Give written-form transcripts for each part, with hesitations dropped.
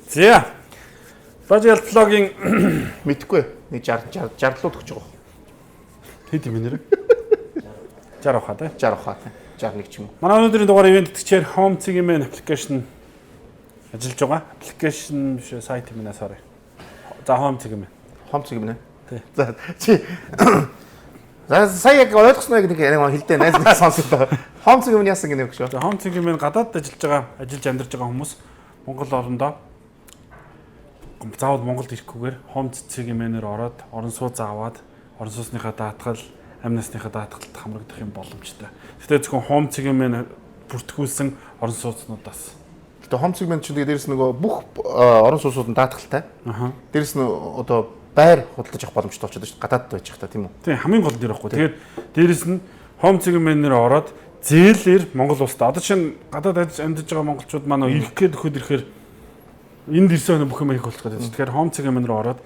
За. Бажил блогийн мэдхгүй. Нэг 60 өгч байгаа. хэд юм нэр? 60 авах тий. 60 авах тий. 61 ч юм уу. Манай өнөөдрийн дугаар ивент тэгээр Home CGM application ажиллаж байгаа. Application биш сайт юм нэ sorry. За Home CGM. Home CGM нэ. Тий. За чи за сая яг ойлгосноо нэг хэлдэ найз нэг сонсоод Home CGM яасан гэнэ гэж. За Home CGM гадаад ажиллаж амьдарч байгаа хүмүүс Монгол орондоо заавал Монголд ирэхгүйгээр Home CGM-ээр ороод орон сууц аваад орон сууцныхаа даатгал, амь насныхаа даатгалд хамрагдах юм боломжтой. Гэхдээ зөвхөн Home CGM-ээр бүртгүүлсэн орон сууцнуудаас. Гэтэ Home CGM чинь дээрээс нөгөө бүх орон сууцууд нь даатгалтай. Дээрээс нь одоо байр худалдаж авах боломжтой болчиход шүү дээ. Гадаадд байж хата тийм үү? Тийм хамгийн гол дээр байхгүй. Тэгээд дээрээс нь Home CGM-ээр ороод зээлээр Монгол улсад одоо чинь гадаад амьдарч байгаа монголчууд маань ирэх гээд өгөхөд ирэхээр энд ирсэн бүх юм их болох гэдэг. Тэгэхээр Home CGM-ээр ороод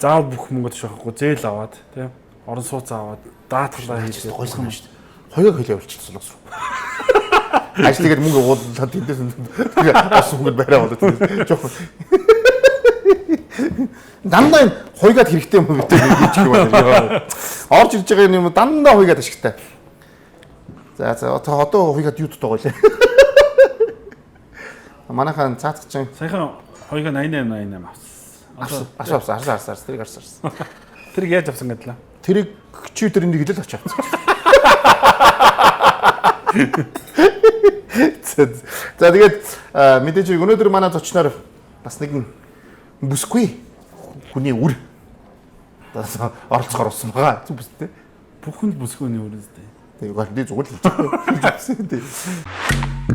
заавал бүх мөнгө тушаахгүй зээл аваад тийм орон сууц аваад даатгалаа хийгээд гойсгоо юм шүү дээ. Хоёроо хөл явуулчихсан солоос руу. Ажлыгээд мөнгө уулаад тэндээс бас мөнгө байраа болоод тийм жоохон дандаа энэ хойгаад хэрэгтэй юм бид хийж юм байна. Орж ирж байгаа юм дандаа хойгаад ашигтай. За одоо хойгаад юу дутаа гойлээ. Манайхан цаацгачин саяхан хойгаа 88 авсан. Арсаа тэрийг арсан. Тэрийг яаж авсан гэдлээ? Тэрийг чи тэр нэг хэлэл авч авсан. За тэгээд мэдээж өнөөдөр манай зочноор бас нэгэн бүсгүй хүний үр оролцохоор болсон байгаа. Зүг бүстэй. Бүхэнд бүсгүйний үр үстэй. Тэгээд гол дээ зүгээр л хэлж.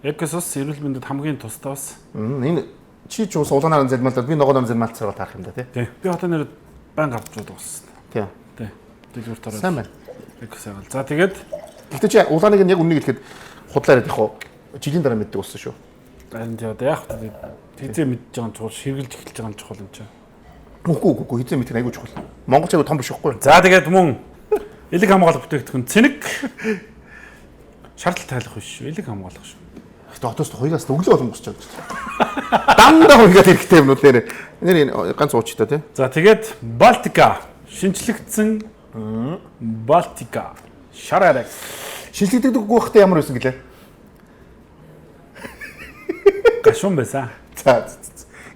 Экосос эрүүл мэндэд хамгийн тустай бас. Энэ чи ч ус улаанаар залмаалдаад би ногооноор залмаалцсаар таарах юм да тий. Би одоо нэр банк авч удаа болсон. Тий. Тий. Дэлгүүр тараад. Сайн байна. Экосоо. За тэгээд гэхдээ чи улааныг нь яг үннийг хэлэхэд худлаа яриад явах уу? Жилийн дараа мэддэг болсон шүү. Харин тий одоо яг хизээ мэдж байгаа нь чухал, ширгэлж эхэлж байгаа нь чухал юм чинь. Үгүй хизээ мэдэх нь айгүй чухал. Монголч айгүй том биш үхгүй. За тэгээд мөн элэг хамгаалах бүтээгдэхүүн цэник шаардлага тайлах биш шүү. Элэг хамгаалах шүү. Гэтэ хотоос хоёроос өглөө болон босч байгаа. Дандаа хоёроо хэрэгтэй юм уу нэр ганц уучтай тий. За тэгээд Балтика шинжлэгдсэн Балтика шараарай. Шинжлэгддэг гүйхтэй ямар байсан гэлээ? Гашуун байсан. За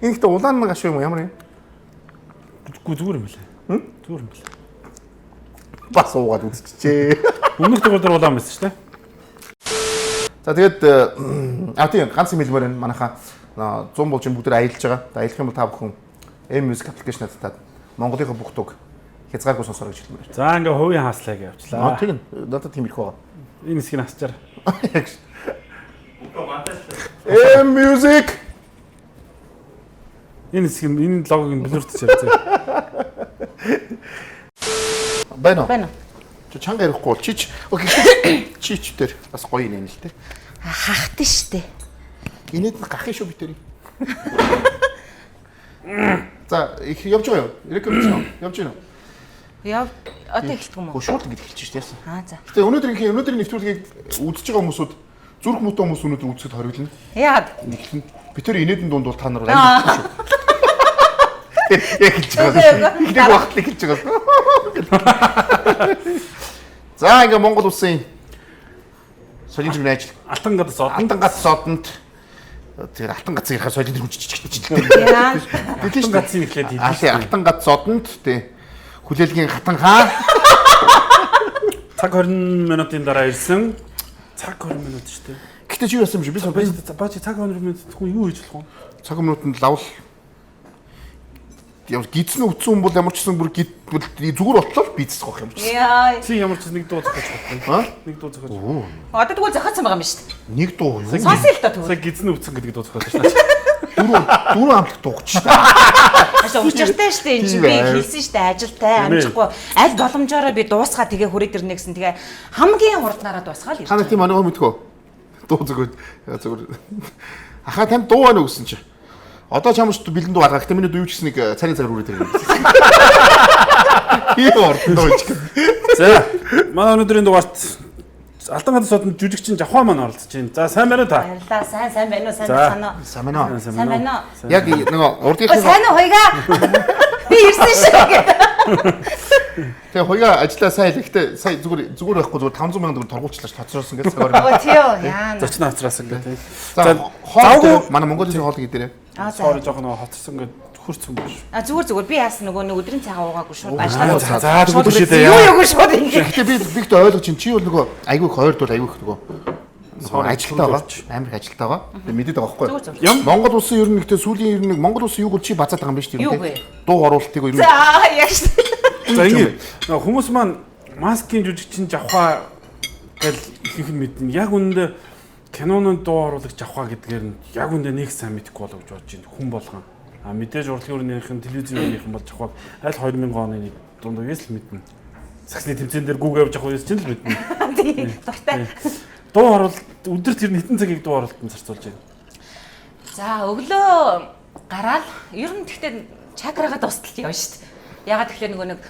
энэ ихтэй улаан гашуун юм ямар юм? Зүгээр юм лээ. Зүгээр юм лээ. Бас уугаад үзчихжээ. Өмнөх дугаар улаан байсан шүү дээ. За тэгээд тийм ганц юм хэлмээр энэ манайхаа 100 булчин бүгд аялж байгаа. Аялах юм бол та бүхэн M-Music application татаад Монголынхаа бүх туг хязгааргүй сонсороо гэж хэлмээр. За ингээ хувийн хааслаг явуулчлаа. Тийм надад тийм их байгаа. Энэ хэсгийг хасчаар. M-Music Энэ хэсгийг энэ логог нь блуртж явуулъя. Байна уу? Чи чанга ярихгүй бол чич дээр бас гоё нэ л те. Хахт штэ. Инээд гахын шүү битэрий. За их явж байгаа юу? Ирэх юм явж гинэ. Яв одоо эхэлдэг юм уу? Шууд ингэ эхэлж штэ яасан. За. Гэтэ өнөөдрийн нэвтрүүлгийг үзэж байгаа хүмүүсүүд зүрх мөтөө хүмүүс өнөөдөр үзэхэд хориглоно. Яагаад? Би тэр инээдэн дунд бол та нар амьд шүү. Яг хэлж байгаа. Нэг багтлыг хэлж байгаа. За ингээ Монгол улсын соёлын төвийн ажил Алтан гад содонд тэр алтан гацынхаа соёлын төвийн хүчтэй. Алтан гацын ихлээд хэлээ. Алтан гад содонд тий хүлээлгийн хатан хаа цаг 20 минутын дараа ирсэн. Цаг 20 минут шүү дээ. Гэтэ чи юу яасан юм бэ? Би баачи цаг 20 минут тэгвэл юу хийж болох вэ? Цаг минутанд лавл ямар гидсэн өвцөн хүн бол ямар ч гэсэн бүр зүгээр болтлоо л бийцэх байх юм чи. Яа. Чи ямар ч нэг дуу зохиож байна. Нэг дуу зохиож. Одоо тэгвэл зохиосон байгаа юм шүү дээ. Нэг дуу юу? Сонсъё л та тэгвэл. Сая гидсэн өвцөн гэдэг дуу зохиож байна. Дөрөв амтлах дуугач шүү дээ. Ашаа учиртай шүү дээ энэ чинь би хэлсэн шүү дээ ажилтай амжихгүй аль боломжоор би дуусгаа тэгээ хүрээд ирнэ гэсэн тэгээ хамгийн хурднараа дуусгаал ирж. Та нар тийм анаа мэдгүй. Дуу зөгөө зүгээр. Ахаа тань дуу байна уу гэсэн чи. Одоо чамд бэлэн дуу гаргах. Миний дуу юу ч гэсэн нэг царийн цагаар үрээд ирнэ. Юу ордоо ч. За, манай өнөөдрийн дугаарт Алдан газар содон жүжигчин Жавхаа маань оролцож байна. За сайн байна уу та? Баярлалаа. Сайн байна уу? Сайн За. байна уу? Сайн байна уу? Сайн байна уу? Яг нөгөө урдынхаа Сайн уу хоёгаа? Би ирсэн шүү. тэгээ хоёроо ажиллаа сайн л ихтэй сая зүгээр байхгүй зүгээр 500 сая төгрөг торгуулчлаач тоцроос ингээд цагаар. Оо тийм яа. Зочин авцраас ингээд тийм. За хоол манай Монголын хоол гэдээрээ. Сори жоохон хоцсон ингээд хурцсан байна шүү. Зүгээр би яасан нөгөө өдрийн цагаан уугаагүй шууд ажлаа. За тэгвэл шүү дээ. Юу шууд ингэ. Гэхдээ би ойлгож чинь чи бол нөгөө айгүй хоёр дул айгүй нөгөө ажилтаа байгаа. Амар ажилтаа байгаа. Тэгээ мэдээд байгаа байхгүй юу? Монгол улсын ер нь ихтэй сүүлийн ер нь Монгол улсын юуг чи бацаад байгаа юм биш үү? Дуу оруулалтыг ер нь. За яг шүү. За ингэ хүмүүс маань маскын жүжигчин Жавхаа гэл ихэнх нь мэднэ. Яг үүндээ киноны дуу оруулагч Жавхаа гэдгээр нь яг үүндээ нэг сайн мэдэхгүй болов гэж бодож байна. Хүн болгон. А мэдээж урлагийн өрнийхэн телевизийн бол Жавхаа аль 2000 оны нэг дундаас л мэднэ. Саксны тэмцээн дээр гүүг явж явах юм чинь л мэднэ. Тийм. Дуртай. Дуу оруулалт өдөр тэр хэдэн цагийг дуу оруулалтанд зарцуулж байна. За өглөө гараал ер нь тэгтээ чакрага дуустал явна шүү дээ. Ягаад тэгэхээр нөгөө нэг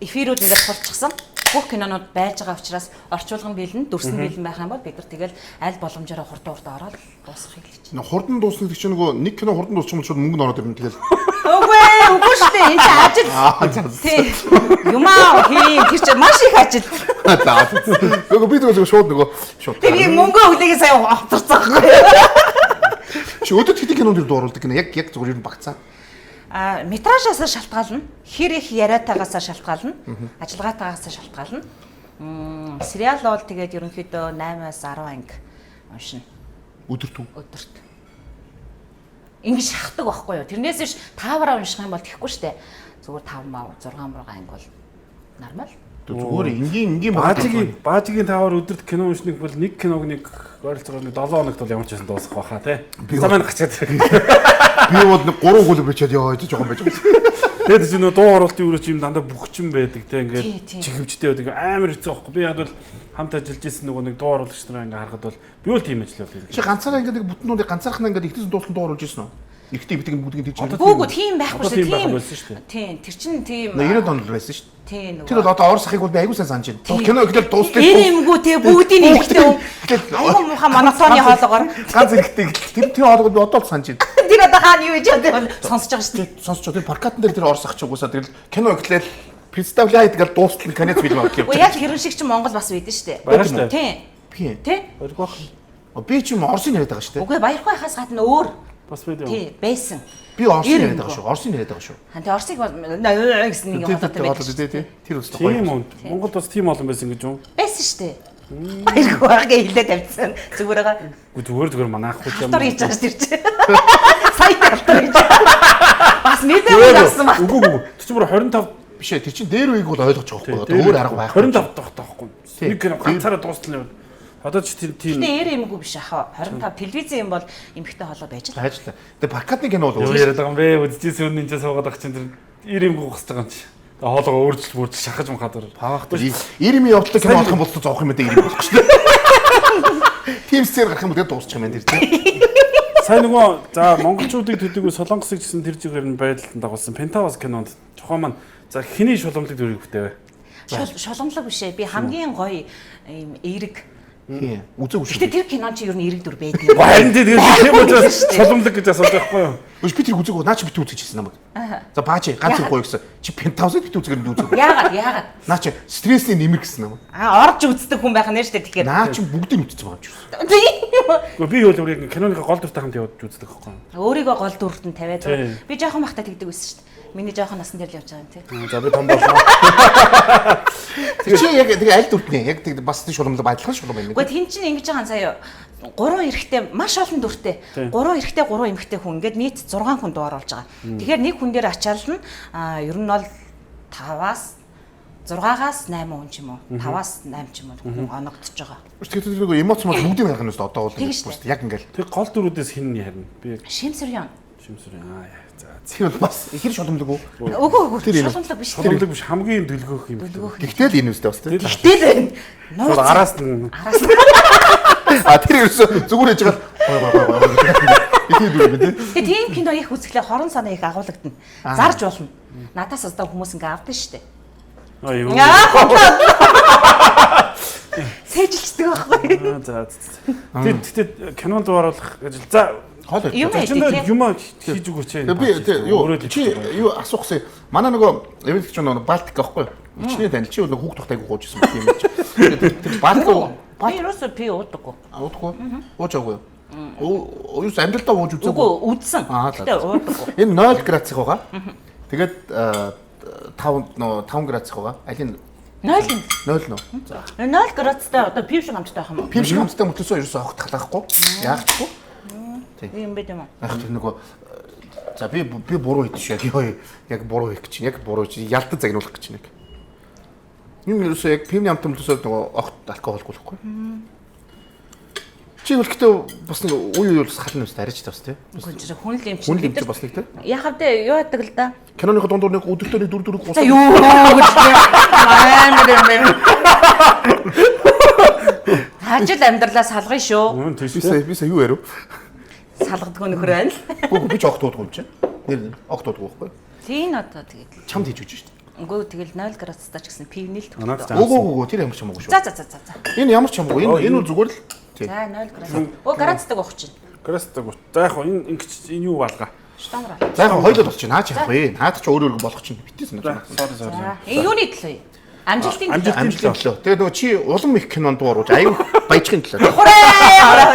эфирүүд ингээд тулчихсан. Бүх кинонууд байж байгаа учраас орчуулган бэлэн, дүрсэн бэлэн байх юм бол бид нар тэгэл аль боломжоор хурдан ороод дуусгахыг хэлж байна. Хурдан дуусна гэж нөгөө нэг кино хурдан дуусчих юм шууд мөнгө нь ороод ирнэ тэгэл. Үгүй шүү дээ. Энд чинь ажил. Тийм. Юмаа хийн тэр чинь маш их ажил. За. Нөгөө би нөгөө шууд шууд. Тэгээ мөнгө өглөөгээ сая авторцсан байхгүй. Чи өдөрт хэдийн кинонд дууруулдаг кино яг зүгээр юм багцаа. Метражаас шалтгаална. Хэр их яриатаагаас шалтгаална. Ажиллагаатаагаас шалтгаална. Сериал бол тэгээд ерөнхийдөө 8-аас 10 анги уншина. Өдөрт үү? Өдөрт. Ингэж шахдаг байхгүй юу? Тэрнээс биш 5-аар унших юм бол тэхгүй штэ. Зүгээр 5 6 анги бол нормал. Зүгээр энгийн баажигийн таваар өдөрт кино уншныг бол нэг киног нэг ойролцоогоор 7 хоногт бол ямар ч байсан дуусах байхаа тий. Замаа гачаад. Би бол 3 хөл бичээд яа гэж жоохон байж байгаа. Тэгээд чи нөө дуу оруулалтын өрөөч юм дандаа бүхчин байдаг тий ингээд чихвчтэй байдаг амар хэцүү байхгүй. Би яг бол хамт ажиллаж исэн нөгөө нэг дуу оруулагч нараа ингээд харахад бол би бол тийм ажил болдог. Чи ганцаараа ингээд нэг бүтнүүдийг ганцаархнаа ингээд ихтэйсэн дууслан дуу оруулж ирсэн үү? Ихтэй битгэн бүгдийг тийм. Гүүгүү тийм байхгүй шүү тийм. Тийм. Тэр чин тийм 90-ад онд л байсан шүү дээ. Тийм нөгөө. Тэр бол одоо орос ахыг бол би аягүй сайн санаж байна. Кино ихтэй дуусдаг. Ирэмгүй тий бүгдийн ихтэй аюу муха монотоны хоолоогоор ганц ихтэй тэр хоолойг би одоо л санаж байна. Тэр одоо хаана юу гэж бодвол сонсож байгаа шүү дээ. Сонсож байгаа. Тэр паркатн дээр тэр орос ах ч угсаа тэр кино ихлээл представляет гэдэг дуустал конец фильм авах юм. Яг хэрэн шиг чи Монгол бас байдэн шүү дээ. Баяр шүү дээ. Тийм. Би. Тий? Баяргүйх. Би ч юм орсын яриад байгаа шүү дээ. Үгүй баярхайхаас гадна өөр. Бас бид. Тий, байсан. Би орсын яриад байгаа шүү. Орсын яриад байгаа шүү. Хан тий орсыг гэсэн нэг юм болоод байдаг. Тэр үстэй. Тийм үү. Монголд бас тийм олон байсан гэж юу? байсан шүү дээ. Баярхайгаа хилээд тавьчихсан. Зүгээр байгаа. Зүгээр манайхгүй юм. Автор хийж байгаа шүү дээ. Сайт автор хийж. Бас мэдээ авсан баг. Үгүй. Тэр чинь бүр 25 биш ээ. Тэр чинь дээр үеиг бол ойлгож байгаа байхгүй. Өөр арга байхгүй. 25 дахь таахгүй. Нэг кино ганцаараа дуустал юм. Одоо ч тийм Нэр юмгүй биш ахаа. 25 телевизэн юм бол эмхтэй холоо байж байгаа. Хайжлаа. Тэгээ паркатны кино бол юу яриад байгаа юм бэ? Үдчихсэн үнэн чинь суугаад ах чинь тэр 90 юм гуйх байгаа юм чи. Тэгээ хоолоо өөрчлөлт шахаж махаад ор. Паахт 90 явуулдаг кино болох юм бол зоох юм даа 90 болох шүү дээ. Тим сцен гарах юм бол дуусчих юм байна тэр тийм. Сайн нөгөө за монголчуудыг төдийгүй солонгосыг гэсэн тэр жигээр нь байдалд дагуулсан Пентавас кинонд жохоо маань за хэний шуламжлалт дүрийг бүтээвэ? Шуламжлаг биш ээ. Би хамгийн гоё ийм эерэг үзэг үгүй. Гэтэ тэр кинон чи ер нь эерэг дүр байдаг. Харин тийм учраас шуламжлаг гэж асууж байхгүй юу? Өш би тэр үзэг наа чи бит үзэж хэлсэн намайг. За баачи ганц гоё гэсэн. Чи Пентавасыг бит үзэгээр нь үзэг. Яагаад? Наа чи стрессний нэмэр гэсэн намайг. Орж үздэг хүн байх нь шүү дээ тэгэхээр. Наа чи бүгдийг мэдчихсэн байгаа юм чи. Гэхдээ би бол өөрийг киноныхаа гол дүртэй хамт яваад үздэг байхгүй юу? Өөрийгөө гол дүрт нь тавиад би жоохон бахта тэгдэг байсан шүү дээ. Миний жоохон насны дээр л явж байгаа юм тий. За би том болно. Чи яг тэгээ аль дүртний яг тэг бас тийм шуламжлал адилхан шулам байна. Гэхдээ тэн чинь ингэж байгаа сая 3 эрэхтэй маш олон дүртэй. 3 эрэхтэй 3 эмэгтэй хүн ингээд нийт 6 хүн дуу оруулж байгаа. Тэгэхээр нэг хүн дээр ачаална ер нь бол 5-аас 6-аас 8 хүн ч юм уу 5-аас 8 ч юм уу хүн оногдож байгаа. Тэгэхээр тэр эмоц мод бүгдийг харах нь одоо бол яг ингээл. Тэг гол дүрүүдээс хин нь харна. Би Шимсүрyan. Тэр бас ихэр шуламжлаг уу? Үгүй шуламжлаг биш. Шуламжлаг биш хамгийн дэлгөөх юм. Гэхдээ л энэ үстэй бас тийм. Гэтэл байна. Нууц араас нь тэр ерөөсө зүгээр яж байгаа. Ихээ дүр бид. Тийм кино их үзэхлээр хорон санаа их агуулгадна. Зарж болно. Надаас одоо хүмүүс ингээ авдаг штэ. Аюу. Сэжилчдэг байхгүй. За. Тэгэхдээ кинонд оруулах гэж за хоол Юм чинь юм хийж өгөөч. би чи юу асуухсан. Манай нөгөө эвэлч нөгөө Балтик аахгүй. Ичний танил чи нөгөө хүүхд тухтай гуйжсэн юм чи. Тэр Балтик Би ерөөсөө пи уудаггүй. Уудахгүй. Уучаагүй. Юу амьдралдаа ууж үзээгүй. Үгүй үдсэн. Гэтэ уудаггүй. Энэ 0 градусах байгаа. Тэгээд 5 градусах байгаа. Алин 0 0 нөө. За. 0 градустай одоо пив шиг амттай байх юм уу? Пив шиг хамттай мөтөөсөө ерөөсөө огт талахгүй. Яахгүй. юм бэ юм уу? Ах тэр нөгөө за би буруу хийдэж яг буруу хийх гэж яг буруу чи ялтад загнуулах гэж нэг. Юм ерөөсөө яг пивний амт мөтөөсөө нөгөө огт алкоголгүй байхгүй. Чи үлгтээ бас нэг уу бас хална үст арич тас тий. Үгүй чи хүн л юм чи. Хүн л бас нэг тий. Яхав дээ юу яадаг л да. Киноныхоо дундуур нэг өдөртөө 4 3 За юу гэж байна. Хажил амьдралаа салгая шүү. Би сая юу ярив? Салгадгүй нөхөр байна л. Үгүй би ч огт уудгүй юм чинь. Нэр огт уудгүй байхгүй. Тийм одоо тэгээд. Чамд хийж өгч шүү дээ. Үгүй тэгэл 0 градустай ч гэсэн пивний л Манайд төгтөө. Үгүй тэр ямар ч хамаагүй шүү. За. Энэ ямар ч хамаагүй. Энэ бол зүгээр л тий. За 0 градус. Оо градустай гоох чинь. Градустай. За яг энэ ингэж энэ юу балга. Штамраа. За яг хоёлоо болчих. Наач яах вэ? Наад ч өөр болох чинь битээс санаж байна. Sorry. Энэ юуны төлөө? Амжилтын төлөө. Амжилтын төлөө. Тэгээд нөгөө чи улам их кинонд дууруулж аюу баяжхын төлөө. Хураа.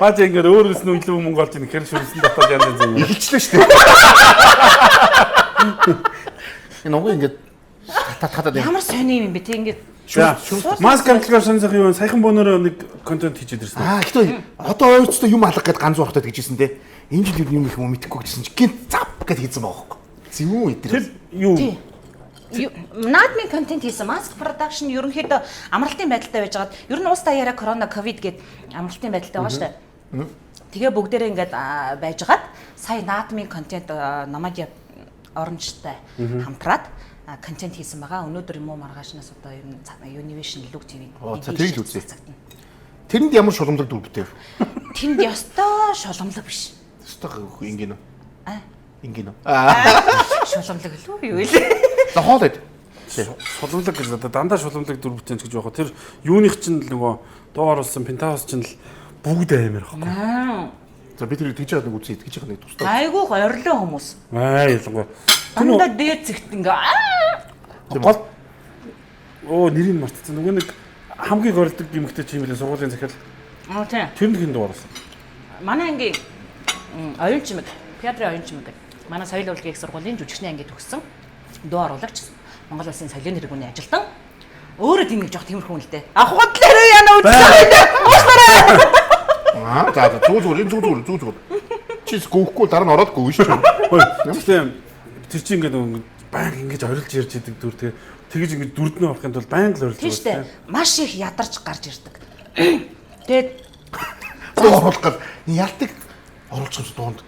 Баач ингээд өөрөөс нь илүү мөнгө олж ийн гэхээр шүрсэн дотоод янз юм. Эхэлчлээ шүү дээ. Энэ нөгөө ингээд татаад юм. Ямар сони юм бэ те ингээд. Маск амтлагаар сонирхох юм саяхан бөөнөрөө нэг контент хийж ирсэн. Гэхдээ одоо ойрцтой юм алга гэдээ ганц ухтаад гэжсэн дээ. Энэ жил юм их юм мэдэхгүй гэсэн чи гинт зав гэдээ хийсэн байгаа хөөхгүй. Зүү идэр. Тэр юу? Наадмын контент хийсэн маск продакшн ерөнхийдөө амралтын байдалтай байжгаад ер нь уус даяараа корона ковид гээд амралтын байдалтай байгаа шүү дээ. Тэгээ бүгдээрээ ингээд байжгаад сая наадмын контент намайг орончтой хамтраад контент хийсэн байгаа. Өнөөдөр юм уу маргаашнаас одоо ер нь Univision Look TV. За тэрийг л үзье. Тэрэнд ямар шуламжлал дүр бүтэв? Тэнд ёстой шуламлаг биш. Ёстой ингээнэ. Ингээнэ. Шуламлаг л үү юу вэ? За хоол ид. Шулмлаг гэж одоо дандаа шулмлаг дүр бүтээнч гэж байгаа. Тэр юуных чинь л нөгөө дуу оруулсан Penthouse чинь л бүгд амар байхгүй. За би тэрийг тэгж яадаг үзье гэж байгаа нэг тустай. Айгуу ойрлоо хүмүүс. Ялангуяа. Дандаа дээд зэгт ингээ Гол нэрийг мартчихсан. Нөгөө нэг хамгийн горилдог гимгтэй чимэлээ сургуулийн захирал. Тийм. Тэр нэг хин дуу оруулсан. Манай ангийн оюун чимэг, Петрийн оюун чимэг. Манай соёл урлагийн их сургуулийн жүжигчний анги төгссөн. Дуу оруулагч. Монгол Улсын соёлын хэрэгүний ажилтан. Өөрөө тийм нэг жоох тиймэрхүү юм л дээ. Ахуйтлаар яана үзсэн. За зүгээр. Чи гүхгүй дараа нь ороод гүйж шүү. Гэхдээ тэр чинь ингээд баян ингэж орилж ярьж идэг дүр тэгэж ингэж дүрднээ орохын тулд баян л орилж Тийм шүү дээ. Маш их ядарч гарч ирдэг. Тэгээд оруулах гал ялтыг оруулах юм дуунд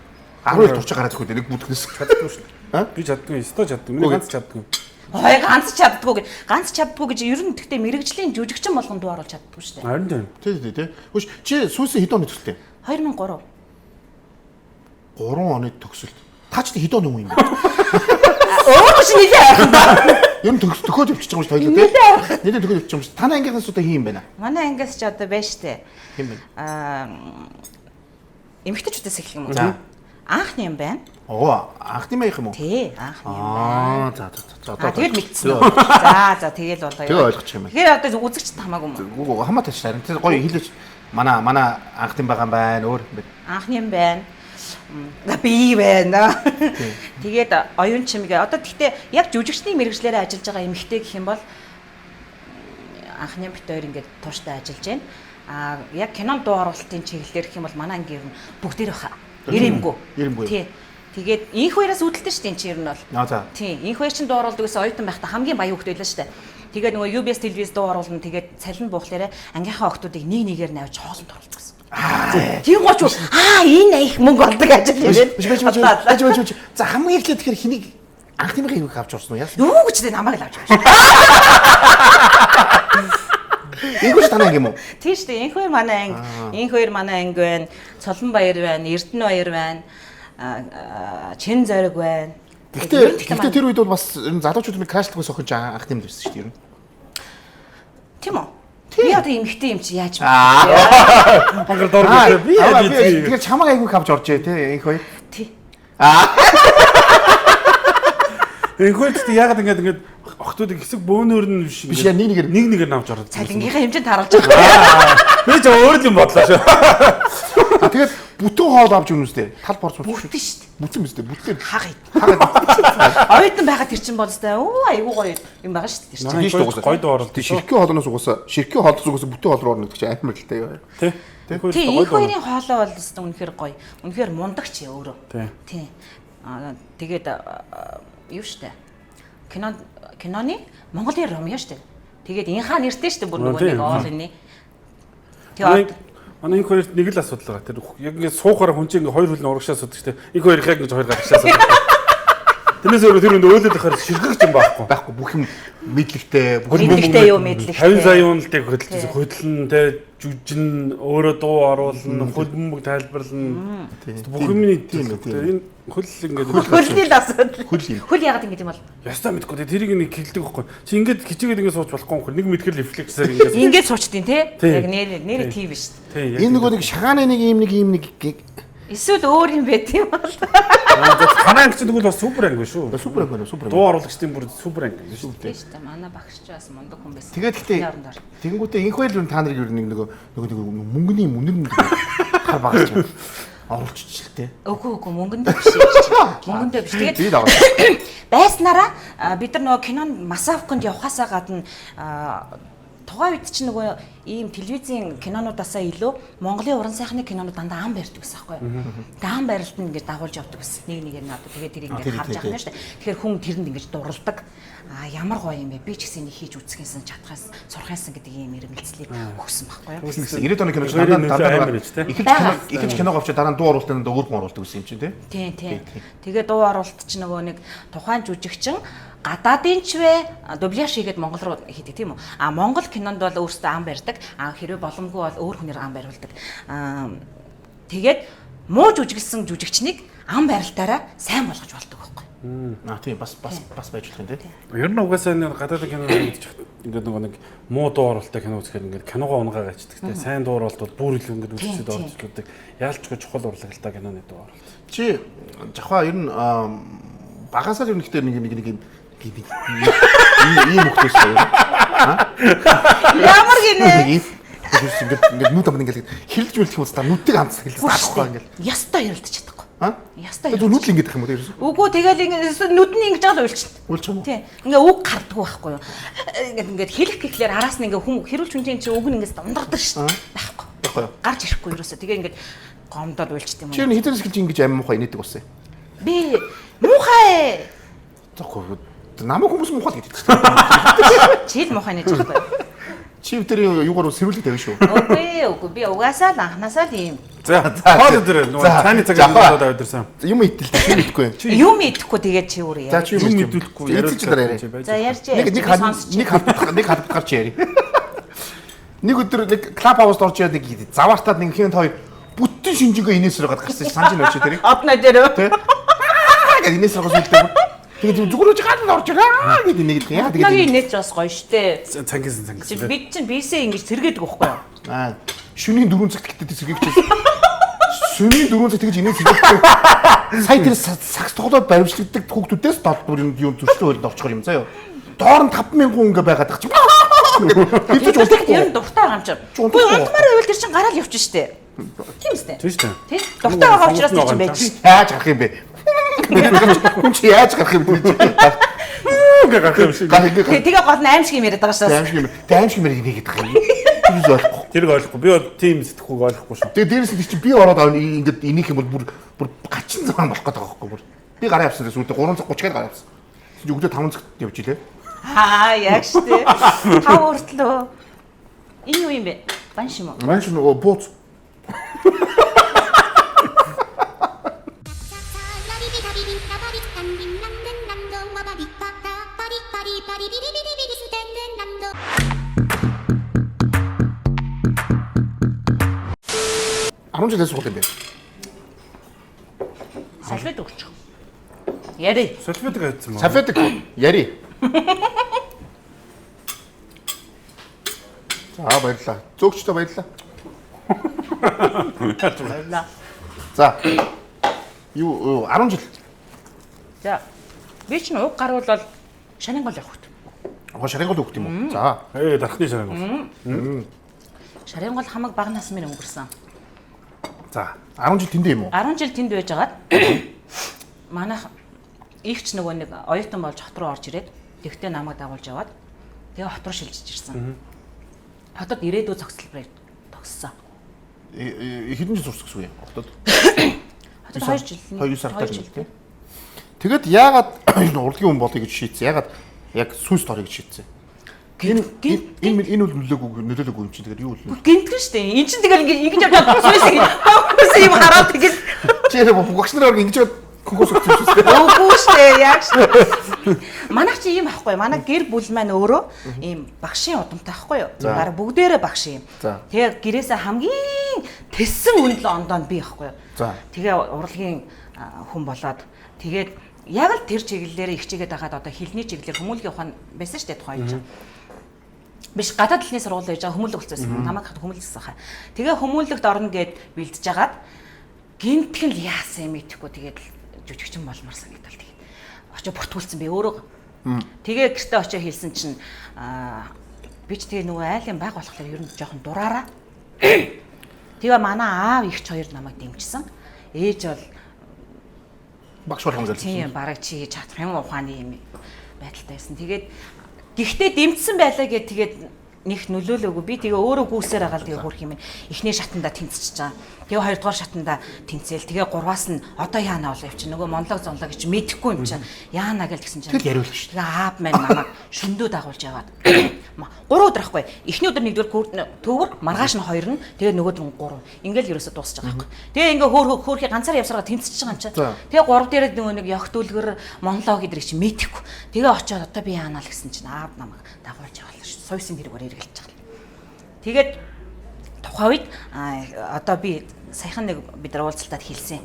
12 турч гараад ирэхгүй нэг бүтгэнээс чаддгүй шүү дээ. Би чаддгүй, өстой чаддгүй. Миний ганц чаддгүй. Ой ганц чаддгүй гэж ер нь тэгтээ мэрэгжлийн жүжигчин болгон дуу оруулж чаддгүй шүү дээ. Харин тийм. Тий. Хөөш чи сүүсээ хэд оны төсөлтэй? 2003. 3 оны төгсөлт. Та ч хэд оны хүн юм бэ? Өөрөө ч нэлээ айхан ба. Ер нь төгөөд явчих юм шүү дээ хоёул тий. Нэлээ төгөөд явчих юм шүү. Танай ангийнхаас одоо хин юм байна. Манай ангиас ч одоо байна штэ. Хин байна. Эмэгтэйчүүдээс эхлэх юм уу? За. Анхны юм байна. Анхны маях юм уу? Тий, анхны юм байна. За. Тэгээд мэдсэн үү? За, тэгэл болоо. Тэгээ ойлгочих юм байна. Тэгэхээр одоо үзэгчд хамаагүй юм. Үгүй хамаатай ч харин тэр гоё хэлээч. Манай анхны байгаа юм байна өөр юм байна. Анхны юм байна. Би байна. Тэгээд оюун чимгээ одоо тэгтээ яг жүжигчний мэрэгчлэрээ ажиллаж байгаа эмэгтэй гэх юм бол анхны бит хоёр ингээд тууштай ажиллаж байна. Яг кинонд дуу оруулалтын чиглэлээр гэх юм бол манай анги ер нь бүгдээр баха. Ирэмгүй. Тий. Тэгээд инх хоёроос үүдэлтэй шүү дээ энэ чинь ер нь бол. За. Тий. Инх хоёр чинь дуу оруулдаг гэсэн оюутан байхдаа хамгийн баян хөлт байлаа шүү дээ. Тэгээд нөгөө UBS телевиз дуу оруулна тэгээд цалин буухлаарэ ангийнхаа охтуудыг нэг нэгээр навж хоолнд оруулдаг гэсэн. Тийм гоч энэ их мөнгө олдог ажил юм байна. За хамгийн эхлээд тэгэхээр хэнийг анхны юм авч орсон уу яасан? Юу гэж тэ намайг л авч байгаа. Энгүүч танай анги юм уу? Тийм шүү дээ. Энх хоёр манай анги. Энх хоёр манай анги байна. Цолонбаяр байна, Эрдэнэбаяр байна. Чин зориг байна. Гэхдээ тэр үед бол бас залуучууд нэг крашлтгаас охин анхны юм байсан шүү дээ ер нь. Тийм үү? Би одоо эмэгтэй юм чи яаж Хонгор дургуй би яаж ийдгийг. Тэгэхээр чамаг айгүй авч орж тий энх хоёр. тий. Энхүүд ягаад ингээд охтуудыг хэсэг бөөнөр нь биш Биш яа нэг нэгээр навж ороод. Цалингийнхаа хэмжээнд харуулж байгаа. Би ч өөр юм бодлоо шүү. Тэгээд бүтэн хоол авч өгнө үстэй. Тал борч Бүтэн шүү дээ. бүтэн үстэй бүтэн. Хагад. Оюутан байгаад тэр чинь бол өстэй айгүй гоё юм байгаа шүү дээ. Тэр чинь. Тийш дуусаа. Гойд оролт. Ширхгийн хоолноос угаасаа ширхгийн хоолноос угаасаа бүтэн хоол руу орно гэдэг чинь амар л таа. Тий. Тий, энэ хоёрын хоолой бол өстэй үнэхээр гоё. Үнэхээр мундагч яа өөрөө. Тий. Тэгээд юу штэ. Киноны Монголын Ромео штэ. Тэгээд инхаа нэртэй штэ бүр нөгөө нэг оол энэ. Тэгээд манай энэ хоёрт нэг л асуудал байгаа. Тэр яг ингээд суухаар хүн чинь ингээд хоёр хөлн урагшаа суддаг штэ. Энэ хоёр яг ингэж хоёр гарагшаа суддаг. Тэрнээс өөр тэр өөлөд ахаар ширхэг юм байхгүй. Байхгүй бүх юм мэдлэгтэй мэдлэгтэй юу мэдлэгтэй. 50 сая юуналдыг хөдөлн тэ жүжин өөрөө дуу оруулна, хөдөлмөг тайлбарлана. Бүх юм тийм энэ хөл ингээд хөлний асуудал. Хөл ягаад ингэж юм бол? Ястаа мэдгүй тэрийг нэг хэлдэг байхгүй. Чи ингээд хичээгээд ингээд сууж болохгүй нэг мэдгэр рефлексээр ингээд ингээд суучдیں۔ Тэ? Яг нэр тийм биш. Энэ нөгөө нэг шагааны нэг юм нэг Эсвэл өөр юм байт юм бол. Танай анги чинь тэгвэл бас супер анги шүү. Супер анги супер. Дуу оруулагчдын бүр супер анги шүү. Тийм шүү дээ. Манай багш ч бас мундаг хүн байсан. Тэгээд гэхдээ тэгэнгүүтээ инх байл та нарыг ер нь нөгөө мөнгөний үнэр нь хар багч оруулчихчихлээ. Үгүй мөнгөндөө биш. Мөнгөндөө биш. Тэгээд байснараа бид нар нөгөө кинонд массовконд явахаасаа гадна тухайн үед чинь нөгөө ийм телевизийн кинонуудаасаа илүү Монголын уран сайхны кинонууд дандаа ам барьдаг гэсэн байхгүй юу. Тэгээд ам барилт нь ингэж дагуулж явдаг гэсэн. Нэг надад тэгээд тэр ингэж харж байгаа юм шүү дээ. Тэгэхээр хүн тэрэнд ингэж дурладаг. Ямар гоё юм бэ? Би ч гэсэн нэг хийж үзэхээс чадхаас сурахаас гэдэг ийм эргэлзлийг өгсөн байхгүй юу. 90-ад оны киноч дандаа ихэнх киног авчаа дараа нь дуу оруулалтанд өөр хүн оруулдаг гэсэн юм чинь тий. Тийм. Тэгээд дуу оруулалт чинь нөгөө нэг тухайн жүжигчин гадаадын ч вэ дубляж хийгээд Монгол руу хийдэг тийм үү? Монгол кинонд бол өөрсдөө ам барьдаг. Хэрвээ боломгүй бол өөр хүнээр ам бариулдаг. Тэгээд муу жүжиглсэн жүжигчнийг ам барилтаараа сайн болгож болдог байхгүй. Тийм бас байж болох юм тий. Ер нь угаасаа нэг гадаад кино үзчих ингээд нөгөө нэг муу дуу оруулалттай кино үзэхээр ингээд киногоо унгаагаа ачдаг тий. Сайн дуу оруулалтууд бүр илүү ингээд үзчихэд оржлуулдаг. Яалчгүй чухал урлагтай киноны дуу оруулалт. Чи жахаа ер нь багасаа ер нь ихтэй нэг ийм хөхтэйс байна. Ямар гинэ? Ингээд нүд амд ингээд хэрэлж үлдэх юм уустаа нүдийг хамсах хэлсэн таахгүй ингээд. Ястаа ярилдаж чадахгүй. Ястаа. Тэгээд нүд л ингээд их юм уу ерөөсөө. Үгүй тэгэл ингээд нүдний ингэж жаал уйлчихна. Уйлчих юм уу? Тийм. Ингээ үг гардггүй байхгүй юу? Ингээд хэлэх гэхлээр араас нь ингээ хүн хэрүүлж хүнжин чи үг нь ингээд ундардаг шүү дээ. Байхгүй. Гарч ирэхгүй ерөөсөө. Тэгээ ингээд гомдоод уйлчт юм уу? Чи энэ хитэрс хэлж ингэж амин муухай инээдэг болсон. Би муухай. Тэгэхгүй намайг хүмүүс муухай гэдэг чинь. Чи л муухай нэж байхгүй юу? Чи тэр юугаар сэрүүлэг тавина шүү. Үгүй би угаасаа л анханасаа л ийм. За хоол дээр нөгөө цааны цагаар болоод авдирсан. Юм идэлтэй чи мэдэхгүй. Юм идэхгүй тэгээд чи өөр яа. За чи юм мэдүүлэхгүй яриулж дараа. За ярьж. Нэг халдвар гарч яри. Нэг өдөр нэг клуб хаус орж яадаг гэдэг. Заваартаад нэг хин хоёр бүтэн шинжэнгөө инээсрээ гад гарсан санаж байна чи тэрийг. Одно дээр. Тэгээд инээсрээ гас үлдээв. Тэгээд зүгээр ч гадна орж байгаа гэдэг нэг яа тэгээд. Одногийн инээч бас гоё штэ. Цангисан. Бид чинь бисээ ингэж сэргээдэг байхгүй юу? Шөнийн 4 цагт гэдэг сэргээгчээс. Шөнийн 4 цагт тэгж инээ сэргээдэг. Сая тэр сакс тоглоод баримтлагдаг хүүхдүүдээс долбоор юм зөрчлөө хөлд орчхоор юм заа юу. Доор нь 5,000 хүн ингээ байгаад байгаа чи. Бид ч удаа юм дуртай байгаа юм чи. Үгүй унтмаар байвал тэр чин гараал явчих штэ. Тийм үстэй. Тийм шүү дээ. Тийм. Дуртай байгаа учраас тийм байж штэ. Яаж гарах юм бэ? Хүн чи яаж гарах юм бэ? Гарах юм шиг. Тэгээ гол нь аимшиг юм яриад байгаа шээс. Аимшиг юм яриад байгаа юм. Тэр ойлгохгүй. Тэрийг ойлгохгүй. Би бол тийм сэтгэхүйг ойлгохгүй шүү. Тэгээ дээрээс нь чи би ороод ингээд энийх юм бол бүр гачин цагаан болох гэдэг байгаа байхгүй бүр. Би гараа явсан гэсэн үгтэй 3:30-аар гараа явсан. Чи өглөө 5 цагт явж илээ. Яг штэ. Та өөртлөө. Энэ юу юм бэ? Банш юм уу? Банш нөгөө бууц. Арунжлээс суулт юм бэ? Салфет өгч. Яри. Салфетик хайцсан маа. Салфетик яри. За баярлалаа. Зөөгчдөө баярлалаа. Баярлалаа. За. Юу 10 жил. За. Би ч уг гарвал бол шанин гол явах Оо шарын гол өгд юм уу? За. Дархны шаран гол. Шарын гол хамаг бага нас минь өнгөрсөн. За. 10 жил тэндээ юм уу? 10 жил тэнд байжгаад манайх ихч нөгөө нэг оюутан болж хот руу орж ирээд тэгтээ намайг дагуулж яваад тэгээ хот руу шилжиж ирсэн. Хотод ирээдүйн цогцлбарыг тогссон. Хэдэн жил зурсан гэсэн үг юм? Хотод. Хотод 2 жил. 2 сартаа тийм. Тэгэд яагаад энэ урлагийн хүн болъё гэж шийдсэн? Яагаад яг сүйс торыг шийдсэн? Энэ үл нөлөөлөөгүй юм чинь тэгээд юу үл? Гинтгэн штэ. Энд чинь тэгэл ингэж яваад сүйс юм хараад тэгэл чи багш нараар ингэж конкурс өгч юм шүү. Үгүй штэ. Яг штэ. Манайх чи ийм ахгүй. Манай гэр бүл маань өөрөө ийм багшийн удамтай ахгүй юу? Бараг бүгдээрээ багш юм. Тэгээ гэрээсээ хамгийн тэссэн үндл ондоо би ахгүй юу? Тэгээ урлагийн хүн болоод тэгээд яг л тэр чиглэлээр их чигээд байгаад одоо хилний чиглэлээр хүмүүлгийн ухаан байсан штэ тухайн юм. Биш гадаад хэлний сургууль байж байгаа хүмүүлэг болчихсон. Намайг хат хүмүүлэгсэн хаа. Тэгээ хүмүүлэгт орно гэд бэлдэж агаад гинтгэн л яасан юм итгэхгүй тэгээд жүжигчин болмоор санагдал тэгээд очиж бүртгүүлсэн би өөрөө. Тэгээ гэртээ очиж хэлсэн чинь би ч тэгээ нөгөө айлын баг болохоор ер нь жоохон дураараа. Тэгээ манай аав ихч хоёр намайг дэмжсэн. Ээж бол багш болох юм залж. Тийм бараг чи чадах юм ухааны юм байдалтай байсан. Тэгээд гэхдээ дэмжсэн байлаа гэд тэгээд нэг нөлөөлөөгүй. Би тэгээ өөрөө гүйсээр агаал тэгээ хөрх юм. Эхний шатанда тэнцэж байгаа. Тэгээ хоёрдугаар шатанда тэнцээл. Тэгээ гурваас нь одоо яана бол явчих. Нөгөө монлог зонлог гэж мэдэхгүй юм чинь. Яана гэл гэсэн чинь. Тэгэл яриулах шүү. Тэгээ аав маань намайг шөндөө дагуулж яваад. 3 өдөр ахгүй. Эхний өдөр 1-р төвөр, маргааш нь 2 нь, тэгээ нөгөөдөр нь 3. Ингээл ерөөсө дуусах байгаа байхгүй. Тэгээ ингээ хөөхий ганцаар явсараа тэнцэж байгаа юм чинь. Тэгээ 3 дээрээ нөгөө нэг явах дүүлгэр монлог гэдрийг чи мэдэхгүй. Тэгээ очиод одоо би яана л гэсэн чинь аав намайг дагуулж яваалаа шүү. Сойсын хэрэгээр эргэлж байгаа. Тэгээд тухайн үед одоо би саяхан нэг бид нар уулзалтад хэлсэн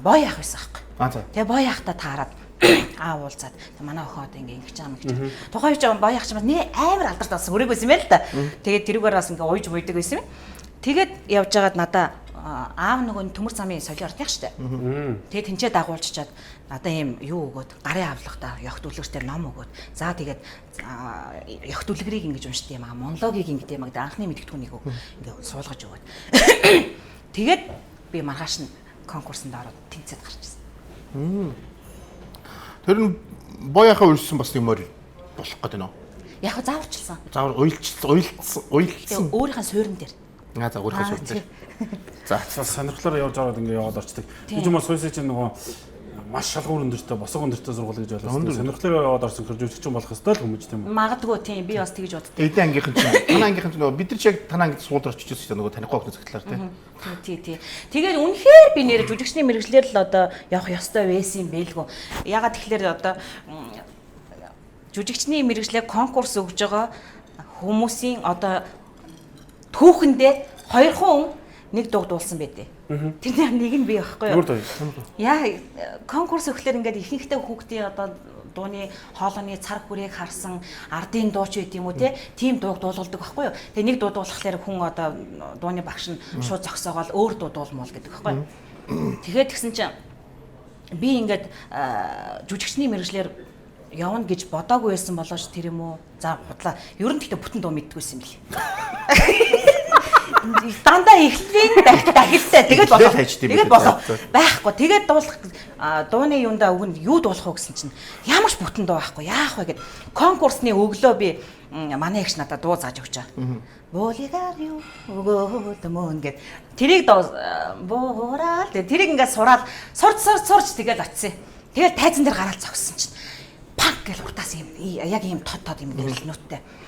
боо яах байсан аахгүй. Тэгээ боо яахта таарад уулзаад манай охин одоо ингээ ингэж байгаа юм гэж. Тухайн үед боо яах чимээ нэ амар алдартай болсон өрөөг байсан юм л да. Тэгээд тэрүүгээр бас ингээ уйж буйдаг байсан юм. Тэгээд явж байгаад надаа аав нөгөө төмөр замын солио ордных штэ. Тэгээд тэнцээ дагуулчаад надаа ийм юу өгөөд гарын авлагтаа явах дүлгэртээр ном өгөөд. За тэгээд явах дүлгэрийг ингэж уншдаг юм аа. Монологийг ингэдэг юм аа. Анхны мэдгэдэггүй ингээ суулгаж өгөөд. Тэгээд би маргааш нь конкурсанд ороод тэнцээд гарч ирсэн. Тэр нь бояхаа үйлсэн бас юмор болох гэдэг нь. Яг зааварчилсан. Заавар уйлцсан. Өөрийнхөө суурин дээр. За өөрийнхөө суурин дээр. За сонирхлоор явж аваад ингээ яваад орчдөг. Би ч юм уу сойсоо чинь нөгөө маш шалгуур өндөртэй, босог өндөртэй сургууль гэж ойлгосон. Сонирхлоор яваад орсон хэр жүжигчин болох ёстой л хүмүүс тийм үү? Магадгүй тийм би бас тэгж боддог. Эдийн ангийнхан чинь танаа ангийнхан чинь нөгөө бид нар ч яг танаа ангид суулдар очиж байсан нөгөө танихгүй охин зөвхөлтлөөр тийм. Тий. Тэгээд үнэхээр би нэр жүжигчний мэрэгчлэр л одоо явах ёстой байсан юм бэлгүй. Ягаад тэгэхээр одоо жүжигчний мэрэгчлээ конкурс өгж байгаа хүмүүсийн одоо түүхэндээ 2 хүн нэг дугдуулсан байдэ. Тэр нэг нь би байхгүй юу? Яа конкурс өгөхлөөр ингээд ихэнхдээ хүүхдийн одоо дууны хоолойны цар хүрээг харсан ардын дууч байт юм уу тийм дууг дуулдаг байхгүй юу? Тэгээ нэг дуу дуулахлаар хүн одоо дууны багш нь шууд зогсоогоол өөр дуу дуулмал гэдэг байхгүй юу? Тэгээд тэгсэн чинь би ингээд жүжигчний мэрэгчлэр явна гэж бодоогүй байсан болооч тэр юм уу? За бодлаа. Ер нь тэгтээ бүтэн дуу мэддэггүйсэн юм бэл. Дандаа эхлэлийн дахилтай тэгээд болоо байхгүй тэгээд дуулах дууны юундаа өгнө юу дуулах вэ гэсэн чинь ямар ч бүтэн дуу байхгүй яах вэ гэд конкурсны өглөө би манай эгч надад дуу зааж өгч байгаа. Боолигаар юу өгөөд мөн гэд тэрийг буураад тэрийг ингээд сураад сурч тэгээд очив. Тэгээд тайзан дээр гараад зогссон чинь панк гэж уртаас юм яг ийм тод юм гэрэлнүүттэй.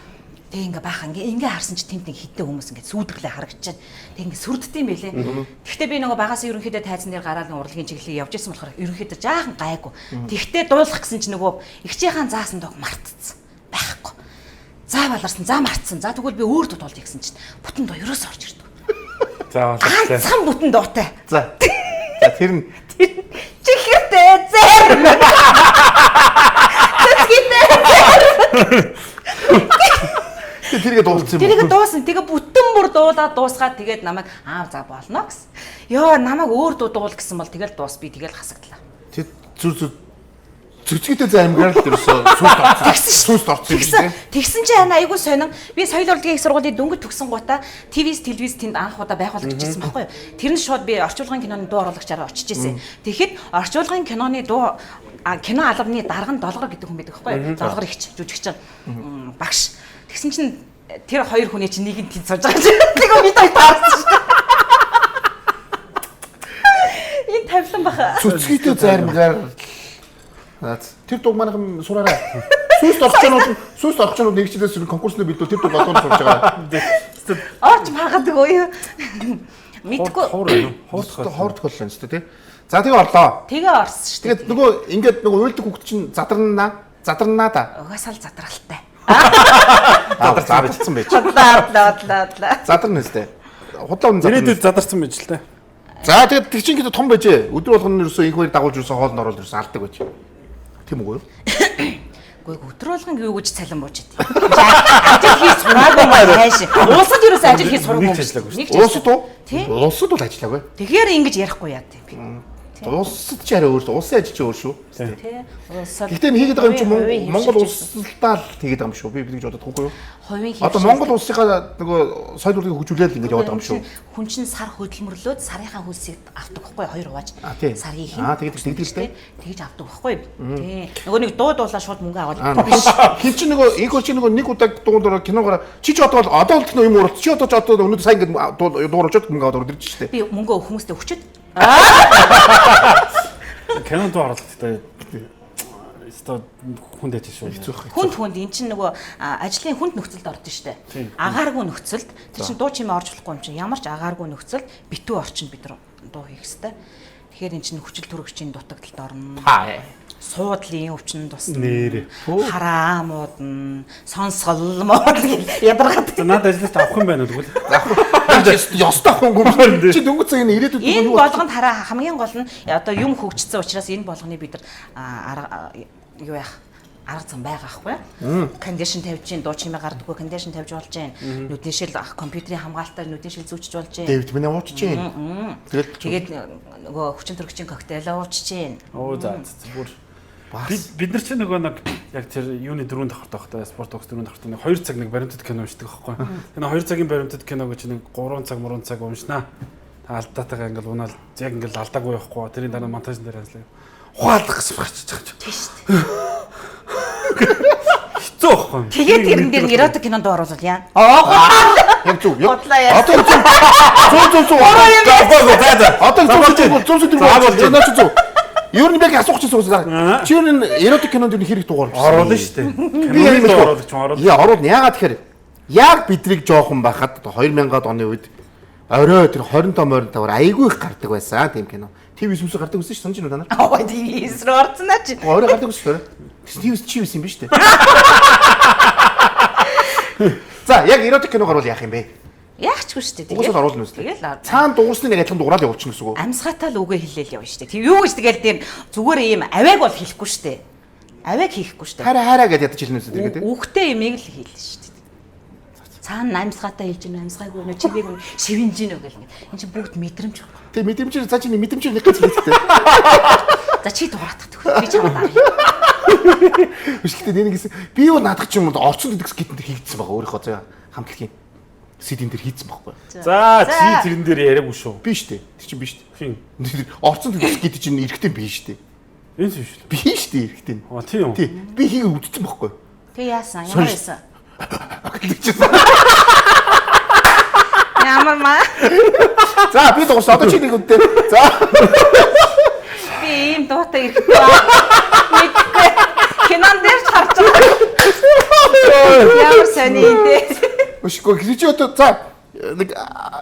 Тэг ингээ баахан ингээ харсан чи тэмтэн хиттэй хүмүүс ингээ сүйдэглээ харагдчихэв. Тэг ингээ сүрддэм юм байлээ. Тэгвэл би нөгөө багаас ерөнхийдөө тайзан дээр гараад урлагийн чиглэлийг явж исэн болохоор ерөнхийдөө жаахан гайгүй. Тэгтээ дуулах гэсэн чи нөгөө эгчийнхэн заасан дог мартцсан. Байхгүй. За баларсан, за мартсан. За тэгвэл би өөр дуулъя гэсэн чинь бүтэн дуу ерөөс орж ирдэг. За болчихлоо. Сан бүтэн дуутай. За тэр нь чихэртэй зэр. тэргээ дуулсан юм. Тэрийг дуусан. Тэгээ бүтэн бүр дуулаад дуусгаад тэгээд намайг за болно гэсэн. Йоо намайг өөр дуул гэсэн бол тэгэл дуус би тэгэл хасагдлаа. Тэг зүцгийтэй заримгаар л ерөөсөө сүнст орсон юм. Тэгсэн чинь айгуу сонин. Би соёл урлагийн их сургуулийн дөнгөж төгсөн гутаа телевиз тэнд анх удаа байгуулагдаж ирсэн байхгүй юу? Тэр нь шууд би орчуулгын киноны дуу оруулагчаар очиж ирсэн. Тэгэхэд орчуулгын киноны дуу кино албаны дарган долгор гэдэг хүн байдаг байхгүй юу? Долгор ихч жүжигч багш. Тэгсэн чинь тэр хоёр хүний чинь нэг нь тэнд сууж байгаа чинь. Тэгээ би таарсан шүү дээ. Энэ тавилан баха. Зүцгийтэй заримгаар тэр дуг манайхан сураарай. Сүүст орчнууд нэгчлээс конкурсны билдүү тэр дуг болгоно сурж байгаа. Орч магадгүй юу? Мэдгүй. Хоор тохиоллоо шүү дээ тий. За тэгээ орлоо. Тэгээ орсон шүү дээ. Тэгээд нөгөө ингээд нөгөө уйлдаг хүүхд чинь задарнаа да. Угаасаа л задралтай. Задарсан байж. Длаа. Задарна өстэй. Худлаа үнэ задарна. Ирээдүйд задарсан байж л та. За тэгээд тэг чинь гэдэг том байжээ. Өдөр болгоно ерөөсөө инх хоёр дагуулж ерөөсөө хоолнд ороод ерөөсөө алдаг байж. Тийм үгүй юу? Үгүй өдөр болгон юу гэж цалин бууж идэв. Ажил хийж сураагүй маа хайш. Уусад ерөөсөө ажил хийж сураагүй. Уусад уу? Уусад бол ажиллаагүй. Тэгэхээр ингэж ярихгүй яа тий. Уусад ч арай өөр. Улсын ажил ч өөр шүү. Тий. Уусад. Гэхдээ энэ хийгээд байгаа юм чинь Монгол улсалтаа л хийгээд байгаа юм шүү. Би гэж бодод үгүй юу? Хувийн одоо Монгол улсынхаа нөгөө соёл урлагийг хөгжүүлээд ингэж яваад байгаа юм шүү. Хүн чинь сар хөдөлмөрлөөд сарынхаа хөлсийг авдаг байхгүй хоёр хувааж. Сарын хин. Тэгээд тэгдэлтэй. Тэгж авдаг байхгүй. Тий. Нөгөө нэг дуу дуулаа шууд мөнгө аваад. Хин чи нөгөө инх чи нөгөө нэг удаа дуугаар киногоор чи одоо л кино юм уурал чи одоо өнөөдөр сайн ингэ дууруулж мөнгө аваад урд ирж штэ. Би мөнгө хүмүүстээ өчөд. Кинонд оруулалттай. Хүнд ажил шүү. Хүнд эн чинь нөгөө ажлын хүнд нөхцөлд ордон штэ. Агааргүй нөхцөлд тэр чинь дуу чимээ орж болохгүй юм чинь ямар ч агааргүй нөхцөлд битүү орчин бид нар дуу хийх хэвээр. Тэгэхээр эн чинь хүчил төрөгчийн дутагдалд орно. Суудлын өвчин тусна. Хараа муудна, сонсгол мод ядаргаад. Надад ажиллаж авах юм байна уу тэгвэл? Ёстой хөнгөмөр. Чи дөнгөж цагийн ирээдүйд энэ болгонд хараа хамгийн гол нь одоо юм хөгжсөн учраас энэ болгоныг бид нар юу яах арга зам байгаа аахгүй. Кондишн тавьж гин, дуу чимээ гардаггүй кондишн тавьж болж гин. Нүднийшил компьютерийн хамгаалтаар нүднийшил зүүчж болж гин. Дэвд минь уучж гин. Тэгээд нөгөө хүчин төрөгчийн коктейл уучж гин. За бүр бид нар чинь нөгөө нэг яг тэр юуны дөрөв давхартай байхдаа спорт токс дөрөв давхартай нэг 2 цаг нэг баримтат кино уншдаг байхгүй. Энэ 2 цагийн баримтат кино гэж нэг 3 цаг 3 цаг уншнаа. Та алдаатайгаа ингээл унаал яг ингээл алдаагүй байхгүй. Тэрийн дараа монтажн дээр хааслаа. Ухаалах гэсэн багч байгаа ч. Тийм шүү дээ. Хэцүү байхгүй. Тэгээд тэрэн дээр эротик кинонд оруулал яа. Яг зүг. Одоо зүг. Одоо зүг. Юу нэг яг асуух гэсэн үг байна. Чи юу н эротик кинонд юу хэрэг дугаар оруулна шүү дээ. Би юм оруулах ч оруулна. Яа оруулна. Яагаад тэгэхээр яг бидрийг жоохон байхад 2000-аад оны үед орой тэр 20 том ойртойгоор айгүй их гардаг байсан тийм кино. ТV9-өөс гардаг байсан шүү санаж байна та нар. ТV9 рүү орцноо чи. Орой гардаг шүү. ТV9 чи юу юм биш үү? За яг эротик кино гарвал яах юм бэ? Яахчгүй шүү дээ. Уусаад оруулна үстэй. Тэгэл цаана дуусны нэг адилхан дуурал явуулчихна гэсэн үг. Амсгатаа л үгээ хэлээл явна шүү дээ. Тэг юу гэж тэгэл тийм зүгээр ийм авиг бол хийхгүй шүү дээ. Авиг хийхгүй шүү дээ. Хараа гэдээ ядаж хэлнэ үстэй тэгээд. Үхтэй имийг л хийлээ шүү дээ. Цаана амсгатаа хэлж гин амсгаагүй нөө чивээг шивэнж гин гэл ингэ. Энд чинь бүгд мэдрэмж байна. Тэг мэдрэмжээр цаа чинь мэдрэмжээр нэг гэсэн хэлтэй. За чи дураатах төгөл би чамд арга. Өшгтээ нэг гэсэн би юу наадах ч юм уу орчин дэдгс гитэн дээр хийгдсэн байгаа өөрийнхөө зөө хамтлагийн CD-н дээр хийцэн байхгүй. За чи тэрэн дээр яриаггүй шүү. Би штэ. Тэр чинь би штэ. Хин. Орцон дэдгс гэдэг чинь эргэтэй би штэ. Энэ шүү дээ. Би штэ эргэтэй. Тийм үү? Тий. Би хийгээ үдцсэн байхгүй. Тэг яасан? Ямар байсан? Ямар маа? За би дуусаа одоо чи нэг үдтэй. За. Би ийм дуутай ирэхгүй. Мэдгүй. Кинон дээр ч харж байгаа. Ямар сони энэ. Өшгөө чи одоо за нэг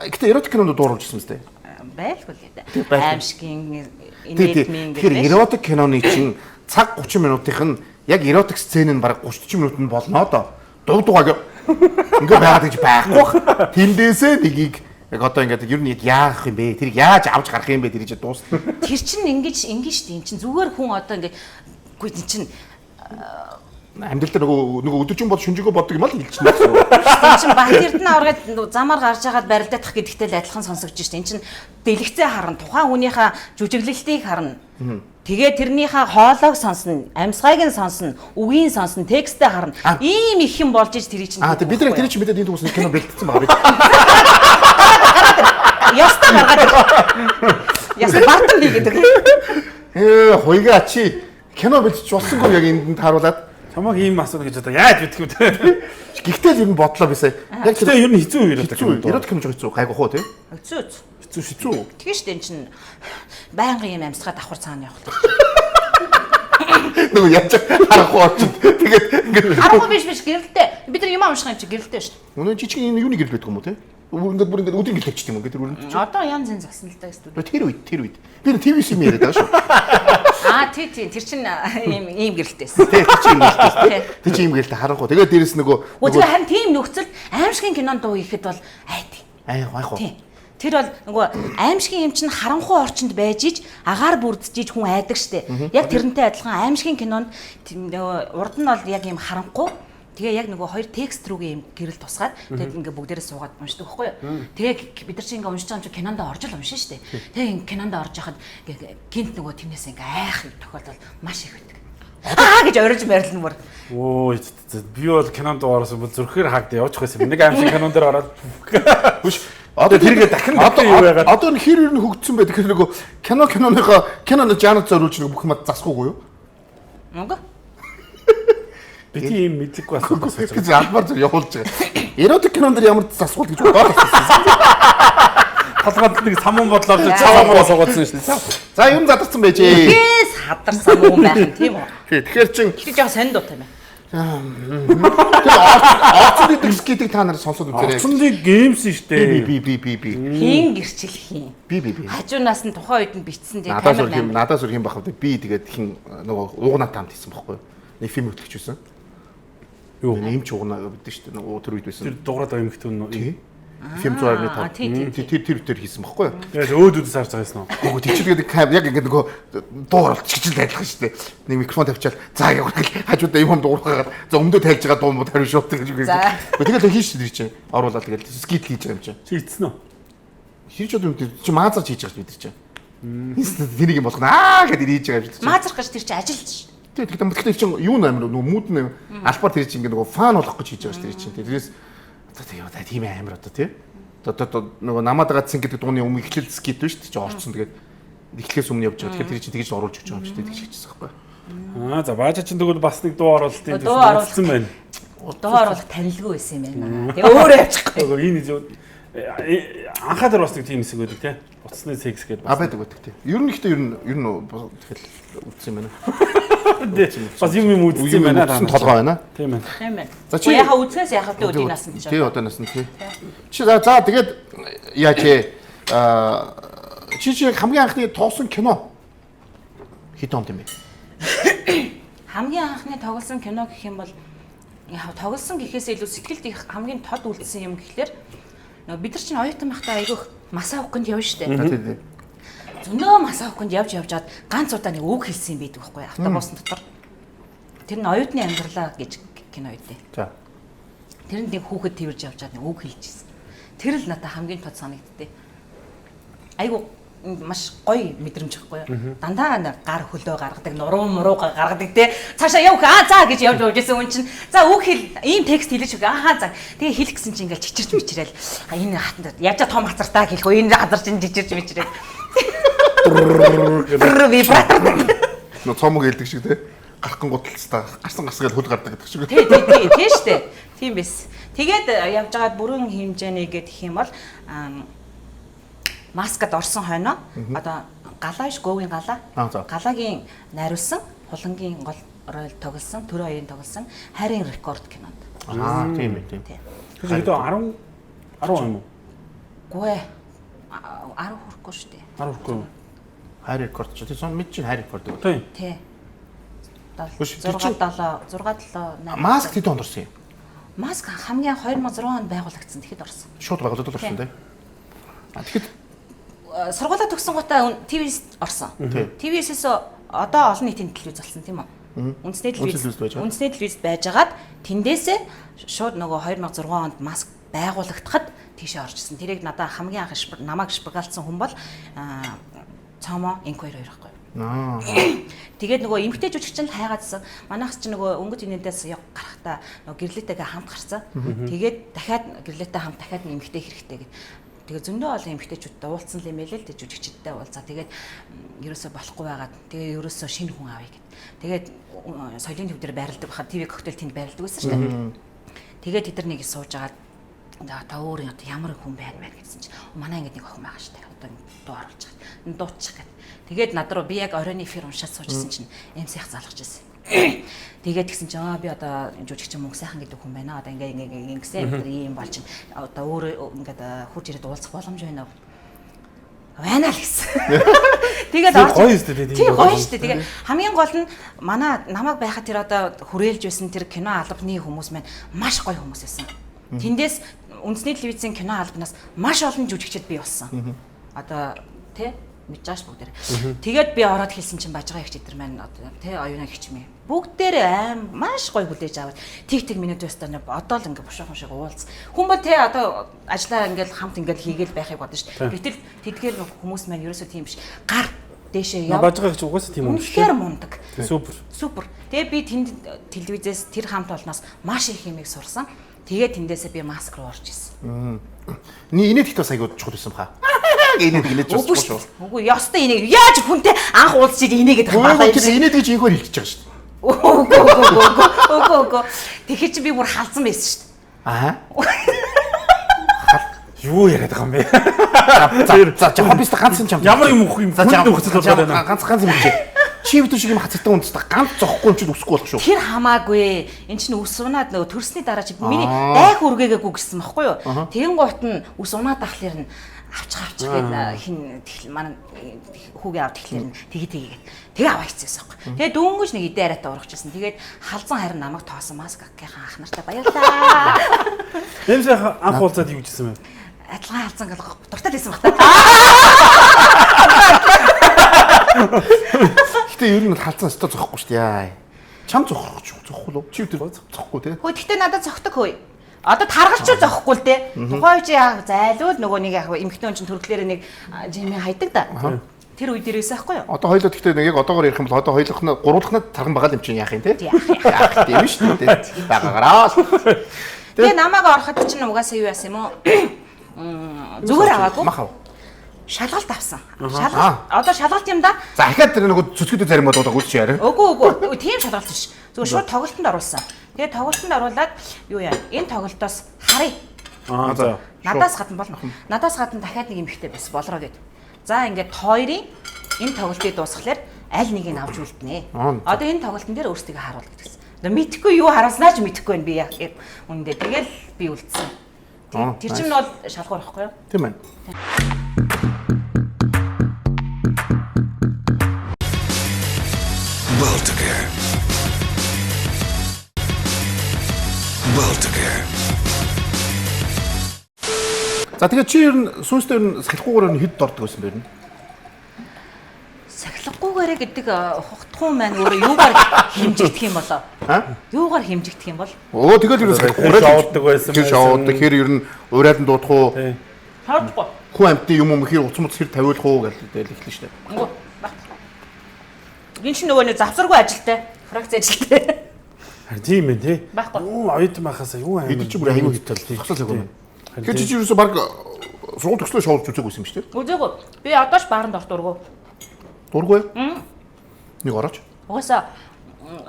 ихтэй эротик кинонд дууруулжсэн юм сте. Байлгүй л дээ. Аимшигын инэдмийн гэдэг. Тэгэхээр эротик киноны чинь цаг 30 минутынх нь яг эротик сцен нь баг 30 минут нь болно доо. Дуугаа ингээ байгаад гэж байхгүй. Тэндээсээ нэгийг яг одоо ингээд ер нь яг яах юм бэ? Тэрийг яаж авч гарах юм бэ? Тэр чинь дуусна. Тэр чинь ингэж шүү дээ. Эн чинь зүгээр хүн одоо ингээд үгүй эн чинь амьдрал дээр нөгөө өдөржин бод шүнжээгөө боддог юм аа л хэлчихсэн гэсэн. Энэ чинь Бат Эрдэнэ аврагад замаар гарч байгаад барилдаадах гэдэгтэй л адилхан сонсогдож штэ. Энэ чинь дэлгэцээ харна, тухайн хүнийхээ жүжиглэлтийг харна. Тэгээ тэрнийхээ хоолойг сонсно, амьсгайг нь сонсно, үгийн сонсно, текстээ харна. Ийм их юм болж иж тэр чинь. Тэг бид нар тэр чинь мэдээд энэ түүс кино бэлтгэсэн байгаа. Ястаа гаргаад. Ястаа бартан бий гэдэг. Хуйгаа чи кино бэлтж болсонгүй яг энд тааруулаад Чамаг ийм асуух гэж одоо яаж битгүү те. Гэхдээ л ер нь бодлоо бисаа. Яг тэр ер нь хэцүү ирээд хэцүү. Ирээд кино хэцүү гайгүй хоо тий. Хэцүү. Хэцүү. Тэгээ штэ эн чинь байнгын юм амьсгаа давхар цаана явах. Нөгөө яаж харахгүй очив. Тэгээд ингээд харахгүй биш гэрэлтэй. Бид нар юм амших юм чи гэрэлтэй штэ. Өнөө жижиг энэ юуны гэрэл байдаг юм уу тий? Ингээд бүр ингээд өдөрт гэрэл тавьчих юм ингээд тэр өрөнд. Одоо янз янз засан л да студ. Тэр үед. Би ТV-с юм яриад байгаа шүү. Тий. Тэр чинь ийм гэрэлтэйсэн. Тий, тэр чинь ийм гэрэлтэй харахгүй. Тэгээд дээрэс нөгөө тэгээ харин тийм нөхцөлд аимшигын кинонд дуу ихэд бол айх. Тий. Тэр бол нөгөө аимшигын юм чинь харанхуй орчинд байж иж агаар бүрдэж хүн айдаг штэ. Яг тэрнтэй адилхан аимшигын кинонд нөгөө урд нь бол яг юм харанхуй. Тэгээ яг нөгөө хоёр текст рүүгээ юм гэрэл тусгаад тэгээд ингээ бүгдээрээ суугаад уншдаг байхгүй юу. Тэгээ бид нар чинь ингээ уншиж байгаа юм чи кинонд орж л уншин штэ. Тэгээ кинонд орж яхад гинт нөгөө тэрнээс ингээ айх тохиолдол маш их байдаг. Гэж орж морилно бүр. Оо би бол кинонд ороос бол зүрхээр хаагд явуучих байсан. Нэг аимшиг кинон дээр ороод. Хүш одоо тэргээ дахин одоо энэ хэр ер нь хөгжсөн бай. Тэгэхээр нөгөө киноны жанр зориулж нэг бүх юм засахгүй юу? Мөнгө. Би тийм мэдлэггүй асуух гэж байна. Албаар зөв явуулж байгаа. Эротик кинонд ямар засгуул гэж бодоод байна. Толгойд нэг самуун бодлоор цаваа суугаадсан шүү. За юм задарсан байж. Тэгээс хадарсан юм байх тийм үү? Тэгэхээр чин чи жоо сонд дуу тийм ээ. Тэр орцсон гэдэг скидийг та нар сонсоод үзээрэй. Орцсон геймс шүү дээ. Би. Хин гэрчил хийн. Би. Хажуунаас нь тухайн үед нь бичсэн дээ. Надаас өөр юм бахав. Би тэгээд хин нөгөө уугнаа таамт хийсэн байхгүй юу? Нэг фильм хөтлөгч байсан. Юу нэм ч уугнаа гэдэг шүү дээ. Нөгөө тэр үед байсан. Тэр дуурайд байгаа юм хтэн үү? Фильм 1.5 тэр хийсэн байхгүй юу? Яг өөдөөс харж байгаа юм уу? Нөгөө тийчгээд яг ингээд нөгөө дуу оролт чичил адилхан шүү дээ. Нэг микрофон тавьчаал за явах гэл хажуудаа юм дуурахаад за өмдөө тайлж байгаа дуу мод хариу шууд гэж үгүй. Тэгээд хийж тэр чинь оруулаад тэгээд скит хийж байгаа юм чинь. Чи ийцэн үү? Хийж одоо юм чи маазарч хийж байгаа шүү бид чинь. Тэнийг юм болгоно гэдээ хийж байгаа юм чинь. Маазарх гэж тэр чинь ажилч шүү. Тэгээд чинь юу нээр нөгөө мууд нь албаар тэр чинь ингээд нөгөө фан болох гэж хийж байгаа шүү тэр чинь. Тэрээс одоо тийм амар одоо тий. Одоо нөгөө намаад гацсан гэдэг дууны өмнө эхлэл скит биш тий орцсон тэгээд эхлэхээс өмнө явж байгаа. Тэгэхээр тэр чинь тэгж оруулж өгч байгаа юм шүү дээ тэгж хийчихсэн байхгүй. За баажа чинь тэгвэл бас нэг дуу оруулалтын дуу оруулсан байна. Дуу оруулах танилгүй байсан юм байна. Тэгээ өөрөө явчихгүй. Энэ анхаа дээр бас нэг тийм хэсэг байдаг тий. Утасны секс гэдэг бас байдаг тий. Ер нь ихтэй ер нь тэгэл үтсэн юм байна. Бас юм үзсэн юм байна. Толгой байна. Тийм байна. Тийм байна. За чи яхаа үзсээс яхаа тэ өдийн насанд ч. Тий одоо насанд тий. Чи за тэгээд яач чи хамгийн анхны тоглосон кино хэд онд юм бэ? Хамгийн анхны тоглосон кино гэх юм бол яг тоглосон гэхээс илүү сэтгэлд их хамгийн тод үлдсэн юм гэхлээр бид нар чинь оюутан байхдаа айгүйх масаа хуканд явна штэ. Тий. Зөндөө масаа хуканд явж аваад ганц удаа нэг үг хэлсэн юм байдаг байхгүй автобусны дотор. Тэр нь оюутны амьдралаа гэж кино үйдээ. За. Тэрэнд нэг хүүхэд тэрж явж байгаа нэг үг хэлжсэн. Тэр л надад хамгийн тод санагддээ. Айгу маш гоё мэдрэмж байхгүй юу? Дандаа гар хөлөө гаргадаг, нуруу муруу гаргадаг те. Цаашаа явах за гэж явж байжсэн хүн чинь. За үг хэл, ийм текст хэлж за. Тэгээ хэлэх гэсэн чинь ингээл чичирч мичрээл. Энэ хатанд яаж том хацартаа хэлэхгүй энэ газар чинь чичирч мичрээл. Вибратор. Но цомог хэлдэг шиг те. Гарах гуталцтай гарсан гас гэж хөл гардаг гэдэг шиг. Тий штэ. Тийм биз. Тэгээд явж байгаад бүрэн хэмжээний гэх юм бол маскад орсон хойно одоо галаа ш говийн галаа. Галагийн найруулсан, хулангийн гол роль тоглосон, төрөө хоёрын тоглосон хайрын рекорд кинонд. Тийм. Тэгэхээр 10 юм уу? Гүй 10 хүрэхгүй шүү дээ. 10 хүрэхгүй. Хайр рекорд ч тийм мэд чинь хайр рекорд үү? Тий. 6 7 Маск хэд онд орсон юм? Маск хамгийн 2006 онд байгуулагдсан. Тэгэхэд орсон. Шууд байгуулагдаад орсон тий. Тэгэхэд сургуулаа төгсөн гутаа ТV-с орсон. ТV-с одоо олон нийтийн телевиз болсон тийм үү? Үндэсний телевизэд байж байгаа. Үндэсний телевизэд байжгаад тэндээсээ шууд нөгөө 2006 онд маск байгуулагдахад тийшээ орчихсон. Тэрийг надаа хамгийн анх намайг шпагалцсан хүн бол Цомо Инквайр хоёр байхгүй. Тэгээд нөгөө эмгтэй жүжигчин л хайгаадсан. Манайхс чи нөгөө өнгөт инээдээс гарахтаа нөгөө гэрлээтэйгээ хамт гарцсан. Тэгээд дахиад гэрлээтэй хамт дахиад эмгтэй хэрэгтэй гэд. Тэгээд зөндөө олон эмгтэйчүүдтэй уулзсан л юм ээ л дээ жүжигчдтэй уулзаа. Тэгээд ерөөсөө болохгүй байгаад тэгээд ерөөсөө шинэ хүн авъя гэд. Тэгээд соёлын төв дээр байрладаг байхад ТV коктейл тэнд байрладаг байсан шүү дээ. Тэгээд тэд нар нэг сууж агаад та өөр ямар хүн байна гэсэн чинь манай ингэдэг нэг охин байгаа шүү дээ. Одоо дуу оруулж байгаа. Дуучих гэдэг. Тэгээд над руу би яг оройн эфир уншаад суужсэн чинь MC-х залгаж ирсэн. Тэгээд тэгсэн чинь би одоо жүжигчин мөнгө сайхан гэдэг хүн байна. Одоо ингэсэн юм бол чинь одоо өөр ингээд хурж ирээд уулзах боломж байна уу? Байна л гэсэн. Тэгээд гоё шүү дээ. Тийм гоё шүү дээ. Тэгээд хамгийн гол нь манай намайг байхад тэр одоо хүрээлж байсан тэр кино албаны хүмүүс маань маш гоё хүмүүс байсан. Тэндээс үндэсний телевизийн кино албанаас маш олон жүжигчид бий болсон. Одоо тий мэдж бүгдээр. Тэгээд би ороод хэлсэн чинь бажгаа ихч эдэр маань тий оюуна гихчмээ. Бүгдээр маш гоё хүлээж аваад тэг минут өстө одоо л ингээ бушуухан шиг уулз. Хүн бол тий одоо ажлаа ингээл хамт ингээл хийгээл байхыг бодно шүү дээ. Гэтэл тэдгээр хүмүүс маань ерөөсөө тийм биш. Гар дээшээ яв. Бажгаа ихч угаасаа тийм юм шүү дээ. Мундаг. Супер. Тэгээ би тэнд телевизээс тэр хамт олноос маш их юмыг сурсан. Тэгээд тэндээсээ би маск руу орж исэн. Инээд ихтэй сайгууд чухал байсан баха. Инээд чухал шүү. Үгүй ёстой инээ. Яаж хүнтэй анх уулзчихэд инээ гэдэг юм байна. Тэр инээд гэж инхоор хэлчихэж байгаа шүү. Үгүй. Тэгэхээр чи би бүр халзан байсан шүү. Юу яриад байгаа юм бэ? За хоббист ганц юм чам. Ямар юм өгөх юм? Ганц юм чи. Чи битүү шиг юм хацтай үндэстэй ганц зохгүй юм чи үсэхгүй болох шүү. Тэр хамаагүй. Эн чинь үс унаад нөгөө төрсний дараа чи миний дайх үргээгээгүй гэсэн баггүй юу? Тэгэн гут нь үс унаад ахлаар нь авчих гээд хин манай хүүгээ авд тэгэхээр нь тэгээ аваа хийчихсэн байхгүй. Тэгээ дөнгөж нэг идэ арайтай урагчсан. Тэгээд халзан харин намайг тоосон маск аккийнхан ах нартай баярлаа. Эм сайхан анх уулзаад юу гэжсэн бэ? Адилхан халзан гал дуртай байсан баг та. Гэтэ ер нь халзан өстө зохгүй шүү дээ. Чам зохгүй л чи тэр зохгүй те. Хөө тэгтээ надад зогтөг хөөе. Одоо таргалч зохгүй л дээ. Тухайн үе яа зайлуул нөгөө нэг яг эмхтэн чинь төрөлхлөөр нэг жимээ хайдаг да. Тэр үе дээрээс аахгүй юу? Одоо хоёлоо тэгтээ нэг яг одоогоор ярих юм бол одоо хоёулах нь гурвуулах нь тарган байгаа юм чинь яах юм те. Яах тийм шүү дээ. Багаараа. Тэгээ намайг ороход чинь угаасаа юу яасан юм уу? Зүгээр аваагүй. Махав. Шалгалт авсан. Шалгалт. Одоо шалгалт юм да. За ахаад тэр нөгөө цөцгөдөө зарим бодоод үлч яарэ. Үгүй. Тийм шалгалт биш. Зүгээр шууд тоглолтод оруулсан. Тэгээ тоглолтод оруулаад юу яа? Энэ тоглолтоос харъя. За. Надаас гадна бол надаас гадна дахиад нэг эмэгтэй байсан болроо гэд. За ингээд хоёрын энэ тоглолтыг дуусгахлаар аль нэгийг авч үлднэ. Одоо энэ тоглолтын дээр өөрсдөө харуул гэдгийгсэн. Одоо мэдхгүй юу харуулснаа ч мэдхгүй байна би яг үнэндээ. Тэгэл би үлдсэн. Тэр чинь бол шалгуур байхгүй юу? Тийм байна. За тэгээ чи ер нь сүүстэй ер нь салхигуугаар хэд дордог байсан бэ? Сахилгагүйгээрээ гэдэг хухтхуун маань өөрөө юугаар хэмжигдэх юм болоо? Юугаар хэмжигдэх юм бол? Оо тэгэл ер нь салхигуугаар шоуддаг байсан. Тэр шоуддаг хэр ер нь ураад нь дуудах уу? Шоудахгүй. Хүн амтны юм хэр уцмц хэр тавиулах уу гэдэг хэлсэн шүү дээ. Үгүй. Энэ ч нөгөө нэг завсаргүй ажилтай. Фракц ажилтай. Харин тийм ээ тий. Байхгүй. Юу оюутан байхасаа юу Хэд ч бүр аюу хэтэл зогсоолог юм. Тэгэхээр чи юусе баг сургууль төгслөө шоулж үзээгүй юм шүү дээ. Үзээгүй. Би одоо ч бааранд ортургүй. Дургүй. Нэг орооч. Угаасаа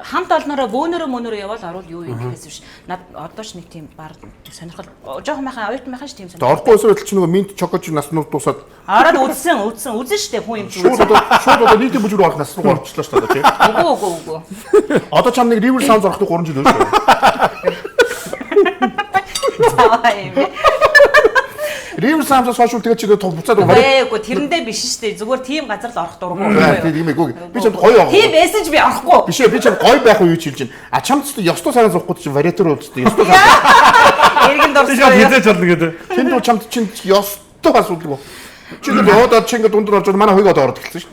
хамт олноороо бөөнөрөө явал орвол юу юм гэхээс биш. Над одоо ч нэг тийм баар сонирхол жоохон байхаа оюутан байхаа ш тийм сонирхол. Орхгүй өсрөл чи нөгөө минт чокоч наснууд дуусаад ороод үзсэн штэ хүн юм чи. Шууд одоо нийтийн бүжгээр орох нас руу орчлоо штэ одоо тий. Үгүй. Одоо чам нэг River Sound орохтой 3 жил өөш. River Sound-аас хойш тэгээд чи буцаад өгөө. Үгүй тэрэндээ биш штэ. Зүгээр тийм газар л орох дурггүй. Тийм ээ. Би чамд гоё явах. Тийм байсан ч би орохгүй. Биш ээ би чамд гоё байх уу юу ч хэлж байна. А чамд ч ёстой санаа зовхгүй чи вариатор уулзтай. Ёстой санаа. Эргэн дурсаа. Хизээч болно гэдэг. Тэнд бол чамд чинь ёстой асуудалгүй. Чи доод чи ингээд дундуур орж манай хоёуг одоо ороод эхэлсэн шүү.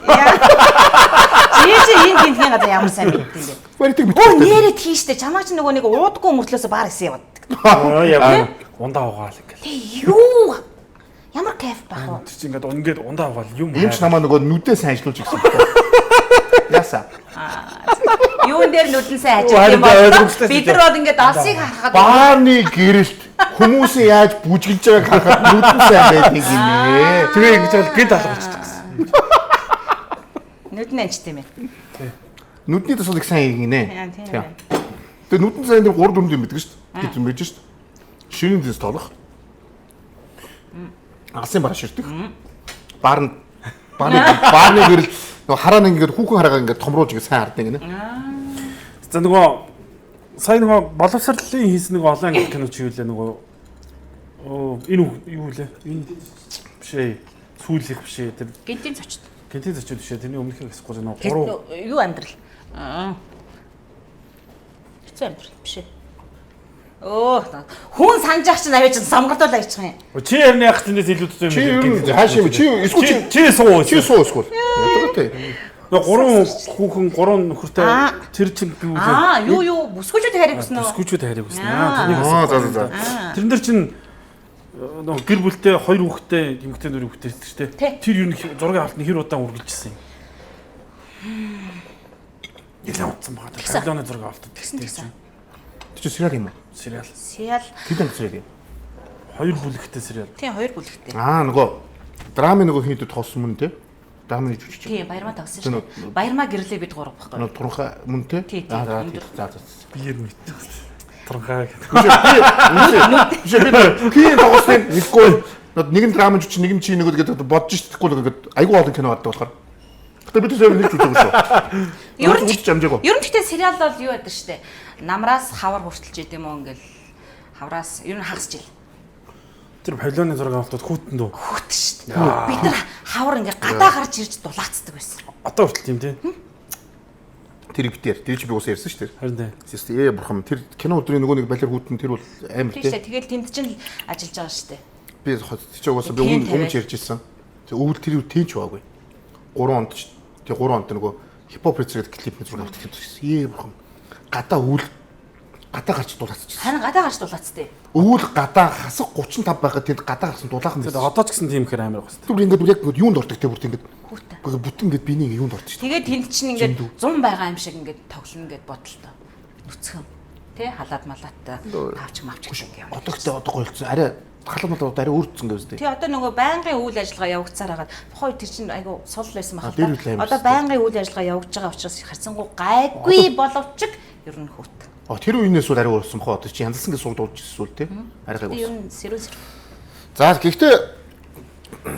Жижиг энэ гинтгийн газар ямар сайн мэддэг юм бэ? Баритыг Оо нэрээ тийштэй чамаа чи нөгөө нэг уудгүй мөртлөөсөө баар исэн яваад. Аа яа. Ундаа угаал ингээл. Тэ юу? Ямар кайф байх вэ? Тэр чинь ингээд ундаа угаал юм. Ийм ч намаа нөгөө нүдээ сайн ажиллуулж ирсэн. Яса. Юун дээр нүдэн сайн ажиллах юм бол бид нар бол ингээд алсыг харахад Бааны гэрэлт хүмүүсийн яаж бүжгэлж байгааг харахад нүдэн сайн байдаг юм ээ. Тэгээ ингэж бол гид алгуулчихдаг гэсэн. нүдэн анчт юм ээ. Нүдний тусал их сайн гинэ. Тийм. Тэгээ нүдэн сайн дээр 3 4 юм байдаг шүү дээ. Гид юм байж шүү дээ. Ширийн дэс тоолох. Алсын бараа ширдэг. Бааны гэрэл нөгөө хараа ингээд хүүхэн хараагаа ингээд томруулж ингээд сайн харддаг гинэ. За нөгөө сая нөгөө боловсролын хийсэн нэг олон анги кино чи юу лээ нөгөө энэ юу лээ энэ бишээ сүүлх бишээ тэр Гинтийн цочд. гинтийн зочид бишээ тэрний өмнөхийг хэсгүй нөгөө 3 Юу амьдрал? Хэцүү амьдрал биш ээ. Хүн санаж ах чинь аваач самгардуул аячих юм. чи ярины ах чинээс илүү төсөө юм. Чи ер нь хаашаа чи эсвэл чи суу чи суу эсвэл. Ядгатай. нөгөө 3 хүүхэн 3 нөхөртэй тэр чинь би үү Юу бүсгүүчүүд харийг хүснэ. бүсгүүчүүд харийг хүснэ. За. Тэрэн дээр чинь нөгөө гэр бүлтэй 2 хүүхэдтэй эмэгтэй нөрөв бүтээдэг шүү дээ. Тэр ер нь зургийн авалтны хэр удаан үргэлжилсэн юм. Нилээ утсан байгаа. Тавилооны зургийн авалтад тэгсэн. Чи сериал юм уу? Сериал. Тэдэн сериал юм. 2 бүлэгтэй сериал. Тийм 2 бүлэгтэй. Нөгөө драмын нөгөө хийдэд тоосон мөн те. Драмын жүжигч. Тийм баярмаа тогсон шүү дээ. Баярмаа гэрлээ бид 3 байхгүй. Нөгөө туранхай мөн те. За. Би ер нь мэддэг. Туранхай гэдэг. Би тоглосныг мэдгүй. Нэгэн драмын жүжигч нэг юм чи нэг гэдэг бодож шийдэхгүй л гэдэг айгүй олон кино гадаг болохоор. Гэтэ бид зөв нэг үзээгүй шүү. Ер нь гэхдээ сериал бол юу байдаг штэ. Намраас хавар хүртэлж идэм үү ингээл хавраас ер нь хагасч ил. Тэр павилоны зургийн авалтад хүүтэн дөө. Хүүт штэ. Бид нар хавар ингээ гадаа гарч ирж дулаацдаг байсан. Одоо хүртэл юм тий. Тэр битэр тэр чи би уусаа ярьсан шүү дээ. Харин тий. Систем бурхан тэр кино өдрийн нөгөө нэг балер хүүтэн тэр бол амар Тийм тий. штэ. Тэгэл тэнд чинь ажиллаж байгаа штэ. Би чи уусаа би өмнө ярьж ирсэн. Тэг өвөл тэр тэнч байгаагүй. 3 онд тэг 3 онд нөгөө хипхоп рецепт клипний зураг авдаг гэсэн. Бурхан. Гадаа өвөл гадаа гарч дулаацчихсан. Харин гадаа гарч дулаацтай. Өвөл гадаа хасах 35 байхад тэнд гадаа гарсан дулаахан байсан. Одоо ч гэсэн тийм ихэр амар байх хэвээр. Тэр ингээд яг юунд ордог те бүрт ингээд. Хүүтэ. Бүтэн ингээд биений юунд орчих. Тэгээд тэнд чинь ингээд 100 байгаа юм шиг ингээд тоглоно гэд бодолтой. Нүцгэн. Тэ халаад малааттай тавч мавч гэх юм. Одогтой одоо гойлцсон. Арай халах мал арай өөрцсөн гэвс Тий одоо нөгөө байнгын үйл ажиллагаа явагдсаар хагаад тухай тэр чинь айгу сул байсан байх дээр л үл да. Одоо байнгын үйл ажиллагаа явагдаж байгаа учраас харцангуй гайгүй боловч ер нь хүүт. Тэр үеийнээс бол арай өөрсөн бохоо. Одоо чи янзлсан гэж суулж ирсэн те. Арай гайгүй. Ер нь сэрүүн. За гэхдээ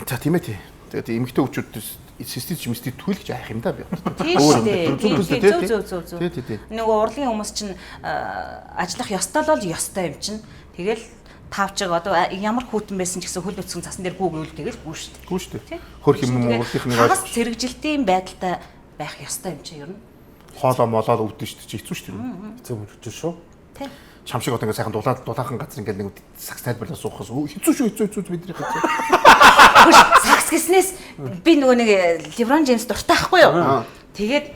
за тийм ээ тий. Тэгээд эмэгтэй хүчүүд системч мистик түлхэж авах юм да би. Тийм шүү дээ. Зөв. Тий. Нөгөө урлагийн хүмүүс чинь ажиллах ёстой л ёстой юм чинь. Тэгэл тавчиг одоо ямар хүүтэн байсан ч гэсэн хөл өцгөн цасан дээр гүү гэвэл тэгэл гүү шүү дээ. Гүү шүү дээ. Хөрх юм Монголынхны хагас зэрэгжилтийн байдалтай байх ёстой юм чинь ер нь. Хоолоо молоод өвдөн шүү дээ. Чи хэцүү шүү дээ. Хэцүү мөрч шүү. Тий. Шамшиг одоо ингээд сайхан дулаахан газар ингээд нэг сакс тайлбарлаа суухаас хэцүү шүү бидний хэцүү. Хүш сакс гэснээс би нөгөө нэг Леброн Джеймс дуртай байхгүй юу? Тэгээд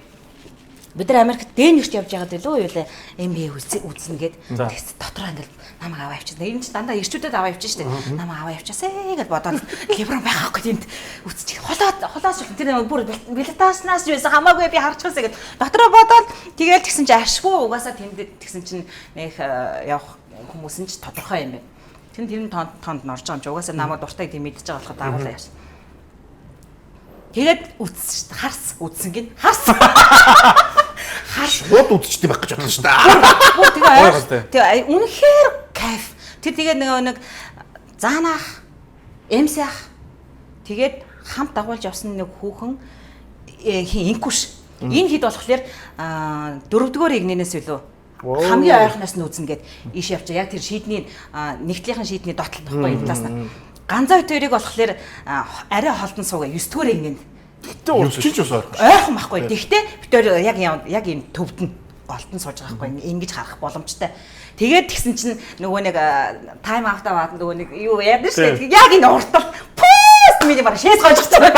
бид нар Америкт Дэнерт явж байгаад илүү юу лээ NBA үзнэ гээд тэгс дотроо ингээд намайг аваа явчихсан. Энэ ч дандаа ирчүүдэд аваа явчих штэ. Намайг аваа явчихсаа гэж бодоод Леброн байгаахгүй тэнд үсчих. Холоос тэр бүр билетааснаас юусэн хамаагүй би харчихсан гэд дотроо бодоод тэгээд тэгсэн чи ашгүй угаасаа тэнд тэгсэн чинь нэг явах хүмүүс нь ч тодорхой юм байна. Тэр тоонд норж байгаа юм чи угаасаа намайг дуртай тийм мэдчихэж байгаа болохоо дагуулаа яасан. Тэгээд үтсэн штэ. Харс үтсэн гин. Харс. Шууд үдчихдээ байх гэж бодлоо шүү дээ. Бүр тэгээ үнэхээр кайф. Тэгээд нэг заанах, эмсэх тэгээд хамт дагуулж явсан нэг хүүхэн инкүш. Энэ хэд болохоор 4-р игнэнээс илүү хамгийн ойрхоноос нь үзнэ гэд ийш явчаа. Яг тэр шийдний нэгтлийнхэн шийдний дотолт байхгүй энэ талаас нь. Ганцаа хоёрыг болохоор арай холдон суугаа 9-р игнэнд. Тэгтээ чи ч бас ойрхон байхгүй. Тэгтээ битээр яг ийм төвдөн голтон сууж байгаа байхгүй. Ингэж харах боломжтой. Тэгээд тэгсэн чинь нөгөө нэг тайм аутаа баад нөгөө нэг юу яадаг шүү дээ. Яг энэ уртал пүүст миний бараг шээс гойжчихсан.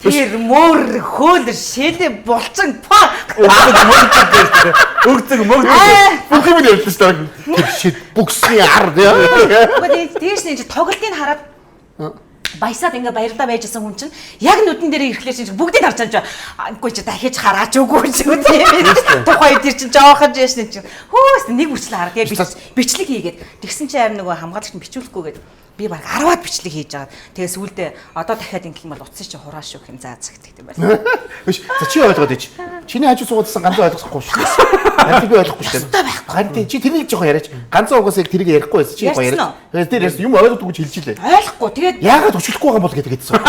Тэр мөр хөөл шэлэ булчин па. Өгдөг мөгдөг. Бүх юм ярьж байна. Тэр шид бүксний ар яа. Гэхдээ дээш нь тоглолтыг хараад баясаад ингээ баярлаа байжсэн хүн чинь яг нүдэн дээр ирэхлээр чинь бүгдийг харж байгаа. Үгүй чи дахиж хараач үгүй ч үү тийм. Тухай дээр чинь жоохон жишээ чинь хөөс нэг үрчлээ хараа. Тэгээ бичлэг хийгээд тэгсэн чинь аим нөгөө хамгаалагч нь бичүүлэхгүйгээд би баг 10-аад бичлэг хийж байгаа. Тэгээ сүүлдээ одоо дахиад ингэх юм бол утсан чинь хураа шүү гэм заа цагт гэдэг юм байна. Биш за чи ойлгоод ич. Чиний хажуу суудсан ганцхан ойлгохгүй шүү. Харин би ойлгохгүй шүү. Харин чи тэрийг жоохон яриач. Ганцхан угаас яг тэрийг ярихгүй байсан чи гоё яриач. Тэгээд тэр юм ойлгодгүй гэж хэлж илээ. Ойлгохгүй. Тэгээд яагаад өчөлөхгүй байгаа бол гэдэгсэн.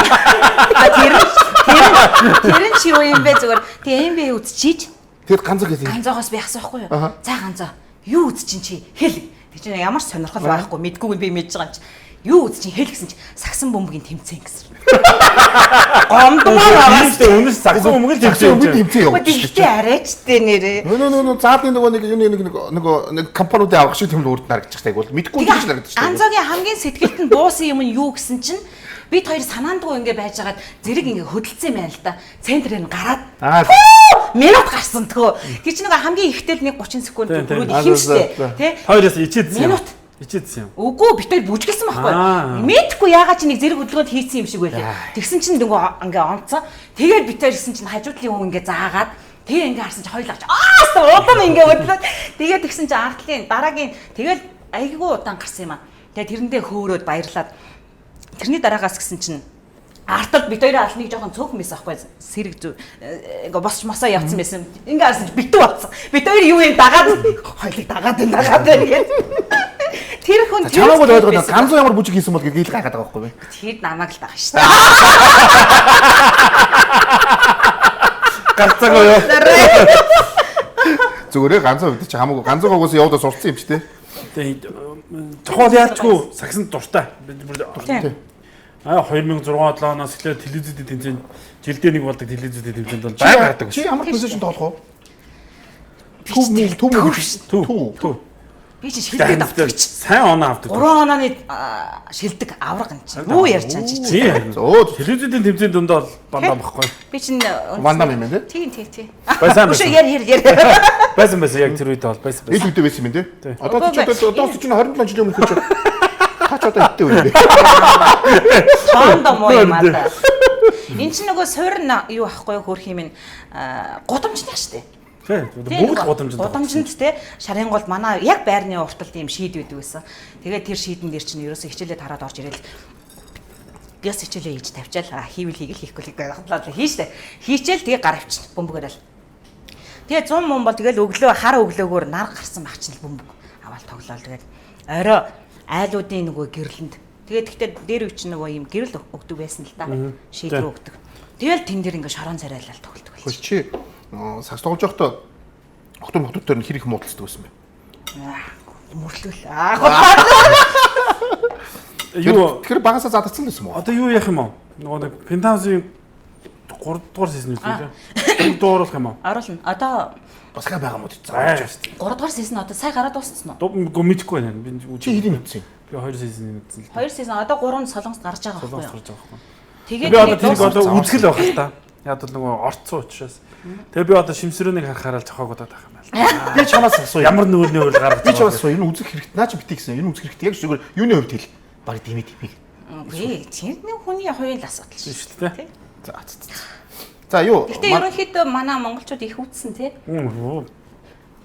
Тэр нь чи юу юм бэ зүгээр. Тэгээ юм бэ үзчихийч. Тэгээд ганцхан гэсэн. Ганцоогоос би асуухгүй юу? За ганцоо. Юу үзчихин чи хэл. Тэг чи ямар сонирхол байхгүй мэдгүй би мэдж байгаа юм чи. Юу үз чинь хэл гэсэн чи сагсан бөмбөгийн тэмцээн гэсэн. Гомдмоор аваад өнөс сагсан бөмбөгийн тэмцээн явуулсан. Тэгтээ арайчтэй нэрээ. Нөө заадны нэг компаниудын авах шиг юм үрд нарагдчихтай бол мэдгүй гэж харагдаж байна. Ганцоогийн хамгийн сэтгэлд нь буусан юм нь юу гэсэн чинь бид хоёр санаандгүй ингээ байжгаад зэрэг ингээ хөдөлсөн юм байна л да. Центрээр нь гараад минут гарсан тгөө. Тэр чинь нэг хамгийн ихтэл 30 секунд хүрээд их юм штэ. Тэ? Хоёроос ичээдсэн. Минут ичээдсэн юм. Үгүй бид хоёр бүжгэлсэн байхгүй. Мэдхгүй яагаад чи нэг зэрэг хөдөлгөөнд хийцэн юм шиг байлаа. Тэгсэн чинь нөгөө ингээ онцоо. Тэгээд бид хоёр гисэн чинь хажуудлын хүн ингээ заагаад тэгээ ингээ харсан чи хоёул авч удам ингээ өдлөөд тэгээд тэгсэн чи ардлын дараагийн тэгэл айгүй удаан гарсан юм аа. Тэгээд тэрэндээ хөөрөөд баярлаад тэрний дараагаас гисэн чинь артад бид хоёрын алныг жоохон цөөхөн байсан байхгүй сэрэг зү ингээ босч мосоо явцсан байсан. Ингээ харсан чи битүү болсон. Бид хоёр юу юм дагаад хоёулыг дагаад тэгээд тэр хүн чамаагүй л ойлгоод ганцхан ямар бүжиг хийсэн бол гэдгийг гайхаад байгаа байхгүй юу? Тэр намайг л байгаа шүү дээ. Ганцаагүй юу? Зүгээрээ ганцхан үед чи хамаагүй ганцхан угаас яваад сурцсан юм чи те. Тэгээд чухал яачгүй сагсан дуртай. Аа 2006 оноос эхлээд телевизэд тэмцээн жилдээ нэг болдог телевизэд тэмцээнд бол байг гардаг. Чи ямар позишн тоглох вэ? Төв. Би чи шилдэг авдаг. Сайн оноо авдаг. 3 онооны шилдэг авраг юм чи. Юу ярьж байгаа чи. Телевизийн тэмцээний дунд бол бандаа багхгүй. Би чи вандам юм байна те. Тийм. Байсан. Яр. Байсан яг тэр үед бол байсан. Ил үдэ байсан юм те. Одоо ч 27 жилийн өмнө ч тач одоо хиттэй үе. Тондо муу юм аа. Энд чи нөгөө суурь юу ахгүй хөрх юм ин гудамжтай штэ. Бүгд гудамжинд те шарын гол манай яг байрны урталт юм шийд байдаг байсан. Тэгээд тэр шийдэн дээр чинь ерөөсөө хичээлээ тараад орж ирэл. Гэс хичээлээ хийж тавьчаал хийвэл хийхгүй хадлаа хийжтэй. Хийчихэл тэгээ гар авчин бөмбөгөөрэл. Тэгээ 100 мөн бол тэгэл өглөө хар өглөөгөр нар гарсан баг чинь бөмбөг аваад тоглоал тэгээд орой айлуудын нөгөө гэрлэнд. Тэгээд гэхдээ дээр үуч нөгөө юм гэрэл өгдөг байсан л да. Шийдвэр өгдөг. Тэгэл тэн дээр ингээ шорон царайлал тоглодог байл. Чи сагс тоглож байхдаа хотод дээр нь хэрэг муудалцдаг байсан бэ? Мөрлөл. Юу тэгэхээр багасаа задацсан байсан уу? Одоо юу яах юм аа? Нөгөө нэг Penthouse-ийн 3 дугаар сезон үү лээ. 4 дугаар болох юм аа? Оруулна. Одоо бас ха байгаа мод цаа. 3 дугаар сезон одоо сая гараад дууссан уу? Дуу мэдхгүй байна. Би чи хэдийн мэдсэн? Би 2 сезон мэдсэн л. 2 сезон одоо 3 солонгост гарч байгаа байхгүй юу? Тэгээд би одоо тэрийг одоо үзгэл байх л та. Яг бол нөгөө орцсон учраас. Тэгээ би одоо шимсрөөнийг харахаараа жохоог удаад байх юм байна. Би чамаас асуу. Ямар нүүрний хөл гаргаж би чамаас асуу. Энэ үзэх хэрэгтэй. Наа чи битгий гэсэн. Энэ үзэх хэрэгтэй. Яг зүгээр юуны хувьд хэл. Бараг димээ. Үгүй тэрний хүний хоёрын асуудал шүү дээ. За юу. Гэтэ ерөнхийдөө манай монголчууд их үтсэн тий.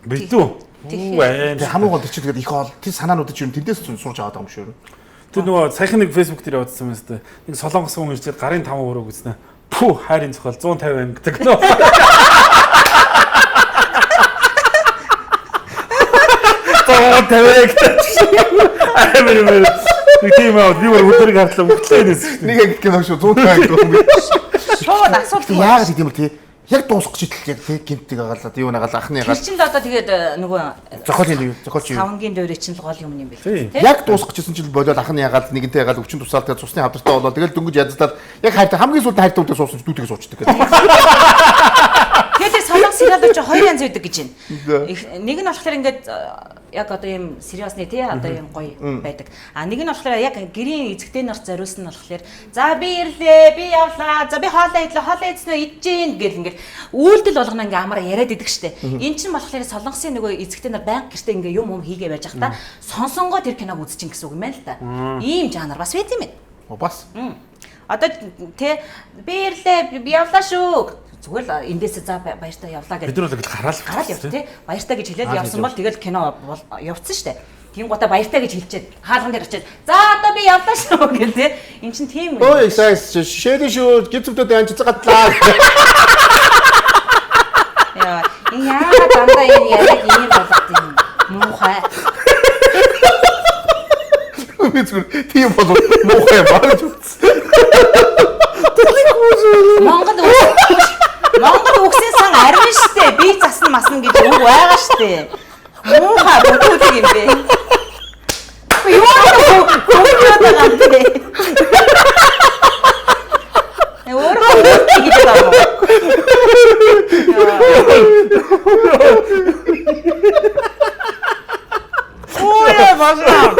Битүү. Тэг хамаагүй гол чи тэгээд их ол тэр санаанууд чи тэндээс сурж аваад байгаа юм шүү. Тэр нөгөө саяхан нэг фэйсбુક дээр явуулсан юм байна. Нэг солонгос хүн иржээд гарын 5 өрөөг үзнэ. Пүү хайрын цохол 150 анги гэдэг нөө. Тавэг. Амир. Тийм аа би өдрийг хардлаа өгтлээ нээс. Нэг анги гэх юм шүү 150 анги. Шууд асуулт яагаад гэдэм бэ тий? Яг дуусах гэж яг тий гинтиг агаалаа юу нагаал анхны агаал. Чинд одоо тэгээд нөгөө зохиолын чи. Савнгийн дөрөв чинь л гол юм юм бэл. Яг дуусах гэжсэн чинь болоод анхны агаал нэгэнтэй агаал өвчин тусаал тэгээд цусны хавдартай болоо тэгэл дөнгөж ядалтаад яг хайртай хамгийн сүүлд хайртай үдээ суусан ч дүүтэйг суучдаг гэдэг. Тэгээд солонгос сериалууд ч хоёр янз байдаг гэж байна. Нэг нь болохоор ингээд яг одоо ийм сериосны тий одоо ийм гоё байдаг. А нэг нь болохоор яг гэрийн эзэгтэй нарт зориулсан нь болохоор за би ирлээ, би явлаа, за би хоолоо идлээ, хоолоо идснөө идэж гэл ингээд үйлдэл болгоно ингээ амаар яриад идэг штэ. Эн чинь болохоор солонгосын нөгөө эзэгтэй нар банк гэртээ ингээ юм хийгээ байж хата сонсонгоо тэр киног үзчихин гэсэн үг юм байна л да. Ийм жанр бас байт юм байна. Бас. Одоо тий би ирлээ, би явлаа шүү. Зүгээр л эндээс за баяртай явлаа гэж. Бид нар л гараал явц тий. Баяртай гэж хэлээд явсан бол тэгэл кино явцсан штэ. Тийм гоо та баяртай гэж хэлчихэд хаалган дээр очиад за одоо би явлаа шүү гэл тий. Эн чин тийм үү. Ой сайс шишээд шүү гизвдэд анчиж гатлаа. Яа, яа дандаа энэ яг ийм болоод юм. Муухай. Зүгээр тийм болов муухай багж үз. Монгол үгсийн сан арвин штэ. Би засна масна гэж үг байгаа штэ. Муухай боддог юм бэ. Юу байгаа юм бэ? Өөрөө гэж байна. Ой, бажаа.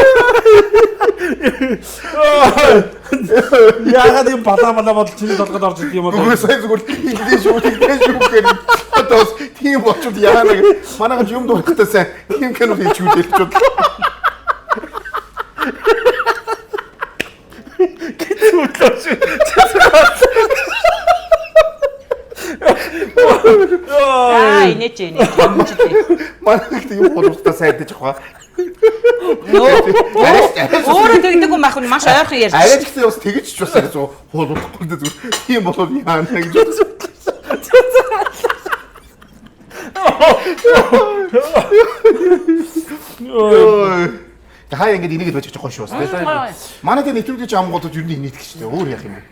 Яагаад юм балаа бодол чиний толгойд орж ирдэг юм бол. Үгүй сайн зүгээр тэгдэж шүү гэх одоо тийм болчихвол яана гэх. Манайх юм дуурахтай сайн тийм кино хийж үзэж бодлоо. Инеч. Манайх тийм боловстой сайдаж авах. Өөрөө тэгдэг юм ах нь маш ойрхон ярьж. Арай ч гэсэн бас тэгэж ч бас гэж хуулахгүй дээ зүгээр. Тийм болоод яана гэж бодлоо. Хаа ингэж энийг л байж жоохон шүү бас. Манай дээр нэвтрүүлгч амгуудад юу нэг нийтгэж штэ өөр яах юм бэ?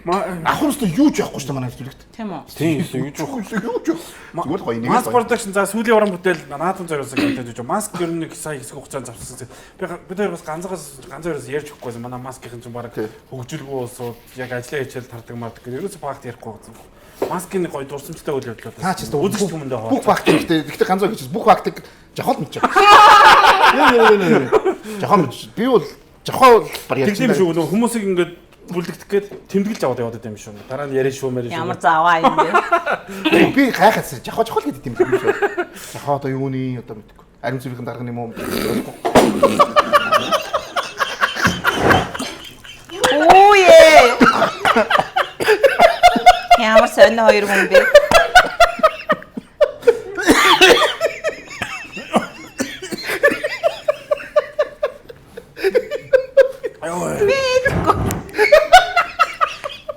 Ахуустай юу ч явахгүй штэ манай нэвтрүүлэгт. Тийм үү? Тийм юу ч явахгүй. Зүгээр гоё нэг. Маск production за сүүлийн уран бүтээл наадам зориулсан гэдэг гэж маск ер нь нэг сая хэсэг хугацаанд завссан. Бид хоёр бас ганц хоёроос ярьж өгөхгүйсэн. Манай маскийн чинь баг хөгжүүлгүй уусууд яг ажиллаа хийчихэл тардаг мардаг гэдэг. Ерөөсө багт ярихгүй байсан. Маскын гоё дурсамжтай үйл явдлууд. Таа ч гэсэн үзэж хүмүүндээ хоо. бүх багт гэхдээ ганц гэж бүх багтыг жахал мэдчих. Жахал би бол жахал бар ярьж тийм шүү нөө хүмүүсийг ингээд бүлдэгдэх гээд тэмдэглэж аваад яваад юм шүү. Дараа нь яриа шүү мэрэ шүү. Ямар зааваа юм бэ? би гайхацсан жахал гэдэг тийм юм шүү. Жахал одоо юуны одоо мэдгүй. Ариун цэврийн дарга юм уу? Ooh. Ямар сонир хоёр хүн бэ?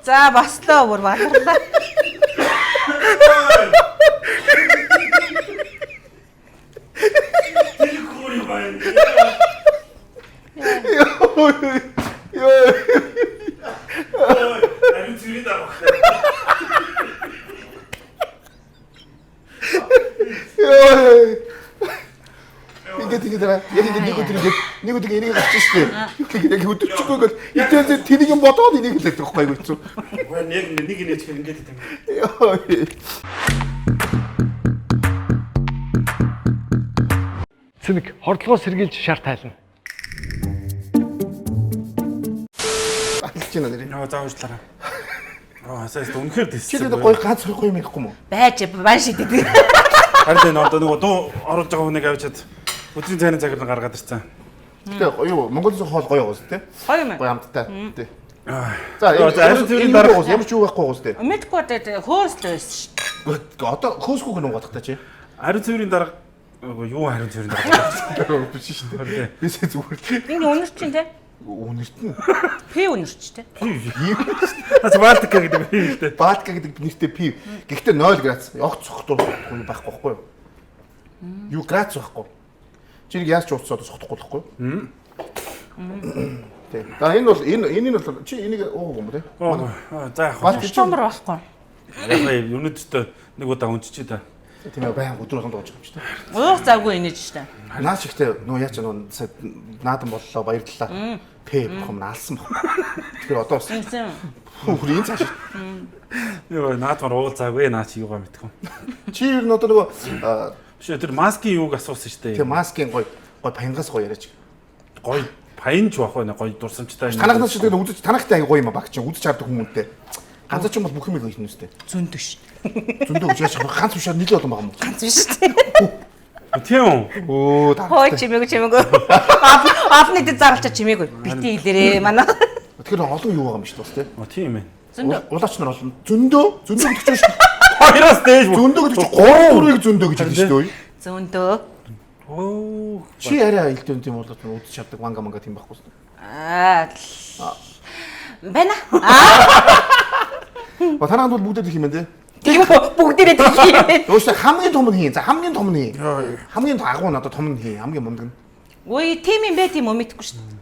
За баслаа бүр баатарлаа. Нэг өдөр энийг авчих шүү дээ. Яг өдөрчгүй гэл итэл тэнийг юм бодоод энийг хэлээд байгаа байхгүй юу? Нэг нэж ингэж юм. Цэник хордлогоо сэргийлж шар тайлна. Алж байна нэр. Нөө заавчлаарай. Асаас үнэхээр Чи дэссэн. тэгээд гоё ганц гоё юм ярихгүй мó? Байж баан шидэд. Харин энэ одоо нөгөө дуу оруулж байгаа хүнийг авчиад өдрийн цайны цагаар нь гаргаад ирсэн. Тэгээ юу Монголын хоол гоё уус тий. Гоё юм. Гоё амттай. Тий. За ариун цэврийн дарга ямар ч юу байхгүй уус тий. Мэдгүй дээ хөөстэй байсан шүү. Одоо хөөсгүйг нь угаадах та чи. ариун цэврийн дарга юу ариун цэврийн дарга Биш шүү дээ. Бис зүгээр. Энэ үнэр чинь те? Үнэрт нь. Пи үнэрч те. Аз Балтика гэдэг юм л дээ. Балтика гэдэг нэртэй пив. Гэхдээ 0 градус. Огт цохтур байхгүй байхгүй юу? Юу градус байхгүй. Чи нэг яаж ч ууцсаад цохтохгүй байхгүй юу? Тэг. За энэ бол энэ бол чи энийг ууг юм бэ? За яг Балтик Чомбор байхгүй. яг өнөөдөртөө нэг удаа унчиж та. тийм ээ баян өдрөөр дууж байгаа юм шүү дээ. Уух завгүй инеж штэ. Наач ихтэй нөө яач нөө наадам боллоо баярлалаа. Пэ бохом наалсан баг. Тэгэхээр одоо бас Инсэн. хүрийн цааш. Йоо наадмаар уулзаагүй наач юугаа мэдгүй. чи ер нь одоо нөгөө биш тэр маскын юуг асуусан шүү дээ. тэг маскын гой паянгаас гоё яриач. Гоё паянч байх байна гоё дурсамжтай. Танахнаас ч тэгээд үзэж танахтай гоё юм а багч үзэж хардаг хүмүүстээ. Ганцаа ч юм бол бүх юм их нүстэй. Зөндөө ш. Зөндөө гэж яаж ганц бишаар нийлээ олон байгаа юм. Ганц биш үү? Тийм. Өө та. Хой чимээгүй. Авны дэд зарлчаа чимээгүй. Бити илэрээ манай. Тэгэхээр олон юу байгаа юм шүү дээ. Тийм ээ. Зөндөө. Улаач нар олон. Зөндөө гэдэг чинь шүү. Хоёроос дээж Зөндөө гэдэг чинь 3-4-ийг зөндөө гэж хэлдэг шүү дээ. Зөндөө. Оо. Чи арай илтэн тийм бол үзэж чаддаг манга тийм байхгүй шүү. Бэна. Танаад бол бүгдээ их юм байна те. Тийм бүгдээрээ тийм. Өөсөө хамгийн том нь хийн. За хамгийн том нь хийн. Хамгийн агуу надад том нь хийн. Хамгийн мундаг нь. Ой, тийм юм бэ тийм үү мэдэхгүй шүү дээ.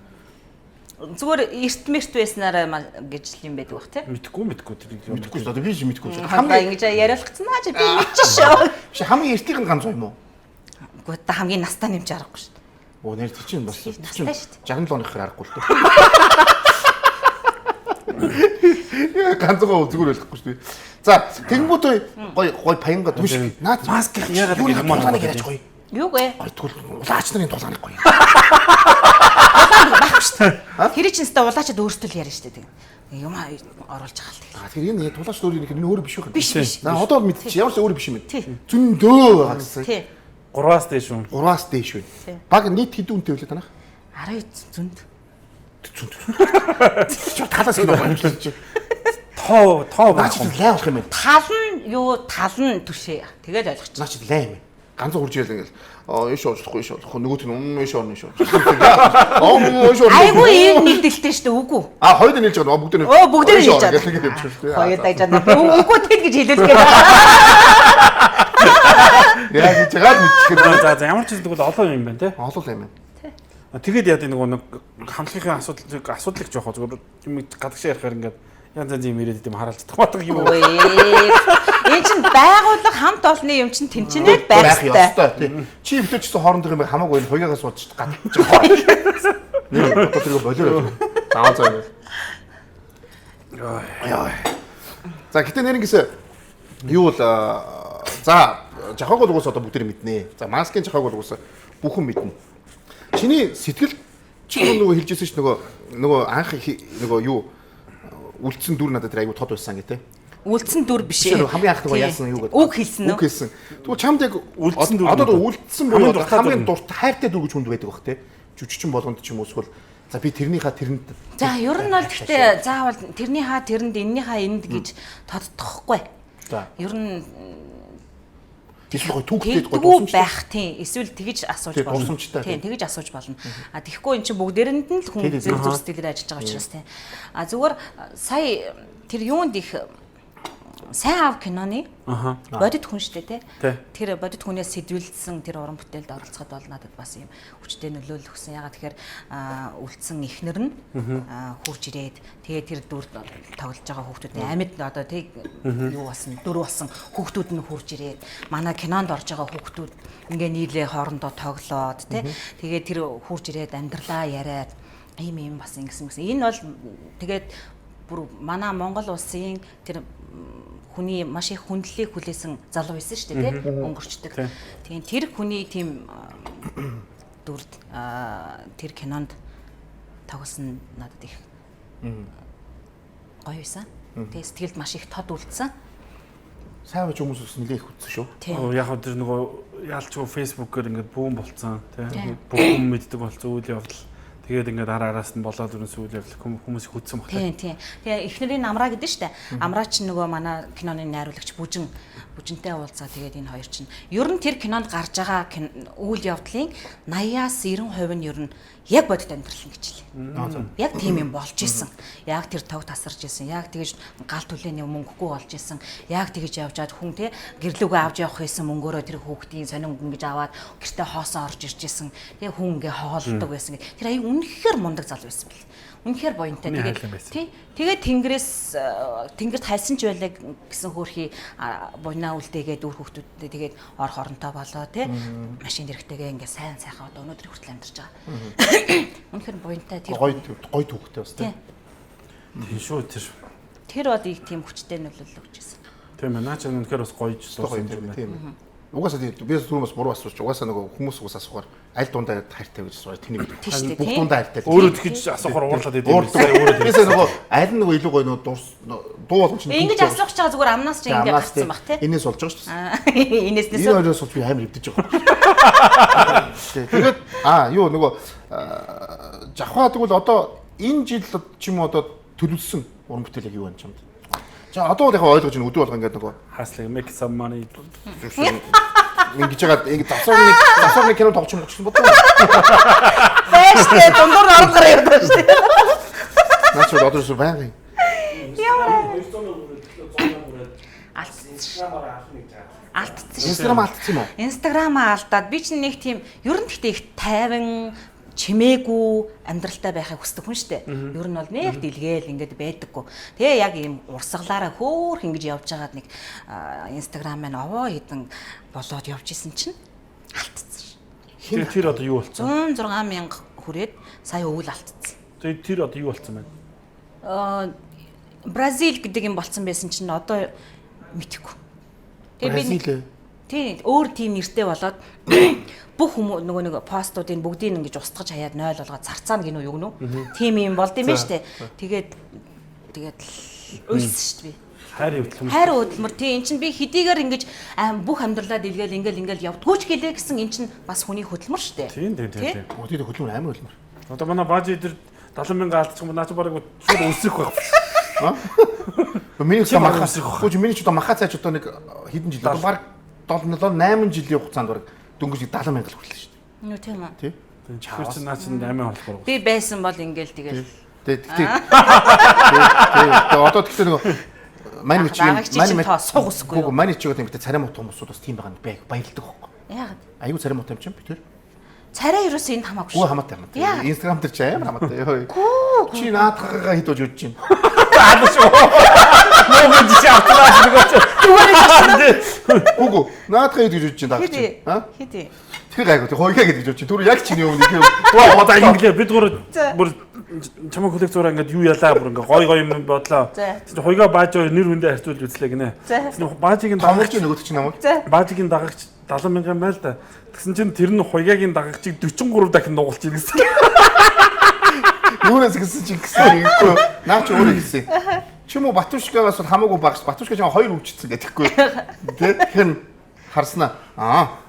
Зүгээр эртмэрт байснараа гэж юм байдаг бах тийм. Мэдхгүй шүү дээ. Би ч мэдхгүй шүү. Хамгийн ингэж яриалгацсан аа чи би мэдчихшөө. Биш хамгийн эртийг нь ганц юм уу? Гэхдээ та хамгийн настаа нэмж аргагүй шүү дээ. Оо нэр тэр чинь бас Настай шүү дээ. 67 оны хэрэг аргагүй л дээ. Ганцгаа зүгээр ойлгохгүй шүү дээ. За тэгэнгүүт гой паянга түш. Наад Маск яагаад ингэ хамаанаа яриач гоё. Юу гэ? Гой тэгвэл улаач нарын тулааныг гоё. Багш шүү дээ. Тэр чинь өстө улаачад өөртөө л яриа шүү дээ. Юм оруулж байгаа л тэг. Тэгэхээр энэ тулаач өөр юм энэ өөр биш үү? Биш биш. За одоо бол мэдчих. Ямар ч өөр биш юм байна. Тий. Зөндөө байгаа гэсэн. Тий. 3-аас дээш үү? 3-аас дээш Тий. байна. Баг нийт хэдэн үнэтэй вүлээ танах? 19 зөнд. Чи талаас нь байгаа юм чи. Тоо Наач лай болох юм байна. Тал нь түшээ. Тэгээд ойлгочих. Наач лай юм. Ганцхан хурж ирэл ингээл ийш уучлахгүй нөгөөт нь ийш орно. Ийш. Айгуу ийм нэгдэлтэй шүү дээ үгүй. Хоёрыг нийлж байгаа бүгд нь. Бүгдээр нийлж байгаа. Хоёрыг дайж байгаа. Үгүй тэл гэж хэлэлгээд. Яг гэж яагаад мэдчихээ. За ямар ч зүйл олон юм байна те. Олон юм байна. Тэгээд яа нэг хамтлагийн асуудлыг жоох зүгээр юм гадагшаа ярихаар ингээд янз янз юм ирээд идэм хараалж татах юм уу? Энэ чинь байгууллага хамт олонны юм чинь тэнцэнээр байх хэрэгтэй. Чи өвлөчсөн хоорондох юм хамаагүй энэ хуягаас болж гадчих байгаа. Нэг одоо тэрийг болоо. Заавал заа юм. Яа. За гэтээ нэрнгэс юу бол за жахаг бол угсаа одоо бүгд мэднэ. За маскын жахаг бол угсаа бүхэн мэднэ. Чиний сэтгэл чи нөгөө хэлжсэн ш нөгөө анх нөгөө юу үлдсэн дүр надад айгу тод байсан гэдэг. Үлдсэн дүр биш ээ. Хамгийн анх нөгөө яасан юу гэдэг. Үг хэлсэн үү? Үг хэлсэн. Тэгвэл чамд яг үлдсэн дүр. Одоо үлдсэн буюу хамгийн дуртай хайртай дүр гэж хүнд байдаг бах те. Жүжигчин болгонд ч юм уу эсвэл за би тэрнийхээ тэрэнд. За ер нь бол гэхдээ заавал тэрнийхээ тэрэнд эннийхээ энд гэж тодтохгүй. За. Ер нь тийшээ түүхтэй дурсамжтай байх тийм эсвэл тэгж асууж болно. Дурсамжтай. Тийм тэгж асууж болно. А тэгэхгүй эн чинь бүгдээрэнд нь л хүн зөв зөв сэтгэлээр ажиллаж байгаа учраас тийм. А зүгээр сая тэр юунд их сайн аав киноны бодит хүн штэ тий. Тэр бодит хүнээс сэдвэлсэн тэр уран бүтээлд оролцоход бол надад бас юм хүчтэй нөлөөлөл өгсөн. Ягаад тэгэхээр үлдсэн ихнэр нь хурж ирээд тэгээ тэр дүр тоглож байгаа хүүхдүүдийн амьд одоо тий юу болсон дүр болсон хүүхдүүд нь хурж ирээд манай кинонд орж байгаа хүүхдүүд ингээ нийлээ хоорондоо тоглоод тий тэгээ тэр хурж ирээд амьдралаа яриад ийм бас ингэсэн. Энэ бол тэгээд бүр манай Монгол улсын тэр хүний маш их хүндлэлийг хүлээсэн залуу байсан шүү дээ тийм өнгөрчдөг. Тийм тэр хүний тийм дүрд тэр кинонд тоглосон надад их гоё байсан. Тэгээ сэтгэлд маш их тод үлдсэн. Сайн байж хүмүүс ус нэлээ их үтсэн шүү. Яг хөө тэр нөгөө яалчгүй фэйсбүүкээр ингээд бүүн болцсон тийм бүхэн мэддэг болцсон үйл явдал. Тэгээд ингээд араас нь болоод өрнөс үйл явдал хүмүүс хүдсэн баг. Тийм. Тэгээ эхнэрийн амраа гэдэг штэ. Амраа ч нөгөө манай киноны найруулагч бүжинтэй уулзаа тэгээд энэ хоёр чинь ер нь тэр кинонд гарч байгаа үйл явдлын 80-аас 90% нь ер нь яг бодит амьдрал гэж хэлээ. Яг тийм юм болж исэн. Яг тэр тог тасарч исэн. Яг тэгэж гал түлээний мөнгөгүй болж исэн. Яг тэгэж явжаад хүн те гэрлүүгээ авч явах байсан мөнгөөрөө тэр хүүхдийн сонин ингэж аваад гэртээ хоосоо орж ирж исэн. Тэгээ хүн ингээ хоолдог байсан. Тэр аяа үнэхээр мундаг зал байсан бэл. Үнэхээр буянтай. Тэгээд тэнгэрт хайсан ч байлаа гэсэн хөөрхий буйнаа үлдээгээд үр хүүхдүүдтэй тэгээд ор хоронтой болоо тий машин дэрэгтэйгээ ингээ сайн сайхан одоо өнөөдөр хүртэл амьдарч байгаа. Үнэхээр буянтай тэр гоё түүхтэй бас тий. Тийм шүү тэр. Тэр бол их тийм хүчтэй нөлөөлөл өгч байсан. Тийм ээ. Наа чи үнэхээр бас гоё ч Гоё юм байна. тийм. Угаасаа би түрүүмээс буруу асууч. Угаасаа нөгөө хүмүүс асуухаар аль дундаа хайртай гэж асууж тэнийг Тийш үү, бүх тийм. дундаа хайртай. Өөрөө тэгэж асуухаар уурлаад идэв. Бисээ нөгөө аль нь нөгөө илүү гоё нөгөө дуу болгоч нь. Ингэж асуух гэж байгаа зүгээр амнаас ч ингэ гарцсан баг тий. Энээс болж байгаа шүү Аа дээ. энэс Энэ дэс. хоёроос бол би амар өвдөж байгаа. Тэгээд юу нөгөө жавхаа тэгвэл одоо энэ жил ч юм уу одоо төлөвлөсөн уран бүтээл яг юу байна чамд? За одоо яг ойлгож байна өдөө болго ингээд нөгөө Hustling make some money. ингэж байгаа ингэ завсарны кино тоглож байгаа бодлоо. Бэш тий дундуур орох гараа явдаг шүү дээ. Наач одоо шүү байнгын. Алдсан. Инстаграм алдсан юм уу? Инстаграмаа алдаад би чинь нэг тийм ер нь гэхдээ их тайван чимээгүй амьдралтай байхыг хүсдэг хүн штэ. Ер нь бол нэг дэлгээл ингээд байдаггүй. Тэгээ яг ийм урсгалаараа хөөх ингэж явж байгаад нэг инстаграм маань овоо хідэн болоод явж исэн чинь алдсан. Тэр одоо юу болцсон? 106,000 хүрээд сая өвөл алдсан. Тэр одоо юу болцсон байна? Бразил гэдэг юм болцсон байсан чинь одоо мэдхгүй. Бразил. Тийм өөр тийм нэртэй болоод бүх хүмүүс нөгөө нэг постуудыг бүгдийг ингэж устгаж хаяад 0 болгоод зарцаана гинөө юу гэнэ үү? Тийм юм болд юм ба штэ. Тэгээд уйлсан штэ би. Хайр хөдөлмөр. Хайр хөдөлмөр тийм эн чинь би хэдийгээр ингэж бүх амьдралаа дэлгээл ингээл явдгүйч гэлээ гэсэн эн чинь бас хүний хөдөлмөр штэ. Тийм. Өдөрт хөдөлмөр амар хөдөлмөр. Одоо манай баажи дээр 70,000 алдчих юм наа чи бараг шууд өсөх байх. Миний ч махаас хөөж миний ч одоо махаа цаач одоо нэг хэдэн жил одоо баг 7-8 жилийн хугацаанд бараг дөнгөж 70,000 хүрлээ шүү дээ. Юу тийм үү? Тий. Чихэр чи наа чи 8 болохоор. Би байсан бол ингээл тэгэл. Тий. Одоо тэгтээ нөгөө мань сууг өсөхгүй юу? мань чигээ тийм царай мут хүмүүсүүд бас тийм байгаа нь баярлдаг байхгүй. Яагаад? Аюу царай мут юм чинь би тэр. Царай ерөөс энд хамаагүй Гүү шүү. хамаатай. Инстаграм дээр чи амар хамаатай. Чи наадхагаа хитож үдж чинь. Ногоо чи автлаа нөгөө. Гүү наадхаа хитож үдж чинь даа. Хэдий. Тэр гайгүй хойгаа гэж үдж чинь. Түр яг чиний өмнө их оо Одоо инглээ бид гурав бүр чамаа коллекцороо ингээд юу ялаа бүр ингээд гой юм бодлоо. Чи хойгаа баажаа нэр хүндээ харьцуулж үзлээ гинэ. Баажигийн дагагч нөгөөд чинь намайг. Баажигийн дагагч 70,000 юм байл та. Тэгсэн чинь тэр нь хойгагийн дагагчийг 43 дахин нугалж ийн гэсэн. Юунаас гэсэн чинь гэсэн ингэхгүй. Наач өөрөө хэлсэн. Чи мө Батушкагаас бол хамаагүй багш. Батушка жаа 2 үржицсэн гэдэгхгүй. Тэгэхээр харснаа.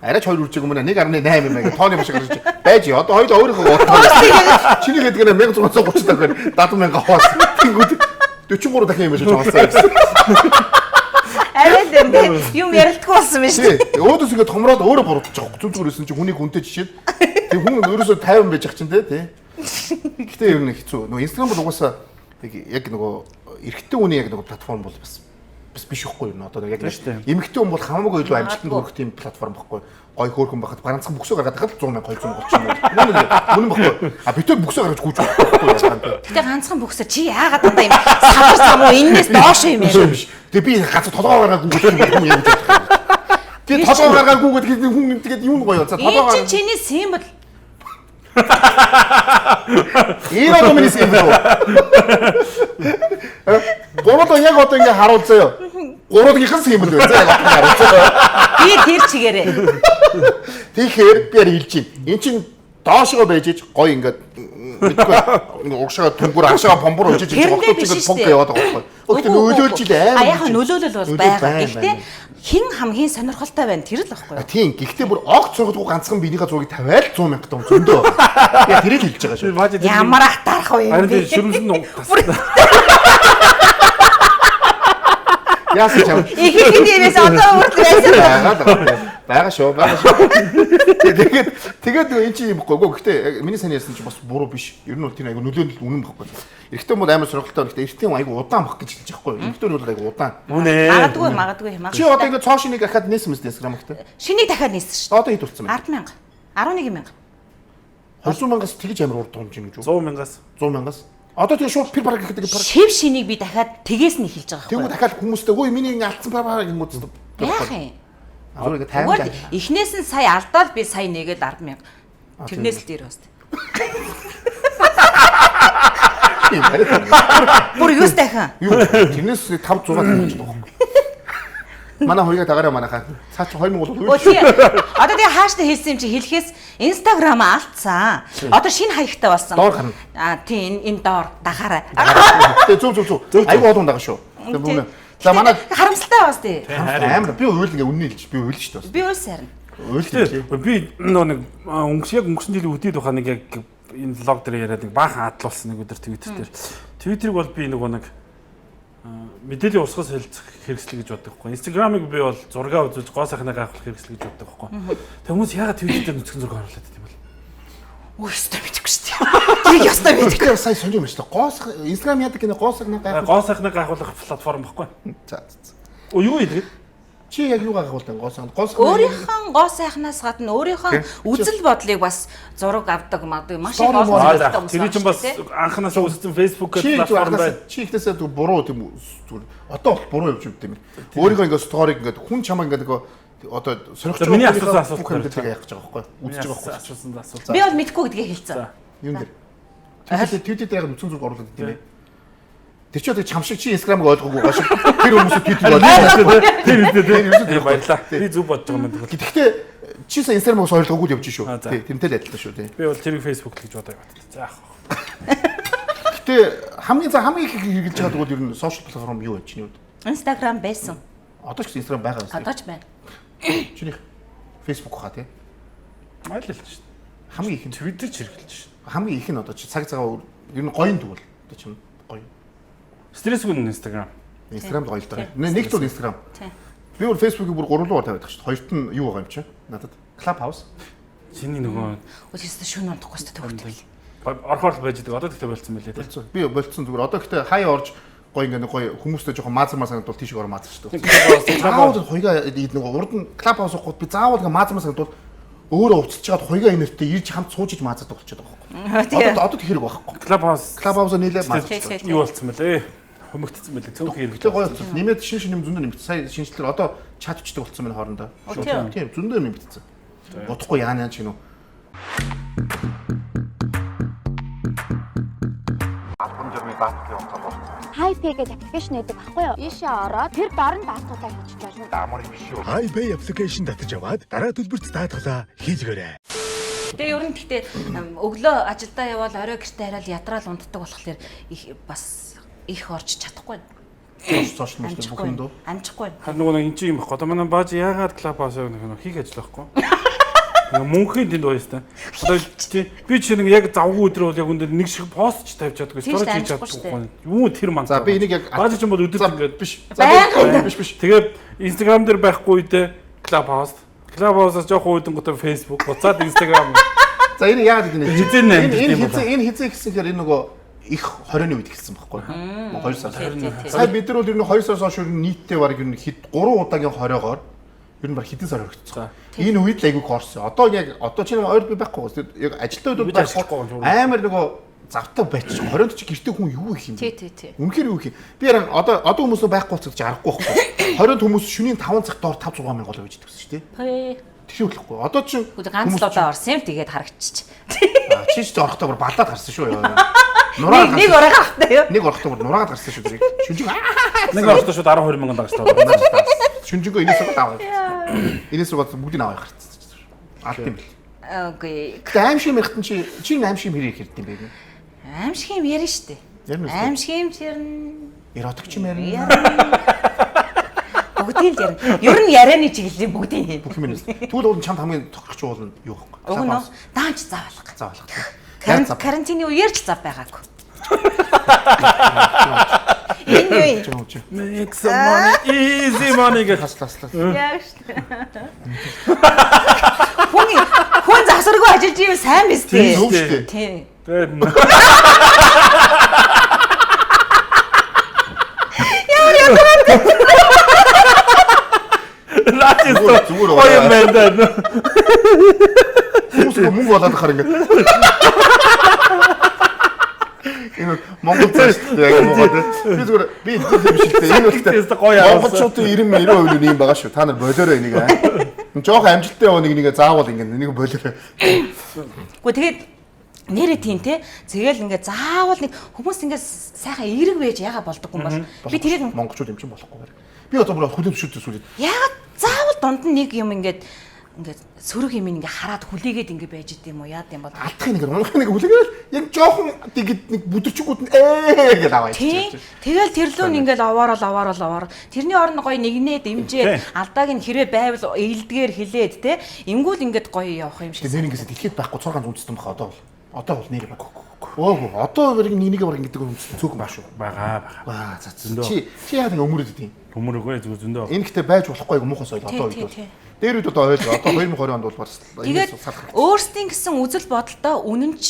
Арайч 2 үржиг юм байна. 1.8 юм байна. Тооны маш гарч байж. Одоо хоёул өөрийнхөө уутаа. Чиний гэдэг нь 1630 дахин 70,000 хаваас. Тэнгүүд 43 дахин юм биш жаасан. Арай л юм ярилдаггүй болсон юм шүү дээ. Өөдөөс ингэ томроод өөрөө буруудаж байгаа. Зүг зүгээрсэн чинь хүний хүнтэй жишээд. Тэг хүн өөрөөсөө 50 байж ах чинь тий. Гэхдээ ер нь хэцүү. Нөгөө Instagram бол угаасаа яг нөгөө эрэгтэй хүний яг нөгөө платформ бол бас биш байхгүй юу? Одоо яг эмэгтэй хүн бол хамаагүй илүү амжилтанд хүрэх тийм платформ байхгүй. Гой хөөрхөн байхад ганцхан бүксөө гаргаад хахад 100,000 200,000 болчихно. Үнэн баггүй. Битүү бүксөө гаргаж гүйж байхгүй яа. Гэтэ ганцхан бүксээр чи яагаад дандаа юм савар самуу энэс доош юм яа. Тэг би ганц толгоо гаргаагүй гүйж юм яаж байгаа. Тэг толгоо гаргаагүй гэдэг хүн юм тэгээд юу гоё. За толгоо гаргаа. Чи чиний символ Ира домиnis юм уу? Гурван яг одоо ингэ харуул заяа. Гурвангийнхан символ үү? За яг харуул. Би тэр чигээрээ. Тэгэхээр би яар хэлж чинь. Эн чинь доошоо байж ич гоё ингээд мэдгүй угшаа түнгүүр ашаа бомбор уужиж байгаа понк яваад байгаа байхгүй. Өөхтө нөлөөлж ил амар. Яг нөлөөлөл бол байгаа. Гэхдээ хин хамгийн сонирхолтой байна тэр л байхгүй. Тийм. Гэхдээ бүр огт сургадгүй ганцхан биенийхээ зургийг тавиал 100,000 тонн зөндөө. Яг тэрийг хэлж байгаа шүү. Ямар атарах вэ? Харин тийм шүрмсэн Яасан ч юм. Их дээрээс одоо үргэлжлүүлсэн байгаа шүү. Тэгээд эн чинь юм баггүй. Гэхдээ миний сайн ярьсан чинь бас буруу биш. Ер нь бол тэр айгу нөлөөлөл үнэн баггүй. Эрэгтэй хүмүүс амар сонирхолтой. Гэхдээ эрэгтэй хүн айгу удаан баг гэж хэлж байгаа байхгүй. Эрэгтэй хүн бол айгу удаан. Магадгүй. Чи одоо ингэ цоо шинийг ахад нээсэн мэт Instagram гэхдээ. Шинийг дахиад нээсэн шүү. Одоо хэд болсон бэ? 10,000. 11,000. 200,000-аас тэгж амар урд юм чинь гэж үү? 100,000-аас. 100,000-аас. Одоо тэгээ шууд пир параг гэдэг параг. Шив шинийг би дахиад тгээс нь хэлж байгаа байхгүй. Тэгвэл дахиад хүмүүстэй өө миний ингэ алдсан параг гингүүд. Яах юм? Аа ингэ 50. Эхнээс нь сая алдаад би сая нэгээд 10,000. Тэрнээс л дээр баст. Тийм барай. Бүр юус дахин. Юу? Тэрнээс 5 6 тань болж байгаа юм. Манай хоёроо дагараа манайхаа. Цаа чи 2000 бол Өө тий. Одоо тэгээ хааштай хэлсэн юм чи хэлэхээс Instagram алдсан. Одоо шинэ хаягтай болсон. Доор гарна. Тийм энэ доор дагаараа. Тэгээ зүг. Айгуу олон дага шүү. Тэгээ бүгд. За манай харамсалтай байгаас тий. амар би уйл ингээ үнэн хэлж би уйл шүү дээ. Би уус харна. Уйл. Би нэг өнгөрсөн жилийн үдээд ухаа нэг яг энэ влог дээр яриад нэг баахан адлуулсан нэг өдөр Twitter дээр. Twitter-ыг бол би нэг мэдээллийн урсгал хэлцэх хэрэгслэг гэж боддог байхгүй. Instagram-ыг би бол зураг үзүүлж гоо сайхнаа гайхуулах хэрэгслэг гэж боддог байхгүй. Тэг хүмүүс яагаад Twitter дээр нүцгэн зураг оруулаад байт юм бэ? Өстө мэдгүй шүү дээ. Тийг ястаа мэдгүй. Тэгэхээр сая сонж юм шүү дээ. Гоос Instagram яадаг гэнэ гоос сайхнаа гайхах. Гоо сайхнаа гайхуулах платформ байхгүй. За. Оо юу юм тэгээд? Чи яг юу гайхуулсан гоос Өөрийнхөө гоо сайхнаас гадна өөрийнхөө үзэл бодлыг бас зураг авдаг магадгүй маш их олон зүйл. Тэр чинь бас анханаас үүссэн Facebook платформ байна. Чи ихнээсээ буруу тийм зүгээр. Одоо бол буруу явж өгд юм. Өөрийнхөө ингээ сториг ингээ хүн чамаа ингээ нөгөө одоо сонирхож байгаа. Миний асуусан бүх юм дээр яах гэж байгаа байхгүй. Үзэж байгаа байхгүй. Асуусан асуулт. Би бол мэдгүй гэдгийг хэлсэн. Юун дээр? Twitter дээр яг нүцгэн зураг оруулаад гэдэг юм бэ? Тэр ч одоо чам шиг чи Instagram-ыг ойлгоогүй гоо шиг тэр хүмүүсийг Twitter ойлгоо. Тэр баярлаа. Би зүг бодож байгаа юм байна. Гэхдээ чи са Instagram-ыг ойлгоогүй явж шүү. Тий, тэрнтэй л адилхан шүү тий. Би бол тэрийг Facebook л гэж бодож байна. За яах вэ? Гэтэ хамгийн их хэрэгжилж байгаа тэгвэл ер нь сошиал платформ юу вэ чиний хувьд? Instagram байсан. Одоо ч Instagram байгаа юм. Одоо ч байна. Чиний Facebook хаа тий. Майл л шүү. Хамгийн их нь Twitter ч хэрэглэж шүү. хамгийн их нь одоо чи цаг цагаа ер нь гоё тэгвэл одоо чинь гоё. Стрессгүй нь Instagram. Instagram гоё л даа. Нэгт бол Instagram. Тий. Би бол Facebook-ийг бүр 3 дугаар тавиад байгаа шүү. Хоёрт нь юу байгаа юм чи? Надад Clubhouse. Чиний нөгөө Өчигдөр шөнө унтахгүй өстө төгөлтэй. орхоор байж байгаа. Одоо тэгтээ болцсон байлээ тий. Би болцсон зүгээр. Одоо гэхдээ хаяа орж гоё ингээ гоё хүмүүстэй жоохон маазмаар санагдвал тийш ороо маазч шүү. Заавал хоёгаа нөгөө урд нь Clubhouse уухгүй би заавал ингээ маазмаар санагдвал өөрөө уцалж чаад хоёгаа инэртэй ирж хамт суужиж маазаад болчиход байгаа байхгүй. Одоо тэр хэрэг байхгүй. Clubhouse нийлээ маазч. Юу болцсон бэлээ? Хөмөгдсөн байлээ. Цөөх хэрэг. Тэгээ гоё болцсон. Нэмээд шин зөндөө нэмэгдсэн. Сая шинжлэлээр одоо чатчдаг болцсон байна хоорондоо. Тийм зөндөө нэмэгдсэн. Бодохгүй яана ч гинөө. HiPay гэдэг аппликейшн байдаг байхгүй юу? Ийшээ ороод тэр дор нь даатгалаа хийж болно. HiPay application татаж аваад дараа төлбөрт даатгалаа хийлгээрэй. Тэгээ ер нь гэхдээ өглөө ажилдаа явбал орой гэртээ хараад ядраал унтдаг болохоор бас их орж чадахгүй. Сошиал медиа бүх юм дөө. Амжихгүй. Харин нөгөө энэ чинь юм баггүй. Одоо манай бааж яагаад Clubhouse нэг хийх ажил байхгүй. Мөнхийн тэнд баястай. Одоо би чинь нэг яг завгүй өдрөө бол яг үндэ нэг шиг пост ч тавьж чаддаггүй. Сторич хийж чаддаггүй. Юу тэр ман. За би энийг яг бааж чинь бол өдөр ингээд биш. Биш. Тэгээд Instagram дээр байхгүй үедээ Clubhouse-аас жоохон үүдэн Facebook, буцаад Instagram. За энэ яагаад гэдэг нь хизээ энэ хизээ гэсэхээр энэ нөгөө их 20-ны үед эхэлсэн байхгүй юу? 2 сар. Сая бид нар бол ер нь 2 сараас хойш нийтдээ баг ер нь 3 удаагийн 20-оор ер нь баг хэдэн сар өргөцсөн. Энэ үед л айгүй корсон. Одоо яг одоо чинь ойр би байхгүй. Яг ажилтаа үед байхгүй. Амар нөгөө завтаа байчих. 20-нд чи гэртээ хүн юу их юм. Тий. Үнэхээр юу их юм. Би яран одоо хүмүүс байхгүй болчих гэж аргагүй байхгүй. 20-нд хүмүүс шөнийн 5 цаг доор 5-6 мянга болоо гэж төгсөж шүү дээ. Тэр болохгүй. Одоо чи ганц л удаа орсон юм тэгээд харагчиж. Чи ч орохтой бүр балдаад гарсан шүү ёо. Нэг ороо гарахтай юу? Нэг орохтой бүр нураагаад гарсан шүү дэрийг. Шүнжиг нэг орохтой шууд 12 мянган дагч таа. Шүнжигөө энэс рүү авах. Энэс рүү бүгдийг авах гарцсан. Алт юм бэл. Окей. Гэтэ аимшиг ярихтан чи аимшиг хэрэг хэрэг юм бэ? Аимшиг юм ярина штэ. Аимшиг юм ярина. Эротик ч юм ярина. Бүгдийг л ярина. Ер нь ярианы чиглэлийн бүгдийг. Бүх юм нэс. Тэгвэл уул чамд хамгийн тохирч уул нь юу вэ? Уг нь даанч заавалах. Заавалах. Карантины үеэр ч зав байгаагүй. Энэ юу? Make some money, easy money гэж хаслаа. Яг штэ. Хүн засваргүй ажиллаж ийм сайн биз дээ. Тийм. Зүгээр гоё юм байна. Хүмүүс мөнгө болоод хахаар ингэ. Энэ Монгол цааш яг Монгол би зүгээр би тийм шигтэй энэ үлдээ гоё аа. Монголчуудын 90% юм байгаа шүү. Та нар болоорой энийг аа. Жохон амжилттай яваа нэг заавал ингэ энийг болоорой. Гэхдээ тэгээд Нэрээ тийм те. Тэгэл ингээд заавал нэг хүмүүс ингээд сайхан эерэг байж яага болдог юм бол би тэрийг монголчууд юм чинь болохгүй. Би одоо бүр хүлэмжшүүлдэг сүлээд. яагаад заавал донд нь нэг юм ингээд сөрөг юм ингээ хараад хүлээгээд ингээ байж идэм үү яад юм бол Алдахын нэг унахын нэг хүлээгээл яг жоохон тэгэд нэг бүдэрчгүүд нь гэж аваа тийм. ичиж. Тэгэл тэрлүүн ингээл аваарал. Тэрний оронд гоё нэгнээ дэмжээ алдааг нь хэрвээ байвал ээлдгээр хилээд те. Ингүүл ингээд гоё явах юм шиг. Нэр ингээс дэлхийд байхгүй 6 үндэстэн баха одоо бол. Одоо бол нэр байхгүй. Оо одоо нэг нэгийг баг ингэдэг үндэстэн цөөхөн баа шүү. Байгаа. Ваа за чи яа нэг өмөрөд идэв. Төмөрөгөө зүгээр зөндөө. Энэ ихтэй байж болохгүй муухай соёл одоо үед бол. Дээр үед одоо ойлгоо. Одоо 2020 онд бол бас тэгээд өөрсдийн гэсэн үзэл бодолтой үнэнч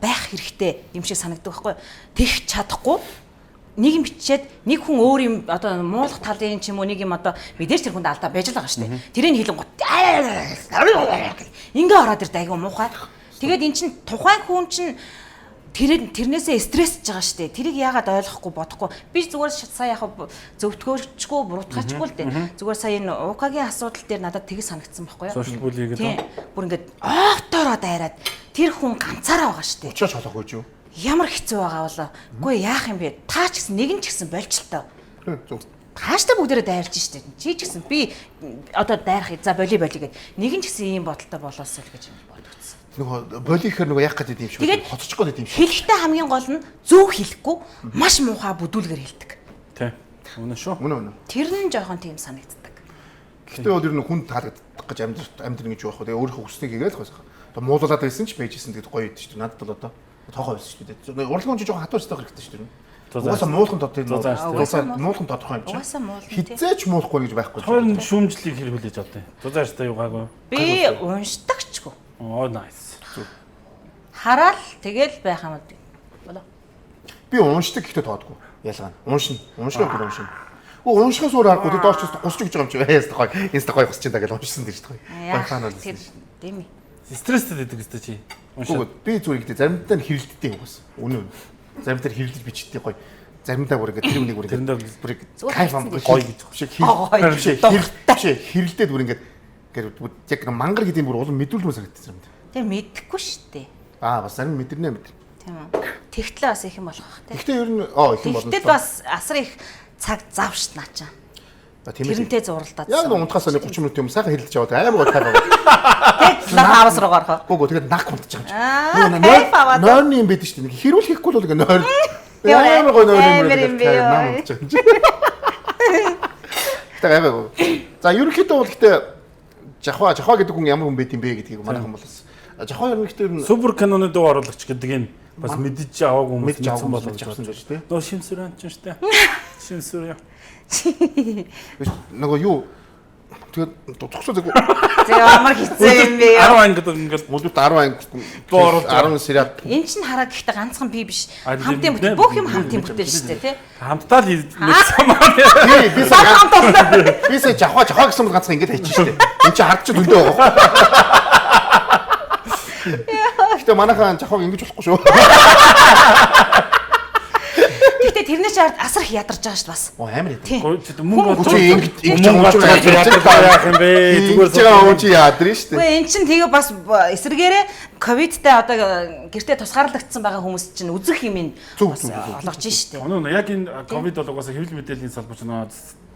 байх хэрэгтэй юм шиг санагддаг байхгүй. Тэгж чадахгүй нэг юм бичээд нэг хүн өөр юм одоо муулах талын ч юм уу нэг юм одоо мэдээж тэр хүнд алдаа байж л байгаа шүү дээ. Тэрийг хэлэн гот ингээ ороод ирд айгу муухай. Тэгээд эн чин тухайн хүн чин тэрнээсээ стрессж байгаа шүү дээ. Тэрийг яагаад ойлгохгүй бодохгүй. Би зүгээр сая яг зөвтгөөрчгүй буруутгачгүй л дээ. Зүгээр сая энэ УК-гийн асуудал дээр надад тгий санагдсан байхгүй юу? Сошиал бүлий гэдэг. Бүр ингээд офтороо дайраад тэр хүн ганцаараа байгаа шүү дээ. Очиж холох гэж юу? Ямар хэцүү байгаа болоо. Үгүй яах юм бэ? Та ч гэсэн нэгэн ч гэсэн болчлоо. Зөв. Тааштай бүгдээрээ дайрч штэ. Чи ч гэсэн би одоо дайрах за боли гэд нэгэн ч гэсэн ийм бодолтой болоосоо л гэж юм бодогдсон. Нөгөө боли гэхэр нөгөө яах гэдэг юм шиг Тэгээд хоцчих гээд юм шиг. хэлэхдээ хамгийн гол нь зөв хэлэхгүй маш муухай бүдүүлгээр хэлдэг. Тий. Үнэ шүү. Үнэ. Тэр нь жоохон тийм санагддаг. Гэтэ бол ер нь хүн таалагдах гэж амьдрын гэж байх. Тэгээ өөрийнхөө хүснэг хийгээл хойсох. Одоо муулуулаад байсан ч байжсэн тэгээд гоё идэв шүү. Надад бол одоо тоохоо байсан шүү дээ. Урлагын жоохон хатуурстай хэрэгтэй шүү дээ. Угаасаа муулхан дот тийм угаасаа муулхан тодорхой юм чинь. Угаасаа муулхан тий. Хизээч муулахгүй гэж байхгүй. Хоёр нь шүүмжлийг хэр хүлээж авдаг. Зузаарстай югаагүй. Би уншдагчгүй. Оо nice. Хараал тэгэл байх юм болоо. Би уншдаг гэхдээ тоодгүй. Ялгаа нь. Уншина. Унших юм уншина. Уншихаас өөр аргагүй. Тэг дооч гусч гэж байгаа юм чи. Яст гоё. Инста гоё гусч энэ гэж уншсан гэж гоё. Гоё фан бол. Тийм ээ. Стресстэй байдаг өстой чи. Үгүй би зүгээр гэдэг заримдаа хэрэлддэг юм бас. Үнэн. Заримдаа хэрэлдэж бичдэг гоё. Заримдаа бүр ингээд тэр үнийг бүр Тэрэндээ бүр кайф гоё гэж шиг хэрэлдээд бүр ингээд яг мангар гэдэг юм бүр улам мэдүүлмээр санагдсан юм. Тэр мэдэхгүй шүү дээ. Бас зарим мэдэрнэ мэд. Тийм үү. Тэгтлээ бас их юм болох бах тий. Гэхдээ ер нь их юм болно. Тэгтэл бас асар их цаг завш наачаа. Тэрнтэй зуралдаад. Яг нэг унтахаас нэг 30 минут юм сайхан хэлэлж яваад аймаг гоё кайф аваад. Тэгээд хаавс руу гарах. Гүг тэгээд наг унтаж Аа, байгаа юм. кайф аваад. Нойрны юм байдаг шүү дээ. Хэрүүл хийхгүй л ингээ нойр. Аймаг гоё нойр юм байна. Тэгээд за ерөнхийдөө бол гэхдээ жахва гэдэг хүн ямар хүн байд юм бэ гэдгийг манайхан бол жахва ер нь гэхдээ супер каноны дуу оруулагч гэдэг энэ бас мэдж аваагүй хүмүүс мэдж мэдсэн авсан болов авсан гэж тий. Нөө шимсүрэн ч штэ. Шимсүрэн. Нөгөө юу тэгээд төгсөө зэг Зөө амар хэцүү юм бэ. 10 ангид ингээд модут 10 анги Боорол 10 сэрэг Энд чинь хараа гэхдээ ганцхан би биш. Аа, Хамтын тийм, бүх юм хамтын бүтээл шүү дээ тий. хамтдаа л мэдсэн маа. би сая жахва гэсэн бол ганцхан ингэж хайчих штэ. Энд чи хардч төлөө байгаа. Гэтэ манайхан жахваг ингэж болохгүй шүү. Гэхдээ тэрнээ ч асар их ядарч байгаа шүү бас. Амар яа. Мөнгө чи ингэж яах юм бэ? Зүгээр байгаа хүн чи яадрын штэ. Гэхдээ эн чинь тэгээ бас эсрэгээрээ ковидтай одоо гэртээ тусгаарлагдсан байгаа хүмүүс чинь үзэх юм олгож штэ. Өнөө яг энэ ковид бол угаасаа хэвлэл мэдээллийн салбар ч нөө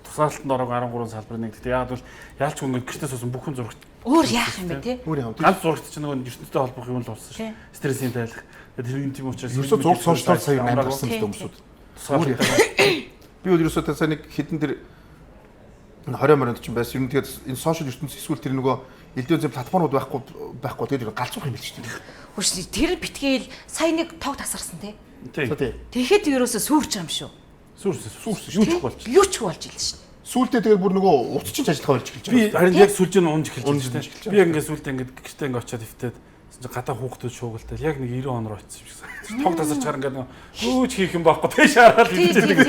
тусгаалтанд ороогүй 13 салбар нэг. Тэгтээ яагаад бол яалч хүн ингээд гэртээ суусан бүх хүн зурагт. Өөр яах юм бэ те? Өөр юм. Ганц зурагт чинь нөгөө ертөнцтэй холбох юм л болсон шүү. Стрессийн тайлах. Тэр тийм учраас ерөөсөө зураг сошиал сая амар гарсан л хүмүүсүүд. Би бол ерөөсөө та нэг хитэн тэр 20 мөрөнд чинь байсан. Ер нь тэгээд энэ сошиал ертөнц эсвэл тэр нөгөө элдв зэм платформуд байхгүй тэгээд галзуух юм л шүү дээ. Хөөс тэр битгээл сая нэг тог тасарсан те. тий. Тэгэхэд ерөөсөө сүрч юм шүү. Сүрс юу ч болж. Юу ч болж ил шүү. Сүүлдээ тэгээд бүр нөгөө утас чинь ажиллах болж эхэлж Би байгаа. харин яг сүлж нь унж эхэлж байна. Би ингээд сүлдээ ингээд гэртээ ингээд очиад ивтээд гадаа хүүхдүүд шуугалтай яг нэг 90 оноор очсон юм шиг санагдаж. Тог тасарч гарan ингээд хөөж хийх юм байхгүй тийш хараад ивтээд.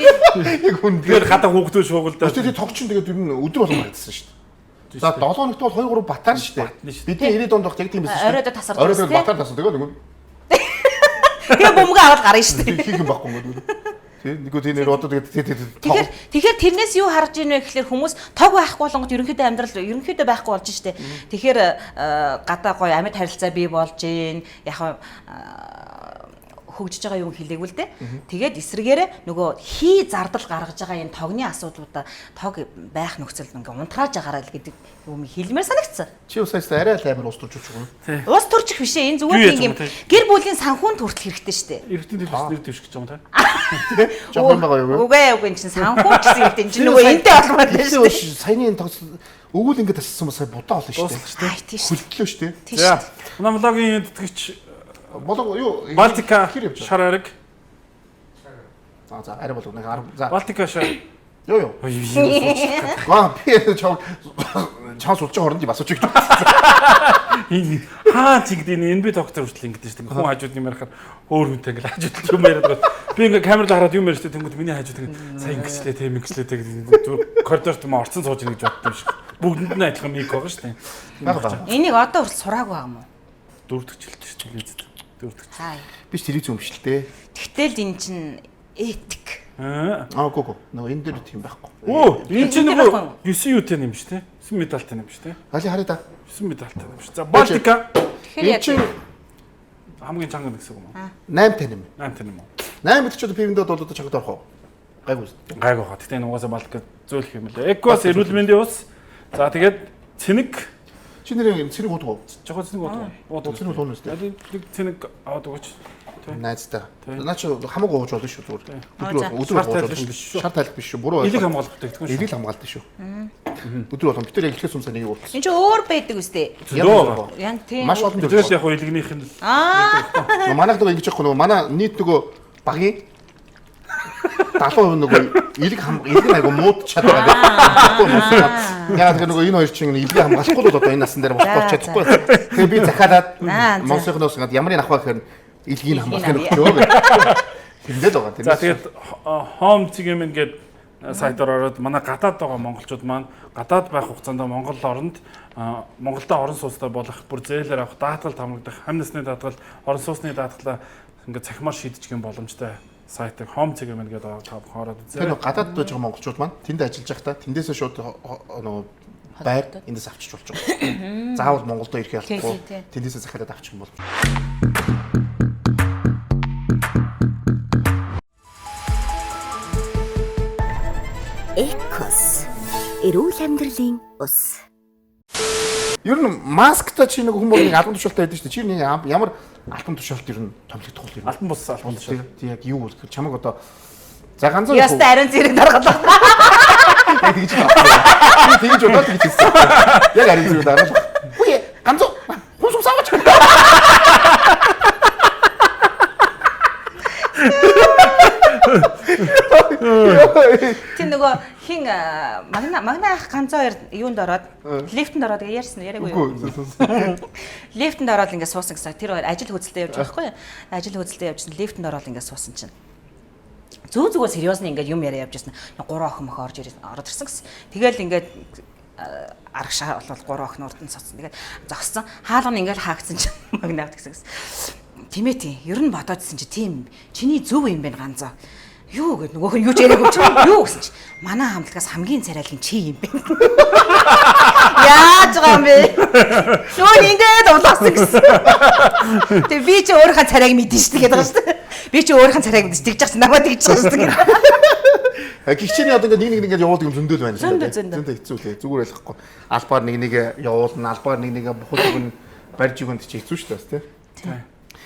Яг хүн Тэгэхээр гадаа хүүхдүүд шуугалтай. тэгээд тог чинь тэгээд ер нь өдөр болгон харагдсан шүү дээ. За 7 хоногт бол 2 3 батар шүү дээ. Бидний 90 донд баг яг тийм байсан шүү. Оройдоо тасарч Оройдоо байсан, тий? батар тассан тэгээд нөгөө Тэгээ бөмбөгөө аваад гарна шүү дээ. хийх юм байхгүй нөгөө. Нэггүй тийм нэр одоо тэгээд Тэгэхээр тэрнээс юу харж ийн вэ гэхээр хүмүүс тог байхгүй болгонд ерөнхийдөө амьдрал ерөнхийдөө байхгүй болж штэ. Тэгэхээр гадаа гоё амьд харилцаа бий болж ийн яг хөгжиж байгаа юм хэлээгүү л дээ. Тэгээд эсрэгээрээ нөгөө хий зардал гаргаж байгаа энэ тогны асуудлуудаа тог байх нөхцөлд ингээ унтрааж байгаарай л гэдэг юм хэлмээр санагдсан. чи усаас арай л амар ус турж байгаа юм. Ус турчих биш ээ. Энэ зүгээр юм гэр бүлийн санхүүнд хүртэл хэрэгтэй штэ. Эрдэнэ дэвшнэр дэвших гэж байгаа юм та. Жохон байгаа юу? Үгүй энэ чинь санхүү гэсэн юм чинь нөгөө энтэй болмоор л штэ. Саяны тогс өгүүл ингэ тассан сая будаа болно шүү дээ. Ай тийш. Хөлтлөө шүү дээ. Тийш. За намлагийн тэтгэгч Болоо юу? Балтика шар ариг. За арай болоо нэг 10. За Балтика шар. юу. Гоо би чаас суулж байгаа хооронд асууж байгаа. Энэ хаа чигдээ энэ би доктор хүртэл ингэдэж шүү дээ. Хүн хажууд юм ярихаар өөр хүнтэй ингээл хажууд юм яриад байгаа. Би ингээ камераар хараад юм ярьж тэнгууд миний хажууд ингээ сайн ингэслээ тийм ингэслээ тэгээд коридорт юм орцсон сууж ийн гэж боддоо биш. Бүгдэнд нь адилхан мик байгаа шүү дээ. Энийг одоо хүртэл сураагүй байгаа юм уу? Дөрөвдөг жилд шүү дээ. Дөрөвдөг. Хай. Би ч телевиз өмшлтэй. Тэгтэл энэ чинь этик. Гоо. Нөгөө энэ дээр тийм байхгүй. Оо, энэ чинь нөгөө 9 юутай юм шүү дээ. 9 медальтай юм шүү дээ. Али хараа да. 9 медальтай юм шүү. За Балтика Тэгэхээр Энэ чинь хамгийн чанга гэсэн юм уу? 8 таним. 8 тань юм уу? 8 мэд ч одоо пивэнд бол одоо чангад орох уу? Гайгүй. Гайгүй хаа. Гэтэ энэ угаасаа Балтика зөөлөх юм лээ. Экос эрүүл мэндийн ус. За тэгээд цэник Чи нэр цэрэг уудгаа. жохоо цэник бод. Цэрэг уунаа шүү дээ. Нэг цэник аваад өгөөч. Найзтай. Наа чи хамаагүй ууж болно шүү зүгээр. Өдөр ууж болно шүү. Шар тайлх биш шүү. Буруу Илэг хамгаалалттай гэдэг юм шүү. Эрийг хамгаалдаг шүү. Өдөр болгон битэр яг ихлэх сүмсаа нэг уур. энэ чинь өөр байдаг үстэй. Ян тийм. Маш олон Тэгэл төрөл. яг илгнийх нь Манайх нөгөө ингэж яахгүй нөгөө манай нийт нөгөө багийн 70% нөгөө илэг айгу мууд чадвар байгаа. Яагаад гэвэл нөгөө энэ хоёр чинь илэг хамгаалахгүй л одоо энэ насан дээр болохгүй чадахгүй. Тэгээ би захиалаад Монсохноос ингээд ямар нэг авах гэхээр илгийг хамгаалах нь өгчөө гэх. Тэндэл байгаа. За тэгээд home цэгэм ингээд сайтаар ороод манай гадаад байгаа монголчууд маань гадаад байх хугацаанд Монгол оронд Монголда орон сууцтай болох бүр зээлээр авах даатгал хамрагдах хамт насны даатгал орон сууцны даатгалаа ингээд цахимаар шийдэж гэн боломжтой сайтыг home цэгэм гэдэг та бүхэн ороод үзээ. Тэр гадаад байж байгаа монголчууд маань тэнд ажиллаж байхдаа тэндээсээ шууд нөгөө байр эндээс авчиж болж байгаа. Заавал Монголдо ирэх ялахгүй тэндээсээ захиалаад авчих юм бол. Экос эрүүл амьдралын ус. Ер нь масктай чи нэг хүмүүс нэг албан тушаалтай байдаг шүү дээ. Чи нэг ямар албан тушаалт ер нь томилогдох вэ? Алтан бус албан тушаал. Тэг яг юу вэ? Чамаг одоо за ганцхан Яста ариун зэрэг даргалаа. тэгж байна. Тэгж удаа тэгж хэлсэн. Яг ариун зэрэг даргалаа. Үгүй ганцхан хүн сум савч. Чи нөгөө хин магна ах ганцаа хоёр юунд ороод лифтэнд ороод ярьсан яриаггүй юу? Лифтэнд ороод ингээд суусан гэсэн. Тэр хоёр ажил хөдөлтөд явж байгаа байхгүй юу? Ажил хөдөлтөд явжсэн лифтэнд ороод ингээд суусан чинь. Зүгээр сериусны ингээд юм яриа явж байсан. 3 охин мөх орж ороод ирсэн гэсэн. Тэгэл ингээд аргашаа бол 3 охинууд нь цоцсон. Тэгээд зогссон. Хаалга нь ингээд хаагдсан чинь магнавт гэсэн. Тимээ тийм. Ер нь бодоодсэн чи тийм. Чиний зөв юм байна ганцаа. Юу гэд нөгөөх нь юу ч яриаггүй чи юу гэсэн чи манай хамтлагаас хамгийн царайлын чи юм бэ. Яаж байгаа юм бэ? Шууд ингээд улаасан гэсэн. Тэг би чи өөрийнхөө царайг мэдэн шүү дээ гэдэг шүү дээ. Би чи өөрийнхөө царайг мэдэн тэгж яах чи намайг тэгж байгаа шүү дээ. Гихчний одоо нэг ингээд явуулдаг юм зөндөл байна. Зөндөө. Хэцүү лээ. Зүгээр ойлгохгүй. Албаар нэг явуулна, албаар нэг бухал өгн барьж өгөнд чи хэцүү шүү дээ, тий.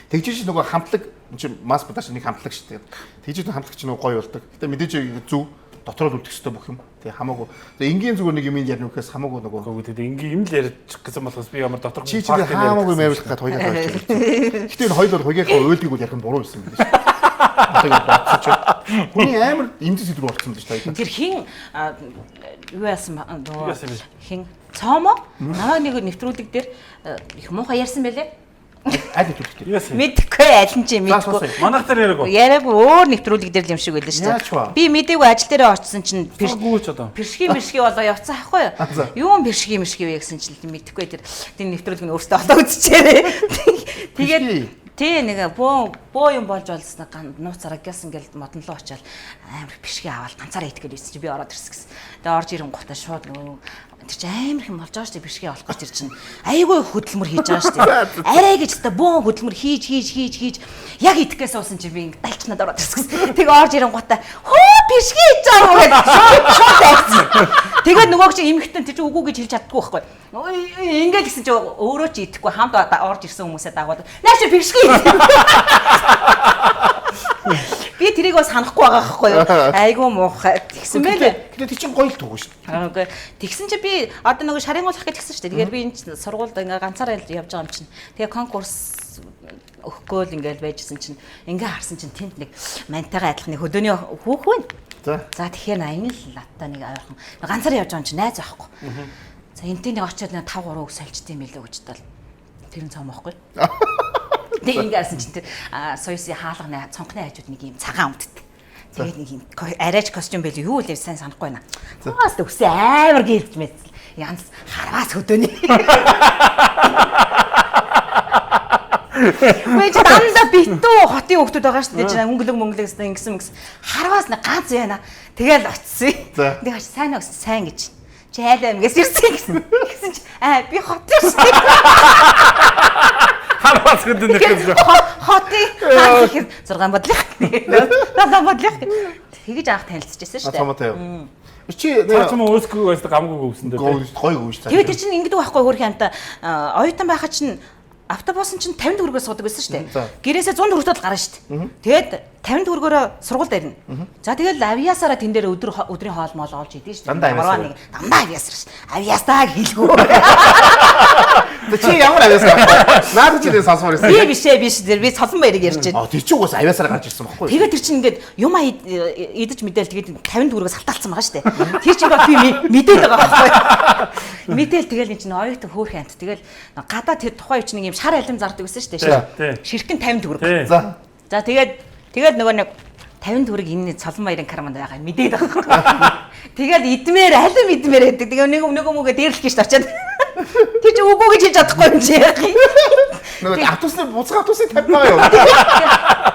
Тэгж нөгөө хамтлаг чи масс продакшн нэг хамтлаг шүү дээ. Тэгж хамтлагч нөгөө гоё болдог. Гэтэ мэдээж зөв дотроо л үлдэх хэрэгтэй бүх юм. Тэг хамаагүй. Тэг энгийн зүгээр нэг юм ярих гэхээс хамаагүй нөгөө. Тэгээд энгийн юм л ярьж гэсэн болохоос би ямар доторх чи хамаагүй мэрилэх гад хоёроо байж байна. Гэтэ энэ хоёулаа хоёроо ойлгийг бол ярих нь буруу байсан юм биш. Одоо бодсоч. Хүний амар эмзэг сэдвэр болцсон л шүү дээ. Тэр хин юу яасан хин цоомо намайг нэг нэвтрүүлэг дээр их муухай ярьсан байлээ. Аль нэвтрүүлэг? Мэдхгүй аль нь ч мэдхгүй. Манайх дээр яриаггүй. Яриаггүй өөр нэвтрүүлэг дээр юм шиг байлаа шүү дээ. Би мэдээгүй ажил дээрээ очсон чинь бэршги болоо явцсан ахгүй юу? Юун бэршги вэ гэсэн чинь мэдхгүй тэр нэвтрүүлэг нь өөртөө олоо үзчихээрээ. Тэгээд Тий нэг боо юм болж болсон нууц арагяасан гэл модон руу очиад амар бишгээ аваад ганцаараа итгэл байсан чи би ороод ирсэн гэсэн. Тэгээ орж ирэнгуутаа шууд нөгөө тэр чи амар их юм болж байгаа шүү дээ бишгээ олох гэж тэр чинь айгүй хөдөлмөр хийж байгаа шүү дээ. Арай гэж та бөө хөдөлмөр хийж яг итгэхээс уусан чи би далчнаад ороод ирсэн. Тэгээ орж ирэнгуутаа хөө бишгээ хийж байгаа гэдэг шууд айцсан. Тэгээ нөгөө чи эмхтэн тэр чи үгүй гэж хэлж чаддгүй байхгүй. Ингээд гэсэн чи өөрөө чи итгэхгүй хамт орж ирсэн хүмүүсээ дагуулдаг. Наа чи бишгээ. Би тэрийг бас санахгүй байгаа байхгүй юу? Айгуу муухай тэгсэн мэлээ. Гэтэ тий чин гоё л төгөө шүү. Үгүй. Тэгсэн чи би одоо нөгөө шарингуулах гэж тэгсэн шүү дээ. Тэгэхээр би энэ сургуульд ингээ ганцаараа явж байгаа юм чинь. Тэгээ конкурс өгөхгүй л ингээл байжсэн чинь ингээ харсан чинь тэнд нэг мантайгаа адилхан нэг хөдөөний хүүхэн. За тэгэхээр аян л латта нэг ойрхон ганцаараа явж байгаа юм чинь найз байхгүй. За энтэй нэг очиод нэг 5 3 үг сольжт юм билүү гэж тал. Тэр нь цаам байхгүй. Тэгээ ингэсэн чинь тэр соёсын хаалганы цонхны хажууд нэг юм цагаан өмддөг. Тэгээд нэг юм арайч костюм байл юу л сайн санахгүй байна. Цаас төгсөө амар гэлж мэдсэн. Янз харваас хөдөөний. Мэж дандаа битүү хотын хүмүүс байгаа шүү дээ. Өнгөлөг мөнгөлөг гэсэн харваас нэг ганц яана. Тэгэл очсон. Тэгээ сайн уу сайн гэж. Чи айлаа юмгээс ирсэн гэсэн чи би хотын шүү. Харвас гэдэг нэг юм. Хотын хаа гэхээр 6 бодлих. 6 бодлих. Тэгэж анх танилцчихсан шүү дээ. Цамаатай. Чи цаасан өөсгөө байсан гамгүй гөвсөн дээ. Гоё гүйж цаа. Тэгээд тэр чинь ингэдэг байхгүй хөрхийн амта оюутан байхад чинь автобус нь чинь 50 төгрөгөөс суудаг байсан шүү дээ. Гэрээсээ 100 төгрөгөд гарна шүү дээ. Тэгээд 50 төгрөгөөрөө сургуульд ирнэ. За тэгээд авиасаараа тэн дээр өдрийн хоол моол олж идэв шүү дээ. Дандаа авиасаар ш. Авиастаа хэлгүү. Чи ямар авиасаар? Наад чи дэ сонсомор байсан. Би биш би цолон баярыг ярьж байна. Тэр чи угаас авиасаар гарч ирсэн байхгүй юу? Тэгээд тэр чинь ингээд юм идэж мэдээл тэгээд 50 төгрөгөөс халтаалцсан байгаа шүү дээ. Тэр чинь би мэдээд байгаа байхгүй юу? Мэдээл тэгэл энэ чинь оюутан хөөрхөн амт тэгэл гадаа тэр тухайн үеч нэг юм шар алим зардаг байсан шүү дээ. Ширхтэн 50 төгрөг. За тэгээд нөгөө нэг 50 төгрөг энэ цолон баярын карманд байгаа мэдээд байгаа. Тэгэл идмээр алим идмээр гэдэг. Тэгээ нөгөө мөгээ дээрлэх гэж очиад тэр чи үгүй гэж хэлж чадахгүй юм чи яах юм. Нөгөө автобусны буцах автобусыг тавьж байгаа юу?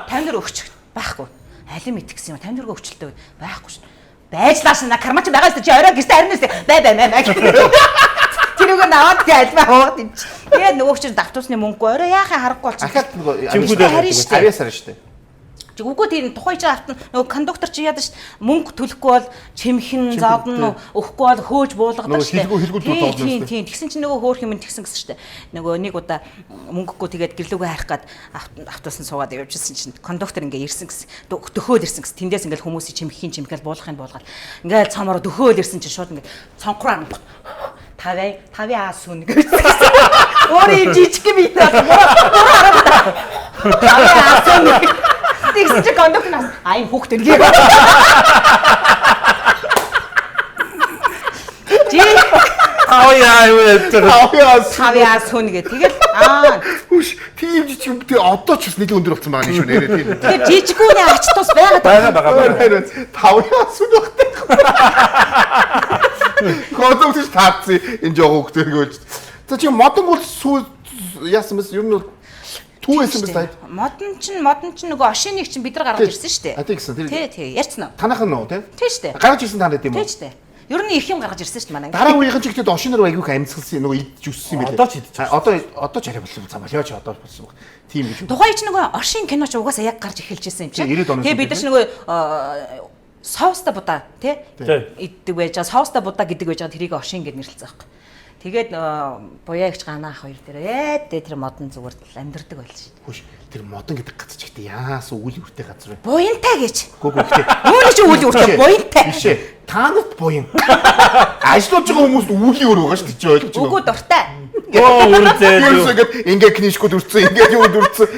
50 төгрөг өгч байхгүй. Алим итгэсэн юм 50 төгрөг өгчлөлтөө байхгүй шүү. Байжлаа шина кармач байгаа шүү чи орой гистэй харнаас бай. Тэр үг наваад альбаа хоод ин. Тэгээд нөгөө чинь автобусны мөнгө орой яахаа харахгүй болчих. Ахаад нөгөө авиасаар шүү дээ. Үгүй тэр тухайн чинь авто нөгөө кондуктор чи яадаг ш мөнгө төлөхгүй бол чимхэн зодно өгөхгүй бол хөөж буулгадаг ш. Тийм. Тэгсэн чинь нөгөө хөөх юм тэгсэн гэсэн ш. Нөгөө нэг удаа мөнгөгүй тэгээд гэрлүүгээ харах гад автобусанд суугаад явжсэн чинь кондуктор ингээ ирсэн гэсэн. Дөхөөл ирсэн гэсэн. Тэндээс ингээл хүмүүсийн чимхэл буулгахын буулгаад ингээл цомороо дөхөөл ирсэн чинь шууд ингээ цонхроо тавь асуун гэсэн. Өөрийн жижиг юм ийтэй. Тавь асуун. Тэгсэн чи кондуктор нас айн хүүхд иргээ. Жи Тавиас хүн гэ. Тэгэл Хүш тийм жижиг юм тий одоо ч бас нэлээд өндөр болсон байгаа юм шүү нэрээ тийм. Тэгээ жижигүүний ач тус байгаа. Тавиас хүн багтай. Кондуктор таарсан энэ жоо хүүхдэр гүйж. За чи модон бол сүү яасан мэс ер нь түүсэн мэс таа. Модон чинь нөгөө ошиныг чинь бид нар гаргаж ирсэн шүү дээ. Тэгсэн тэр. Тий ярьсан уу? Танах нь нөө тий? Тий шүү дээ. Гаргаж ирсэн танад тийм үү? Тий шүү дээ. Ер нь их юм гаргаж ирсэн шүү дээ манай. Дараа үеийнхэн ч ихтэй ошиноор айгүйх амьсгалсан нөгөө идж өссөн юм билээ. Одоо ч идэж байгаа. Одоо ч арай болсон цамаа яач одоо болсон баг. Тийм гэж. Тухайн ч нөгөө ошин киноч угаасаа яг гарч эхэлжсэн юм чинь. Тэгээ бид нар ч нөгөө соуста будаа тий иддэг байж байгаа. Соуста будаа гэдэг байж байгаа тэрийг ошин гэж нэрлэлцээ байхгүй. Тэгээд буяагч ганаа ах хоёр дээр тэр модон зүгээр амьдэрдэг байл шин. Хөөш тэр модон гэдэг газар ч ихтэй яас үйл үртэй газар бай. Буянтай гэж. Гүг ихтэй. Үүний чи үйл үртэй буянтай. Бишээ. Та нарт буян. Ажиллаж байгаа хүмүүст үлийн өөр байгаа шүү дээ чи ойлгож байгаа. Үгүй дуртай. Ингээд ингээ книжкүүд үрцэн, ингээ юу үрцэн.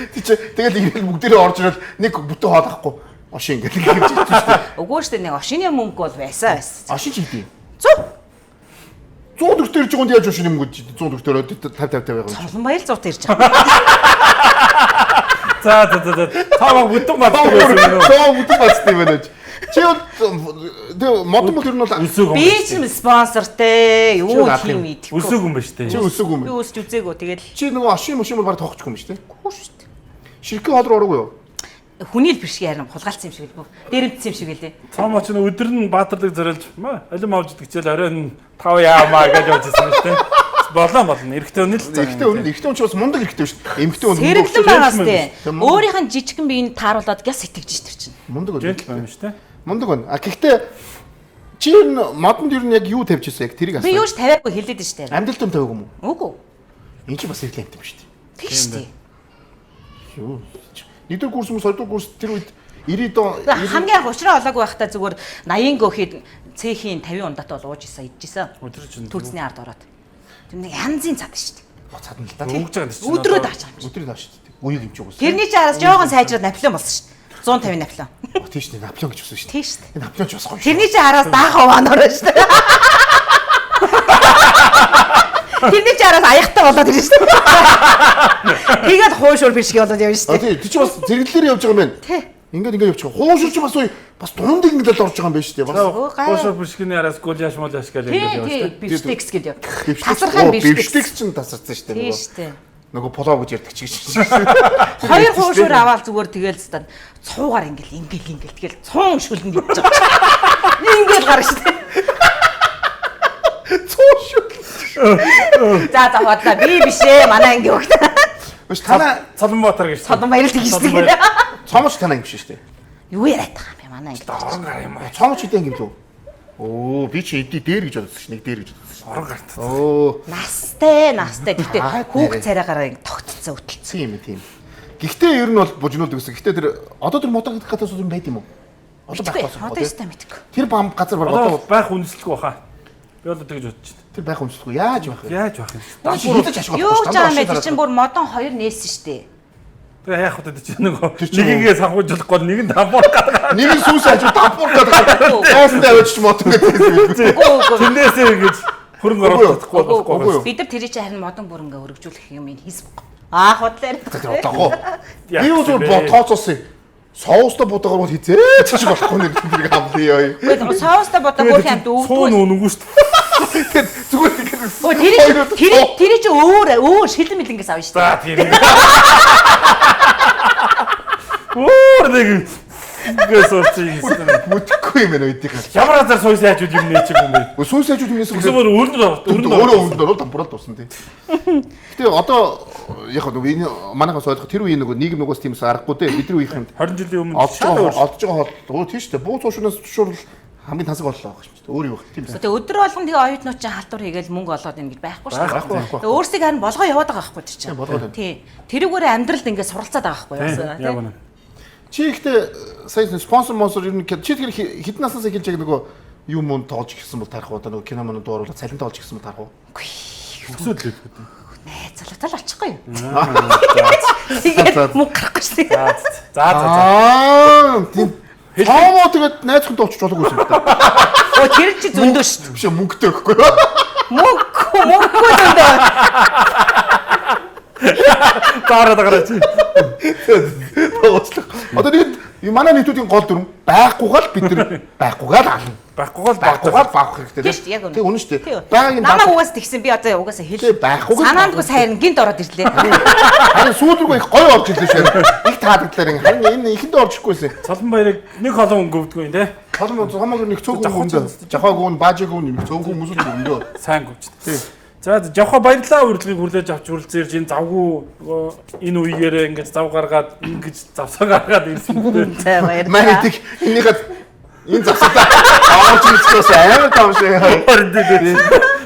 Тэгэл ирэл бүгдээрээ орж ирэл нэг бүтэн хоол авахгүй. Ошин ингээ хэлж ирсэн шүү дээ. Үгүй шүү дээ нэг ошины мөнгө бол байсан. Ошин ч хийдий. 100 100 төгрөг жигонд яаж ошины мөнгө 100 төгрөгөөр 50 байгаа юм. Солон баяр 100 ирж байгаа. За. Таа бүтэн бацдаг байсан юм. Таа бүтэн бацдаг байна. Чи тэгээ модон бол ер нь бол би ч спонсортэй юу тийм идэхгүй. Өсөг юм ба штэ. Чи өсөг юм. Би өсч үзээгөө тэгэл чи нөгөө ошин мошин бол баг тоохчих юм штэ. Хүү штэ. Ширхэг хоол руу ороогүй юу? Хүний л бишг ярина хулгайлцсан юм шиг л бүү. Дээрэмдсэн юм шиг л дээ. Цаамаа ч өдөр нь баатарлыг зориулж алим авч идэх чил оройн 5 яамаа гэж явж ирсэн шүү дээ. Болно. Эрэгтэй хүн л Эрэгтэй хүн ч бас мундаг эрэгтэй шүү дээ. Эмэгтэй хүн Сэрэглэн байгаас дээ. Өөрийнх нь жижигхэн биеийг тааруулаад гяс итгэж тэр чинь. мундаг үү? юм шүү дээ. Мундаг байна. А гэхдээ чи модонд ер нь яг юу тавьж ирсэн яг тэрийг Би асуу. юу ч тавиагүй хэлээд нь штэ. Амдалт юм тавиагүй юм уу? Үгүй. Энд чи бас реклам юм шүү дээ. Тэг штэ. Юу? Нэгдүгээр курс мөс хоёрдугаар курс тэр үед 90 доо Хамгийн анх уучраа олоогүй байхдаа зүгээр 80 гөөхид цэхийн 50 ундаатай бол ууж исэн идчихсэн. Өдөр чинь Төлсний ард ороод. Тэр нэг янзын цад штэ. цадна л да. өгж байгаа чинь. Өдрөө дааж байгаа юм. Өдрийг дааш шүү дээ. Үеийг юм ч уус. Тэрний ч араас жоохон сайжраад Наполеон болсон штэ. 150 Наполеон. Тийш нэ Наполеон гэж үсэн шүү дээ. Тийш штэ. Энэ Наполеон ч бас гоё. Тэрний ч араас даахав онороо штэ. Тэрний ч араас аяхтай болоод ирж штэ. Тэгээд хуушур бишг болоод явна штэ. Тий, чи бас зэрэглэлээр явж байгаа юм байна. Тий. Ингээд явж байгаа. Хуушурч бас дунд ингээд л орж байгаа юм байна шүү дээ. Бас Гоошор бишгний араас гуляш молаш гэж Тий, ингэж тий, явж бифштекс гэж яв. бифштекс Тасархай бифштекс. бифштекс ч тасарсан шүү Тий дээ. штэ. Нөгөө полоо гэж ярьдаг чиг шиг. Хоёр хуушур аваад зүгээр тэгэл стан цуугаар ингээл тэгэл цуун шүлэн гэж байгаа. Ингээл гарна штэ. Цуушгүй. За хотлаа би биш ээ манай анги өгт. Биш танаа Цолонбаатар гэж. Содон баярлт хийжтэй. цомч танаа юм биш шүү дээ. Юу яриад байгаа юм бэ манай анги. Орон гар юм аа. Цомч хэдэн юм лөө? Оо би чи эдний дээр гэж бодсон шүү. Нэг дээр гэж бодсон. Орон гарт. Оо Настай. Гэхдээ Аа, хүүг нэрээ. царайгаар тогтцсон өтөлцсөн. тийм. Гэхдээ ер нь бол бужнууд гэсэн. Гэхдээ тэр одоо тэр модон гэдэг гадаас юм байд юм уу? Одоо байх болсон. Одоо ястаа мэдгүй. Тэр бам газар баг Одоо одоо байх үнэлэлгүй баха. Би одоо тэгж бодож байна. тэр байх өмсөлгүй яаж байх вэ? Яаж байх юм? Дампуур хідэж ашиг Юу гэж байгаа юм бэ? Тэр чинь бүр модон хоёр нээсэн штэ. Тэгээ яах вэ чи нөгөө нэгийгээ санхүүжүүлэхгүй нэг нь дампуур гадаг. Нэг нь сүүс ажиг дампуур гэдэг. Тайстай авч ч мод гэдэг. Үгүй. Тэндээсээ ингэж хөрөнгө оруулахгүй болохгүй. Бид нар тэрий чинь харин модон бүрэнгээ өргөжүүлэх юм хийсбэг. Аа хотлоо. Одоогоо. Би зүгээр тооцоосон. Соустой бодогоор хизээч ч болохгүй нэг тэрийг хамлаа. Үгүй соустай бодоо бүр хямд Суун өвдөө. үнэгүй шүү дээ. Зүгээр Өө тэрий чи өөр шилэн мэлэнгээс авна штэ. За тийм. Нэг гээс орчих юм. бүтэхгүй юм байна үдийг. Ямар азар сойс яаж үл юм нээчих юм бэ? Сүүс ажиг юмээс Зүгээр өрнөр өөрөө өвдөөр бол дампуурал дуусна тий. Гэтэ одоо яг энэ манайхаас ойлгох тэр үеийн нөгөө нийгэм нугаас тиймээс аргагүй дээ. Бидний үеийнх нь 20 жилийн өмнө олж байгаа хоол тийм шүү дээ. Буу цуушнаас зөвшөөрөл хамгийн тансаг боллоо байгаа шүү дээ. Өөр юу байх тийм ээ. Тэгээ өдөр болгон тэгээ оюутнууд чинь халдвар хийгээл мөнгө олоод ийн гэж байхгүй шүү дээ. Байхгүй. Тэгээ өөрсдийг харин болгоо яваад байгаа байхгүй тэр чинь. болгоод байна. Тий. Тэрүүгээр амьдралд ингээд суралцаад байгаа байхгүй юу? яг үнэ. Чи ихтэй сая спонсор монсор ер нь чи тэгэхээр хэдэн наснаас эхэлж яг нөгөө юу мөн тоолж гисэн бол тарах удаа нөгөө кино мөн дууруулаад цалинтай олж гисэн бол тарах уу? Өсөд л. Залуутай л очихгүй юу? Тэгээд мөнгө гарахгүй шүү дээ. За. Тийм. Таамо тэгээд найзханд очиж болоогүй юм да. Оо тэр чи зөндөө шүү дээ. Биш мөнгөтэй өгөхгүй. Мөнгө зөндөө. Гараад чи. Одоо нэг манай нийтүүдийн гол дүрм байхгүйгээр бид нар байхгүйгээр ална. Баггүйгээр Байхгүйгээр баах хэрэгтэй Тийм шүү дээ, яг үнэ. тийм үнэн шүү дээ. Тийм. Байгаагийн Намаа угаас тэгсэн би одоо угаасаа Тийм, хэл. байхгүйгээр Санаандгүй сайн гинт ороод ирлээ. харин сүүлрүүгээ их гоё орж ирлээ шүү. Их таалагдлаар харин энэ ихэндээ орж ирэхгүйсэн. Цолон баярыг нэг холон өнгө өвдгөө юм те. Холом хамаагүй нэг цөөхөн хүндээ. Жахаагүй баажаагүй нэг цөөхөн хүмүүсүүд өндөө. Сайн гүвч. Тийм. За жавха баярлаа урилгыг хүлээж авч үрэлцээрж энэ завгүй энэ үеэрээ ингэж зав гаргаад ингэж завсаа гаргаад ирсэн үү. За баярлалаа. Манайдаг энийгээ энэ засаа авч ирчихээс амар тавшаа.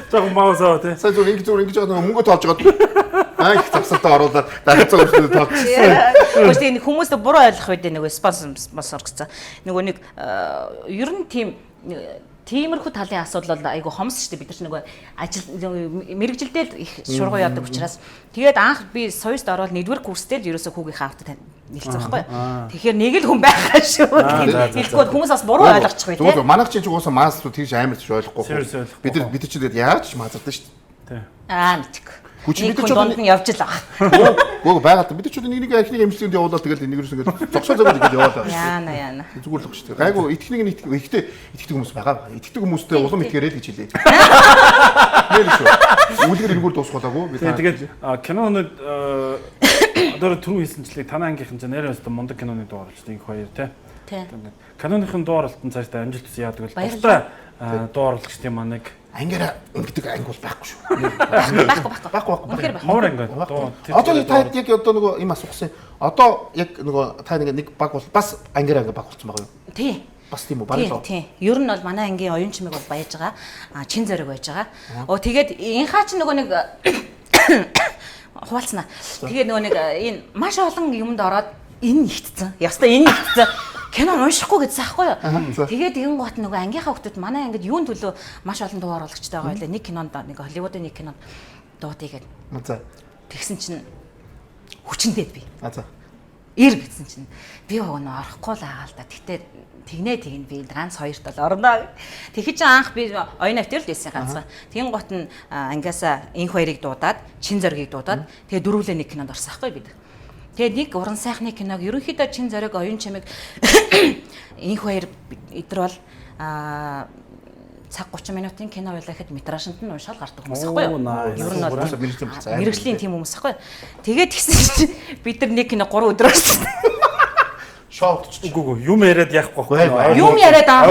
Жог маусаа те. Сайн зүгээр ингэж байгаа мөнгө тоолж байгаа. Их засаатаа оруулаад дахиад зөвшөөрөл тоолчихсон. Гэхдээ энэ хүмүүст буруу ойлгох үед нөгөө спонсор гэсэн. Нөгөө нэг ер нь тиймэрхүү талын асуудал бол айгу хомс шүү дээ. Бид нар нөгөө ажил мэрэгжилдээ их шургуу яадаг учраас тэгээд анх би соёст ороод нэгдүгээр курстэй л ерөөсөө хүүгийнхээ автад нэлцсэн байхгүй. Тэгэхээр нэг л хүн байгаа шүү. Тэгэхгүй хүмүүс бас буруу ойлгочих бай тээ. Манайх чинь уусаа маасруу тэгж амар ч ойлгохгүй. Serious Бид нар чинь тэгээд яаж ч маазардаг шүү дээ. Мэдгүй. Хүч Нэг бид хүн ч дунд нь явж л байгаа. Гөө байгаад бид ч нэг ахныг эмчилгээнд явуулаад тэгээд нэг юусэн ингээд зогсоо зогсоод ингэж яваад байгаа. Яана. Зүгээр л баг шүү дээ. Гайгүй итгэдэг итгэдэг хүмүүс байгаа. Итгэдэг хүмүүстэй улам итгээрэй л гэж хэлээ. Нэр шүү. Үлгэр энгүүр дуусгуулаагүй. Тэгээд кинонод Одоо түрүү хийсэнчлэг танай ангийнхан ч нэрээ өстө мундаг киноны дуу оруулж нэг хоёр тий. Тий. Каноныхын дуу оролтон цаашдаа амжилт хүсье яадаг бол Баярлалаа. дуртай дуу оруулагчдын маань нэг Ангиара гэдэг анги бол байхгүй шүү. Байхгүй. Үнэхээр байхгүй. ховор анги дуу. Одоо та яг одоо нөгөө юм асуусан. Одоо яг нөгөө та нэг баг бол бас ангиара анги баг болсон байгаа юу? Тий. Бас тийм үү? Бараг л. Тийм. Ер нь бол манай ангийн оюун чимэг бол баяж байгаа. Чин зориг байж байгаа. Тэгээд инхаа ч нөгөө нэг хуваалцна. Тэгээд нөгөө нэг энэ маш олон юмд ороод энэ ихтсэн. Ястаа энэ ихтсэн. Кино уншихгүй гэсэн аахгүй юу? Тэгээд энэ гот нөгөө ангийнхаа хүмүүс манай ангид юун төлөө маш олон дуу оруулагчтай байгаа байлаа. Нэг кинонд нэг Холливуудын нэг кинонд дуудыгээд. За. Тэгсэн чинь хүчнэдэд би. За. Ир гэсэн чинь би өгнө орохгүй л аа л да. Тэгтээ тэгнэ би ганц хоёрт бол орно. Тэгэхэд чинь анх би оюун автер л байсан ганцхан. Тэгин гот нь ангиасаа инх хоёрыг дуудаад, чин зоригийг дуудаад тэгээ дөрвөлээ нэг кинонд орсон байхгүй бид. Тэгээ нэг уран сайхны киног ерөнхийдөө чин зориг оюун чимэг инх хоёр эдэр бол цаг 30 минутын кино байлаа гэхэд метражнд нь уншаал гардаг хүмүүс аахгүй юу? Ер нь бол мэрэгжлийн тийм хүмүүс аахгүй юу? Тэгээд тэгсэн чинь бид нар нэг кино 3 өдөр орсон. Шоудч. Үгүй юм яриад яахгүй байхгүй. Юм яриад аа.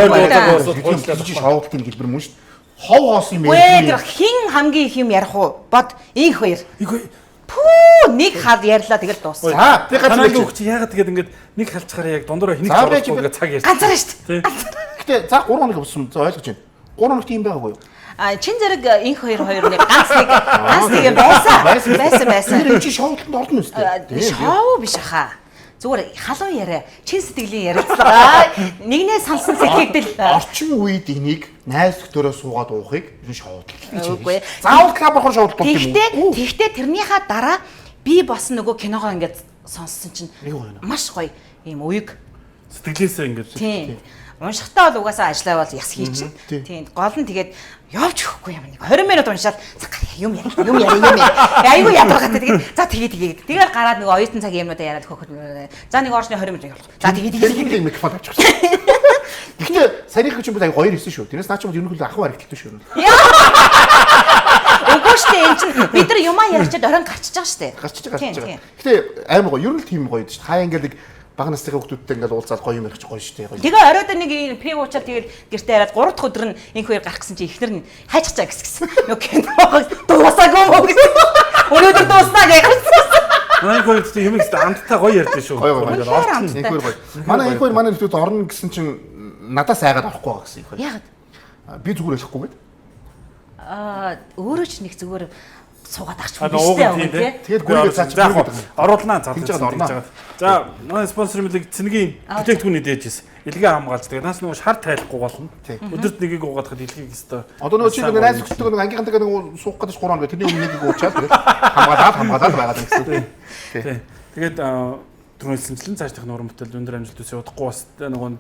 Шоудтын хэлбэр мөн шүү дээ. Хов хоос юм Вэ хин хамгийн их юм ярих уу? Бод инх хоёр. Пүү нэг хал ярьлаа тэгэл дууссан. За би ганц Танай нэг хөвч яагаад тэгээд ингээд нэг халчгаараа яг дундуур хэнийг оруулахгүй ингээд цаг ярьж. Ганцаар шүү дээ. Гэтэ за 3 хоног болсон. За ойлгож байна. 3 хоногт юм байгаагүй юу? Чин зэрэг инх хоёр нэг ганц нэг байсан. Тэр чи шоудланд орно үстэй. Шоу биш хаа. Зүгээр халуун яриа, чин сэтгэлийн яриацлаа. Нэгнээ сансан сэтгэгдэл. Орчин үед энийг найз нөхдөөрөө суугаад уухыг ер нь шоудлал гэж Үгүй. заавал клабын шоудлал болт юм уу? Тэгтээ тэрнийхаа дараа би бас нөгөө киногоо ингээд сонссон чинь гоё. маш гоё ийм уяг. Сэтгэлээсээ ингээд. Тийм. Уншихтаа бол угаасаа ажиллаа бол яс хийчин. Тийм. Гол нь тэгээд явж өгөхгүй юм нэг 20 минут уншаад юм яри. Айгу ядаргатай тэгээд за тэгээд. Тэгээд гараад нөгөө оюутан цагийн юмнуудаа яриад хөөхөд. За нэг орчны 20 минут явуулах. За тэгээд микрофон авчих. Гэхдээ сарих гэж юм бол аяг хоёр ирсэн шүү. Тэрнээс наа ч юм ерөнхийдөө ахын харагддаг шүү. Үгүй шүү дээ. Энд чинь бид нар юмаа ярьчаад орон гарчиж байгаа шүү дээ. Гарчиж байгаа. Гэтэ аим гоё. Ер нь л тийм гоё шүү. Хаа ингээд баг насныхаа хүмүүстэй ингээд уулзаад гоё юм ярих гоё шүү дээ. Тэгээ оройд нэг пив уучаад тэгээд гэртээ хараад 3 дахь өдөр нь инх хоёр гарах гэсэн чи ихнэр нь хайчихчаа гэсэн. Нөгөө киног дуусаагүй мó гэсэн. Өнөөдөр дууснаа гэсэн. Манай хөөд юм ихтэй амттай гоё ярьдээ шүү. Гоё. Инх хоёр гоё. Манай инх хоёр манай нөхдөд орно гэсэн чинь надаас айгаад орохгүй байгаа гэсэн инх хоёр. Яагаад? Би зүгээр хэлэхгүй гээд. Өөрөө ч нэг зүгээр суугаад авчих Аа, юм шүү тийм, дээ. Тэгээд гүрээ цаач оруулнаа орно. За, манай спонсор мэлэг цэнгийн бүтээгдэхүүний дээжээс илгээ хамгаалж тэгээд наас нөгөө шар тайлахгүй болно. Өдөрт нэгийг угаадахад илгээг өстой. Одоо нөгөө чи нөгөө найз зөвхөн нөгөө ангийнхантайгаа нөгөө суух гэдэг 3 хоног тэрний өмнө нэгийг уучаад тэгээд хамгаалаад байгаад гэсэн. Тийм. Тэгээд түрүүлсэнчлэн цааш дахин уран бүтээл өндөр амжилт үсээ удахгүй бас нөгөө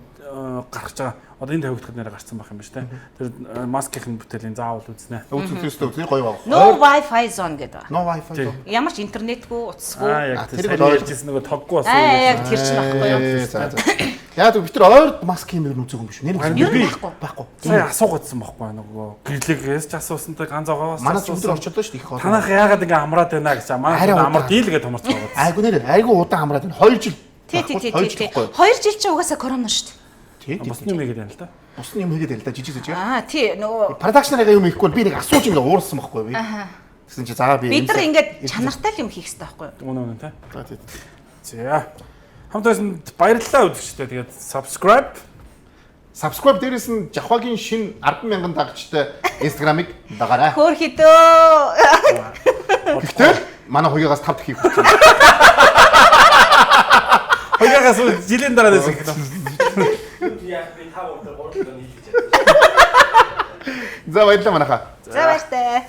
гарч байгаа. Одоо энэ тавигдахад нэрэ гарсан байх юм байна шүү дээ. Тэр маскийн бүтээлийн заавал үзнэ. Үзүүлсэн тэр гоё байгаа. No Wi-Fi zone гэдэг. No Wi-Fi. Ямар ч интернетгүй утасгүй. Яг тэр ярьжсэн нөгөө тоггүй бас. Яг тэр чинь байхгүй юу? За. Яг бид тэр ойр маск юм ер нь үзег юм биш. Нэр Ер нь байхгүй. Сая асуугаадсан байхгүй нөгөө гэрлэгээс ч асуусантай ганц аваагаас. Манай ч өдөр очиод шүү дээ их хоо. Танах яагаад ингэ амраад байна гэж манай амар дийлгээд томорч байгаа. Айгу нэр айгу удаан амраад байна. 2 жил. Тий. 2 жил чи угаасаа корона шүү дээ. Тий. Бусны юм хийгээд байна л да. Бусны юм хийгээд байл да жижиг жижиг. Тий нөгөө Продакшнараа юм хийхгүй би нэг асууж ингэ уурсан байхгүй би. Гэсэн чи заа би. бид нар ингээд чанартай л юм хийх хэрэгтэй байхгүй юу? Үнэн тий. За. Хамтаасан баярлалаа үзэгчдээ. Тэгээд subscribe дээрээс нь Жавхагийн шин 100000 дагагчтай Instagram-ыг дагаарай. Хөөрхөдөө. Гэхдээ манай хоёрогоос 5 дахь хийх болсон. хоёрогоос жилийн дараа дэсэн гэнэ. Яг би 5 өдөр 3 өдөр нийлж. За баярлалаа манайхаа. За баяртай.